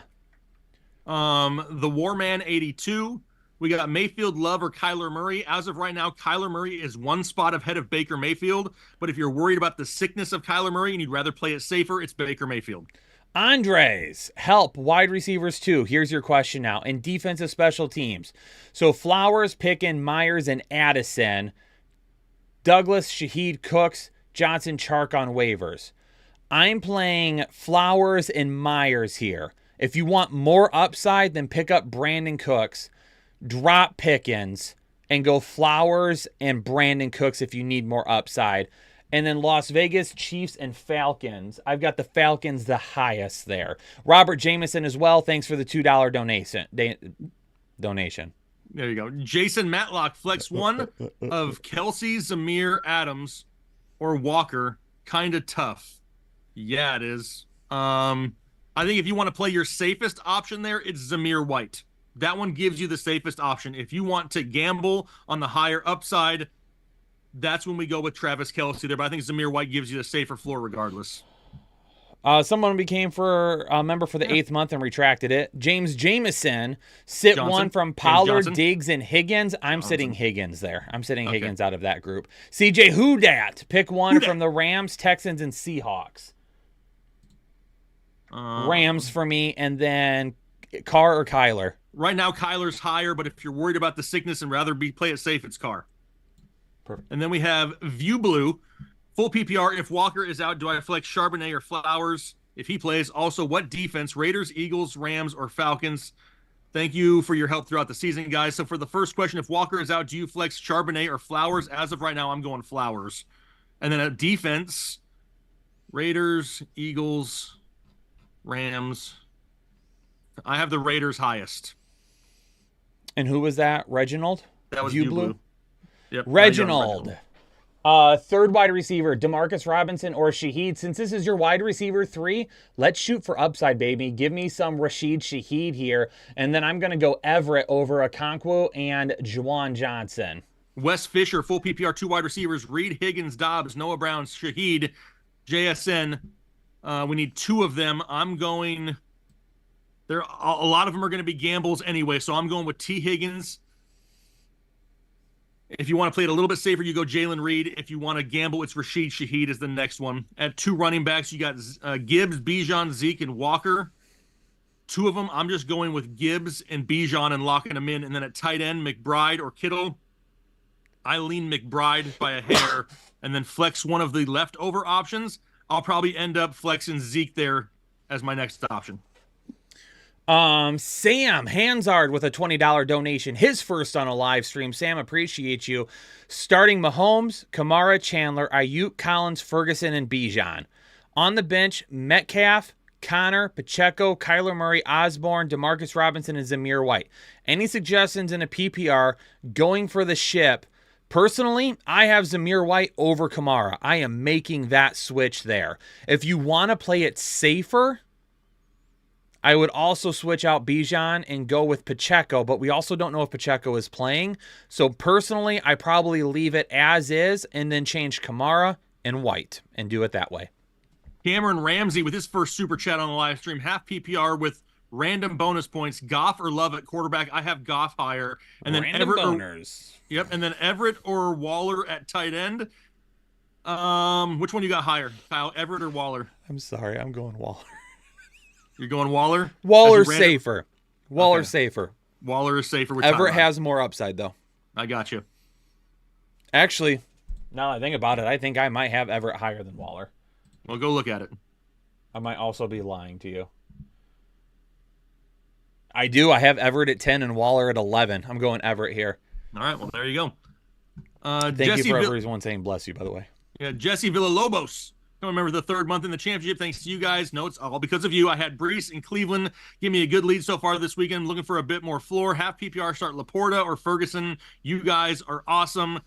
The Warman 82. We got Mayfield, Love, or Kyler Murray. As of right now, Kyler Murray is 1 spot ahead of Baker Mayfield. But if you're worried about the sickness of Kyler Murray and you'd rather play it safer, it's Baker Mayfield. Andres, help, wide receivers too. Here's your question now. In defensive special teams. So Flowers, Pickens, Myers, and Addison. Douglas, Shaheed, Cooks, Johnson, Chark on waivers. I'm playing Flowers and Myers here. If you want more upside, then pick up Brandon Cooks, drop Pickens, and go Flowers and Brandon Cooks if you need more upside. And then Las Vegas, Chiefs, and Falcons. I've got the Falcons the highest there. Robert Jameson as well. Thanks for the $2 donation. There you go. Jason Matlock, flex 1 of Kelsey, Zamir, Adams, or Walker. Kind of tough. Yeah, it is. I think if you want to play your safest option there, it's Zamir White. That one gives you the safest option. If you want to gamble on the higher upside, that's when we go with Travis Kelce there. But I think Zamir White gives you the safer floor regardless. Someone became for a member for the 8th month and retracted it. James Jameson, sit Johnson. one from James Pollard, Johnson. Diggs, and Higgins. I'm sitting Higgins there. I'm sitting Higgins out of that group. CJ Whodat, pick one from the Rams, Texans, and Seahawks. Rams for me, and then Carr or Kyler. Right now, Kyler's higher, but if you're worried about the sickness and rather play it safe, it's Carr. Perfect. And then we have View Blue, full PPR. If Walker is out, do I flex Charbonnet or Flowers if he plays? Also, what defense? Raiders, Eagles, Rams, or Falcons? Thank you for your help throughout the season, guys. So for the first question, if Walker is out, do you flex Charbonnet or Flowers? As of right now, I'm going Flowers. And then at defense, Raiders, Eagles, Rams. I have the Raiders highest. And who was that? Reginald? That was View View Blue? Blue. Yep. Reginald. Third wide receiver, Demarcus Robinson or Shaheed. Since this is your wide receiver 3, let's shoot for upside, baby. Give me some Rashid Shaheed here. And then I'm going to go Everett over Okonkwo and Juwan Johnson. Wes Fisher, full PPR, 2 wide receivers. Reed, Higgins, Dobbs, Noah Brown, Shaheed, JSN. We need 2 of them. I'm going... a lot of them are going to be gambles anyway, so I'm going with T. Higgins. If you want to play it a little bit safer, you go Jalen Reed. If you want to gamble, it's Rashid Shaheed is the next one. At 2 running backs, you got Gibbs, Bijan, Zeke, and Walker. 2 of them, I'm just going with Gibbs and Bijan and locking them in. And then at tight end, McBride or Kittle. I lean McBride by a hair and then flex one of the leftover options. I'll probably end up flexing Zeke there as my next option. Sam Hansard with a $20 donation, his first on a live stream. Sam, appreciate you. Starting Mahomes, Kamara, Chandler, Ayuk, Collins, Ferguson, and Bijan. On the bench, Metcalf, Connor, Pacheco, Kyler Murray, Osborne, Demarcus Robinson, and Zamir White. Any suggestions in a PPR going for the ship? Personally, I have Zamir White over Kamara. I am making that switch there. If you want to play it safer, I would also switch out Bijan and go with Pacheco, but we also don't know if Pacheco is playing. So personally, I probably leave it as is and then change Kamara and White and do it that way. Cameron Ramsey with his first super chat on the live stream, half PPR with random bonus points. Goff or Love at quarterback? I have Goff higher. And then random Everett boners. And then Everett or Waller at tight end. Which one you got higher, Kyle? Everett or Waller? I'm sorry, I'm going Waller. You're going Waller? Waller's safer. Waller's safer. Waller is safer. With Everett Tyrod. has more upside, though. I got you. Actually, now that I think about it, I think I might have Everett higher than Waller. Well, go look at it. I might also be lying to you. I do. I have Everett at 10 and Waller at 11. I'm going Everett here. All right, well, there you go. Thank you for everyone saying bless you, by the way. Yeah, Jesse Villalobos. Don't remember the 3rd month in the championship. Thanks to you guys. No, it's all because of you. I had Brees in Cleveland. Give me a good lead so far this weekend. Looking for a bit more floor. Half PPR, start Laporta or Ferguson. You guys are awesome.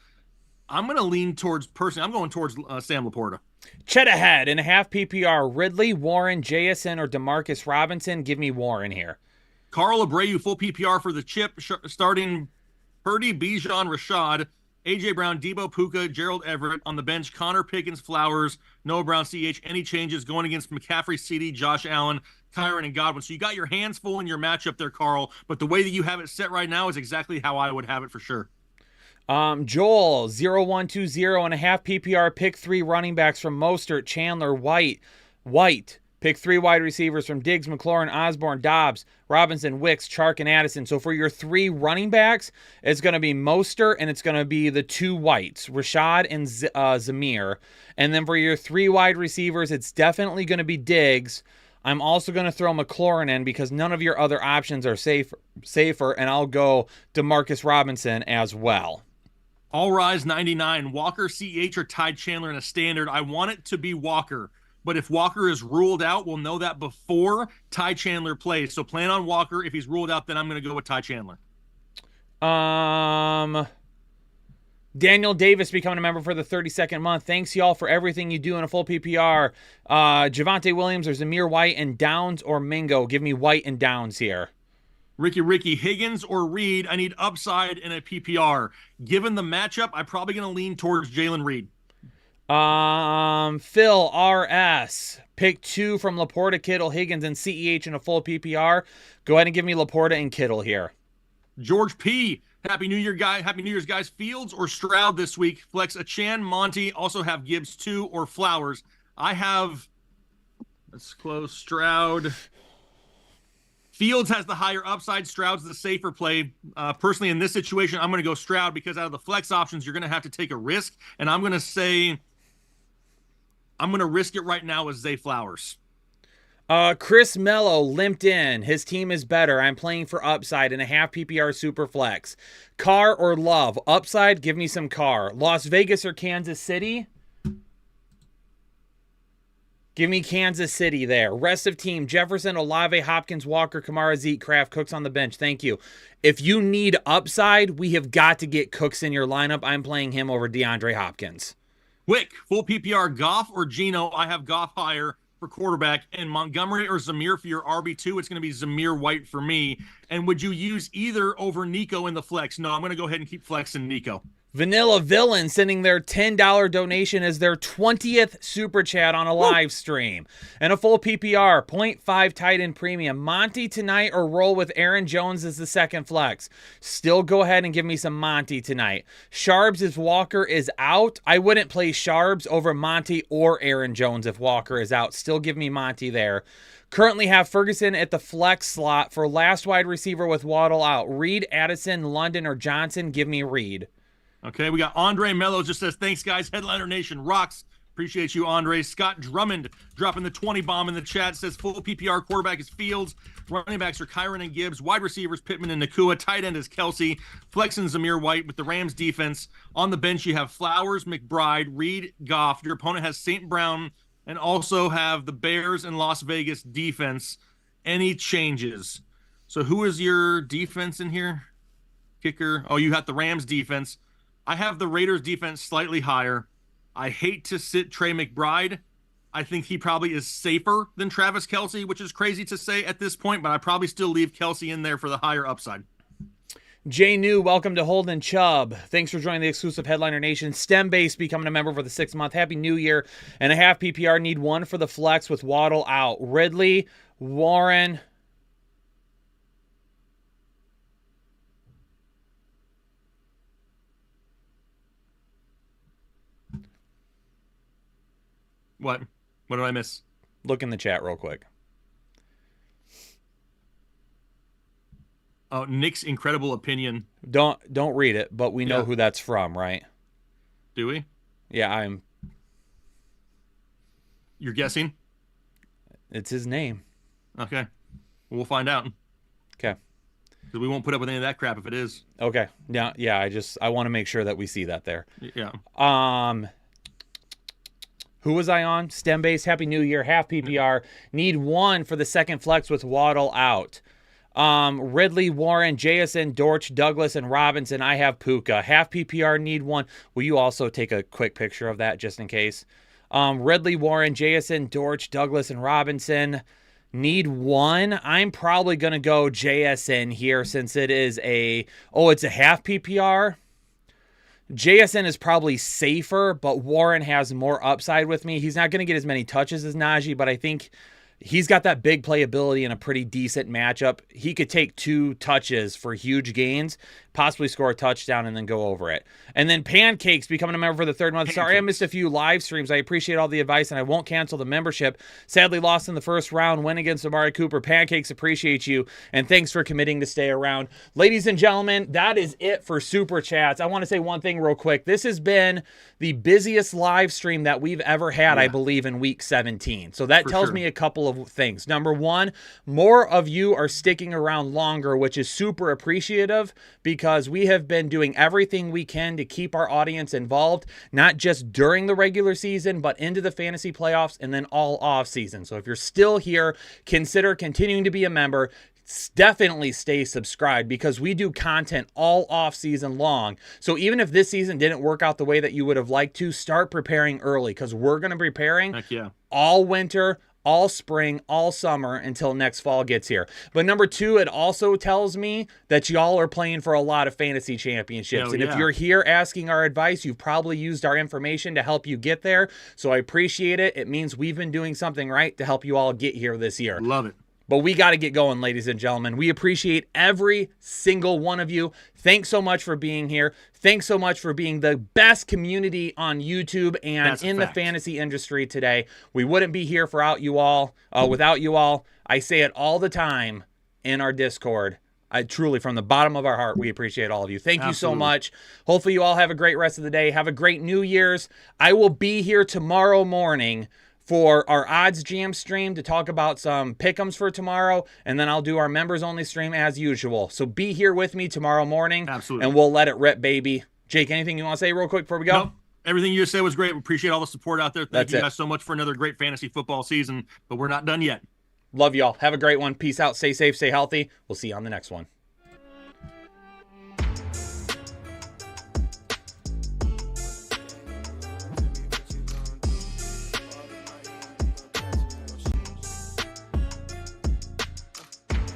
I'm going to lean towards, personally, I'm going towards Sam Laporta. Chet ahead in a half PPR. Ridley, Warren, JSN, or Demarcus Robinson. Give me Warren here. Carl Abreu, full PPR for the chip, starting Purdy, Bijan, Rashad, A.J. Brown, Debo, Puka, Gerald Everett. On the bench, Connor Pickens, Flowers, Noah Brown, CH. Any changes going against McCaffrey, CD, Josh Allen, Kyron, and Godwin. So you got your hands full in your matchup there, Carl. But the way that you have it set right now is exactly how I would have it for sure. Joel, 0120 and a half PPR. Pick 3 running backs from Mostert, Chandler, White. Pick 3 wide receivers from Diggs, McLaurin, Osborne, Dobbs, Robinson, Wicks, Chark, and Addison. So for your 3 running backs, it's going to be Mostert and it's going to be the 2 Whites, Rashad and Zamir. And then for your 3 wide receivers, it's definitely going to be Diggs. I'm also going to throw McLaurin in because none of your other options are safer, and I'll go DeMarcus Robinson as well. All Rise 99, Walker, CH, or Ty Chandler in a standard. I want it to be Walker. But if Walker is ruled out, we'll know that before Ty Chandler plays. So plan on Walker. If he's ruled out, then I'm going to go with Ty Chandler. Daniel Davis becoming a member for the 32nd month. Thanks, y'all, for everything you do in a full PPR. Javonte Williams or Zamir White and Downs or Mingo. Give me White and Downs here. Ricky, Higgins or Reed. I need upside in a PPR. Given the matchup, I'm probably going to lean towards Jalen Reed. Phil RS. Pick 2 from Laporta, Kittle, Higgins, and CEH in a full PPR. Go ahead and give me Laporta and Kittle here. George P. Happy New Year, guy. Happy New Year's, guys. Fields or Stroud this week? Flex Achan, Monty. Also have Gibbs 2 or Flowers. I have, let's close Stroud. Fields has the higher upside. Stroud's the safer play. Personally, in this situation, I'm going to go Stroud because out of the flex options, you're going to have to take a risk. And I'm going to say, I'm going to risk it right now with Zay Flowers. Chris Mello limped in. His team is better. I'm playing for upside in a half PPR super flex. Carr or Love? Upside, give me some Carr. Las Vegas or Kansas City? Give me Kansas City there. Rest of team, Jefferson, Olave, Hopkins, Walker, Kamara, Zeke, Kraft, Cooks on the bench. Thank you. If you need upside, we have got to get Cooks in your lineup. I'm playing him over DeAndre Hopkins. Quick, full PPR, Goff or Geno? I have Goff higher for quarterback, and Montgomery or Zamir for your RB2. It's going to be Zamir White for me. And would you use either over Nico in the flex? No, I'm going to go ahead and keep flexing Nico. Vanilla Villain sending their $10 donation as their 20th super chat on a live stream. And a full PPR, 0.5 tight end premium. Monty tonight or roll with Aaron Jones as the second flex? Still go ahead and give me some Monty tonight. Sharbs if Walker is out. I wouldn't play Sharbs over Monty or Aaron Jones if Walker is out. Still give me Monty there. Currently have Ferguson at the flex slot for last wide receiver with Waddle out. Reed, Addison, London, or Johnson? Give me Reed. Okay, we got Andre Mello just says, thanks, guys. Headliner Nation rocks. Appreciate you, Andre. Scott Drummond dropping the 20 bomb in the chat. Says full PPR quarterback is Fields. Running backs are Kyron and Gibbs. Wide receivers, Pittman and Nakua. Tight end is Kelsey. Flex and Zamir White with the Rams defense. On the bench, you have Flowers, McBride, Reed, Goff. Your opponent has St. Brown and also have the Bears and Las Vegas defense. Any changes? So who is your defense in here? Kicker. Oh, you have the Rams defense. I have the Raiders defense slightly higher. I hate to sit Trey McBride. I think he probably is safer than Travis Kelce, which is crazy to say at this point, but I probably still leave Kelce in there for the higher upside. Jay New, welcome to Holden Chubb. Thanks for joining the exclusive Headliner Nation. STEM base becoming a member for the 6th month. Happy New Year. And a half PPR, need 1 for the flex with Waddle out. Ridley, Warren. What? What did I miss? Look in the chat real quick. Oh, Nick's incredible opinion. Don't read it, but we know Yeah. who that's from, right? Do we? Yeah, You're guessing? it's his name. Okay. We'll find out. Okay. Because we won't put up with any of that crap if it is. Okay. Yeah, I want to make sure that we see that there. Yeah. Who was I on? STEM base, Happy New Year, half PPR. Need 1 for the second flex with Waddle out. Ridley, Warren, JSN, Dortch, Douglas, and Robinson. I have Puka. Half PPR, need 1. Will you also take a quick picture of that just in case? Ridley, Warren, JSN, Dortch, Douglas, and Robinson. Need 1. I'm probably going to go JSN here since it is it's a half PPR. JSN is probably safer, but Warren has more upside with me. He's not going to get as many touches as Najee, but I think he's got that big playability in a pretty decent matchup. He could take 2 touches for huge gains, possibly score a touchdown, and then go over it. And then Pancakes becoming a member for the 3rd month. Sorry I missed a few live streams. I appreciate all the advice, and I won't cancel the membership. Sadly lost in the first round. Win against Amari Cooper. Pancakes, appreciate you, and thanks for committing to stay around. Ladies and gentlemen, that is it for Super Chats. I want to say one thing real quick. This has been the busiest live stream that we've ever had, I believe, in Week 17. So that tells me a couple of things. Number 1, more of you are sticking around longer, which is super appreciative because we have been doing everything we can to keep our audience involved, not just during the regular season, but into the fantasy playoffs and then all off season. So if you're still here, consider continuing to be a member. Definitely stay subscribed because we do content all off season long. So even if this season didn't work out the way that you would have liked to, start preparing early because we're going to be preparing all winter, all spring, all summer until next fall gets here. But number two, it also tells me that y'all are playing for a lot of fantasy championships. Hell And if yeah. you're here asking our advice, you've probably used our information to help you get there. So I appreciate it. It means we've been doing something right to help you all get here this year. Love it. But we got to get going, ladies and gentlemen. We appreciate every single one of you. Thanks so much for being here. Thanks so much for being the best community on YouTube and That's a in the fact. fantasy industry today. We wouldn't be here without you all. I say it all the time in our Discord. Truly, from the bottom of our heart, we appreciate all of you. Thank you so Absolutely. much. Hopefully you all have a great rest of the day. Have a great New Year's. I will be here tomorrow morning for our odds jam stream to talk about some pick'ems for tomorrow, and then I'll do our members only stream as usual. So be here with me tomorrow morning. Absolutely. And we'll let it rip, baby. Jake, anything you want to say real quick before we go? No, everything you just said was great. We appreciate all the support out there. Thank That's you it. guys so much for another great fantasy football season, but we're not done yet. Love y'all. Have a great one. Peace out. Stay safe. Stay healthy. We'll see you on the next one.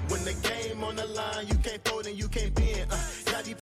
When the game on the line, you can't fold and you can't bend.